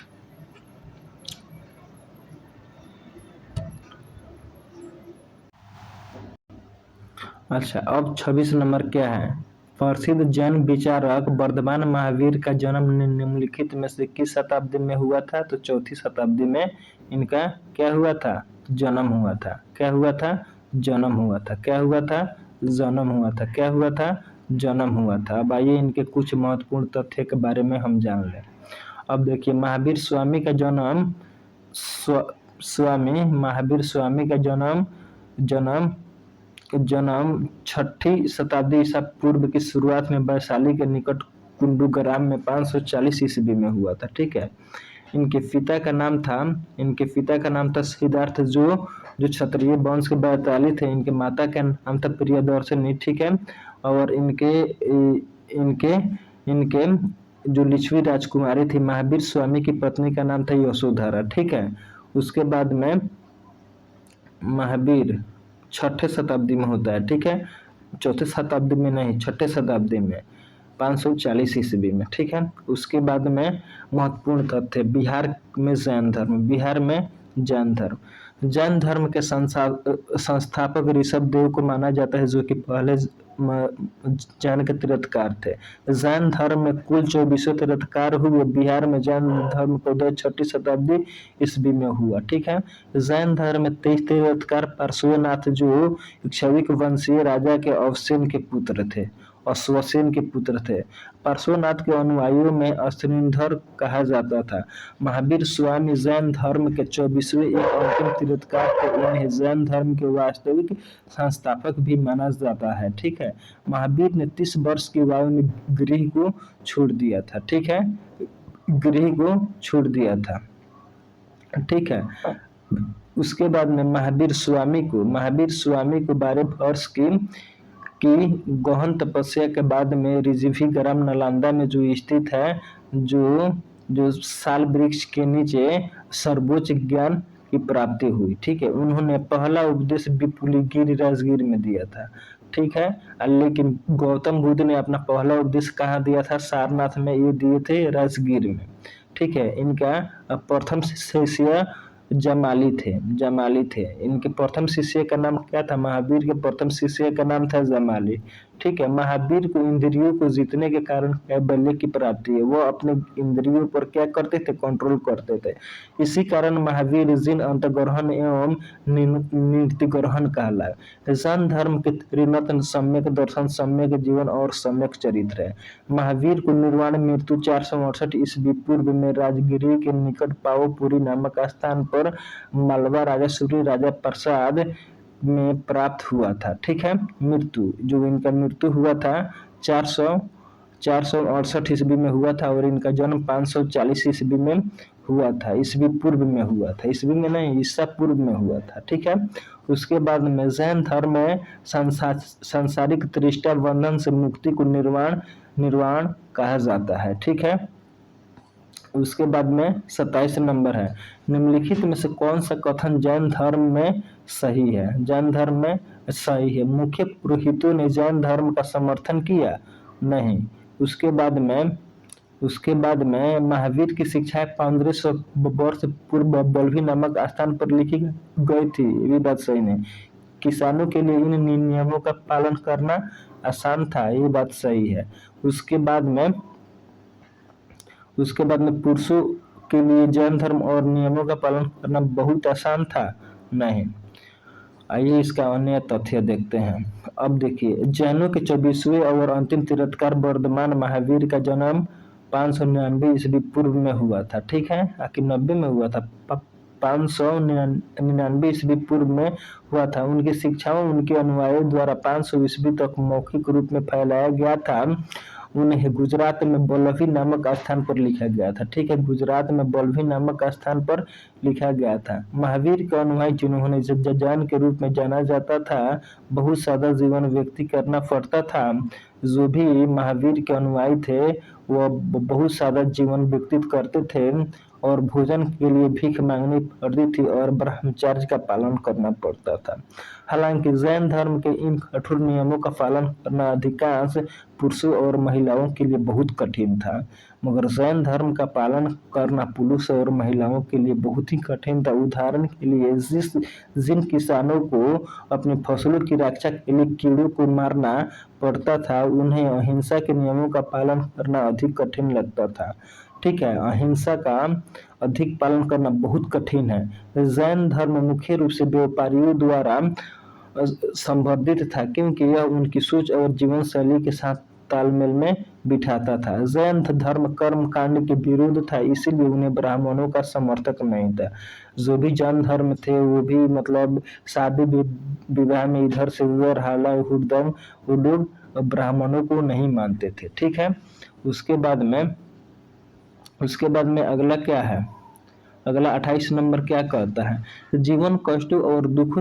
अच्छा अब 26 नंबर क्या है। प्रसिद्ध जैन विचारक वर्धमान महावीर का जन्म निम्नलिखित में से किस शताब्दी में हुआ था, तो 4वीं शताब्दी में इनका क्या हुआ था, जन्म हुआ था। क्या हुआ था, जन्म हुआ था। क्या हुआ था, जन्म हुआ था। क्या हुआ था, जन्म हुआ था। अब आइए इनके कुछ महत्वपूर्ण तथ्य के बारे में हम जान लें। अब देखिए महावीर स्वामी का जन्म महावीर स्वामी का जन्म 6ठी शताब्दी ईसा पूर्व की शुरुआत में वैशाली के निकट कुंडूग्राम में 540 ईस्वी में हुआ था, ठीक है। इनके पिता का नाम था सिद्धार्थ जो क्षत्रिय वंश के वैताली थे। इनके माता का नाम था प्रियदर्शनी, ठीक है। और इनके जो लिच्छवी राजकुमारी थी महावीर स्वामी की पत्नी का नाम था यशोधरा, ठीक है। उसके बाद में महावीर 6ठे शताब्दी में होता है, ठीक है। चौथे शताब्दी में नहीं, छठे शताब्दी में, 540 ईस्वी में, ठीक है। उसके बाद में महत्वपूर्ण तथ्य, बिहार में जैन धर्म, बिहार में जैन धर्म, जैन धर्म के संस्थापक ऋषभ देव को माना जाता है, जो कि पहले जैन के तीर्थकार थे। जैन धर्म में कुल 24 तीर्थकार हुए। बिहार में जैन धर्म का उदय 6ठी शताब्दी ईस्वी में हुआ, ठीक है। जैन धर्म में 23 तीर्थकार पार्श्वनाथ, जो इक्ष्वाकु वंशीय राजा के अश्विन के पुत्र थे, अश्वसेन के पुत्र थे। पार्श्वनाथ के अनुयायियों में अश्विनधर कहा जाता था। महावीर स्वामी जैन धर्म के 24वें एक अंतिम तीर्थकार थे। उन्हें जैन धर्म के वास्तविक संस्थापक भी माना जाता है, ठीक है। महावीर ने 30 वर्ष की आयु में गृह को छोड़ दिया था, ठीक है, गृह को छोड़ दिया था, ठीक है। उसके बाद में महावीर स्वामी को 12 वर्ष की गहन तपस्या के बाद में ऋषभि ग्राम नालंदा में जो स्थित है, जो साल वृक्ष के नीचे सर्वोच्च ज्ञान की प्राप्ति हुई, ठीक है। उन्होंने पहला उपदेश विपुलगिरि राजगीर में दिया था, ठीक है। लेकिन गौतम बुद्ध ने अपना पहला उपदेश कहाँ दिया था? सारनाथ में, ये दिए थे राजगीर में, ठीक है। इनका प्रथम शिष्य जमाली थे। इनके प्रथम शिष्य का नाम क्या था? महावीर के प्रथम शिष्य का नाम था जमाली, ठीक है। महावीर को इंद्रियों को जीतने के कारण कैवल्य की प्राप्ति है। वो अपने इंद्रियों पर क्या करते थे? कंट्रोल करते थे। इसी कारण महावीर जिन अंतग्रहण एवं निवृत्ति ग्रहण कहलाए। जैन धर्म के त्रिरत्न सम्यक दर्शन, सम्यक जीवन और सम्यक चरित्र है। महावीर को निर्वाण मृत्यु 468 ईस्वी पूर्व में राजगिरी के निकट पावपुरी नामक स्थान पर मालवा राजा सूर्य राजा प्रसाद में प्राप्त हुआ था, ठीक है। मृत्यु, जो इनका मृत्यु हुआ था 468 ईस्वी में हुआ था, और इनका जन्म 540 ईस्वी में हुआ था, ईस्वी पूर्व में हुआ था, ईस्वी में नहीं, ईसा पूर्व में हुआ था, ठीक है। उसके बाद में जैन धर्म में सांसारिक तृष्णा बंधन से मुक्ति को निर्वाण कहा जाता है, ठीक है। उसके बाद में 27 नंबर है, निम्नलिखित में से कौन सा कथन जैन धर्म में सही है? जैन धर्म में सही है। मुख्य पुरोहितों ने जैन धर्म का समर्थन किया? नहीं। उसके बाद में महावीर की शिक्षाएं 1500 वर्ष पूर्व बल्भी नामक स्थान पर लिखी गई थी, ये भी बात सही नहीं। किसानों के लिए इन नियमों का पालन करना आसान था, ये बात सही है। उसके बाद में पुरुषों के लिए जैन धर्म और नियमों का पालन करना बहुत आसान था? नहीं। आइए इसका अन्य तथ्य देखते हैं। अब देखिए, जैनों के 24वें और अंतिम तीर्थकार वर्धमान महावीर का जन्म 599 ईस्वी पूर्व में हुआ था, ठीक है। आखिर 90 में हुआ था, 599 ईस्वी पूर्व में हुआ था। उनकी शिक्षाओं उनके अनुयायियों द्वारा 500 ईस्वी तक मौखिक रूप में फैलाया गया था। उन्हें गुजरात में बल्लभी नामक स्थान पर लिखा गया था, ठीक है। गुजरात में बल्लभी नामक स्थान पर लिखा गया था। महावीर के अनुयायी, जिन्होंने जैन के रूप में जाना जाता था, बहुत सादा जीवन व्यतीत करना पड़ता था। जो भी महावीर के अनुयायी थे, वह बहुत सादा जीवन व्यतीत करते थे और भोजन के लिए भीख मांगनी पड़ती थी और ब्रह्मचर्य का पालन करना पड़ता था। हालांकि जैन धर्म के इन कठोर नियमों का पालन करना अधिकांश पुरुषों और महिलाओं के लिए बहुत कठिन था, मगर जैन धर्म का पालन करना पुरुष और महिलाओं के लिए बहुत ही कठिन था। उदाहरण के लिए, जिन किसानों को अपनी फसलों की रक्षा के लिए कीड़ों को मारना पड़ता था, उन्हें अहिंसा के नियमों का पालन करना अधिक कठिन लगता था, ठीक है। अहिंसा का अधिक पालन करना बहुत कठिन है। जैन धर्म मुख्य रूप से व्यापारियों द्वारा संवर्धित था, क्योंकि यह उनकी सोच और जीवन शैली के साथ तालमेल में बिठाता था। जैन धर्म कर्म कांड के विरुद्ध था, इसीलिए उन्हें ब्राह्मणों का समर्थक नहीं था। जो भी जैन धर्म थे, वो भी मतलब शादी विवाह में इधर से उधर हाला हुड़दंग, वो लोग ब्राह्मणों को नहीं मानते थे, ठीक है। उसके बाद में अगला क्या है? अगला 28 नंबर क्या कहता है? जीवन कष्टों और दुखों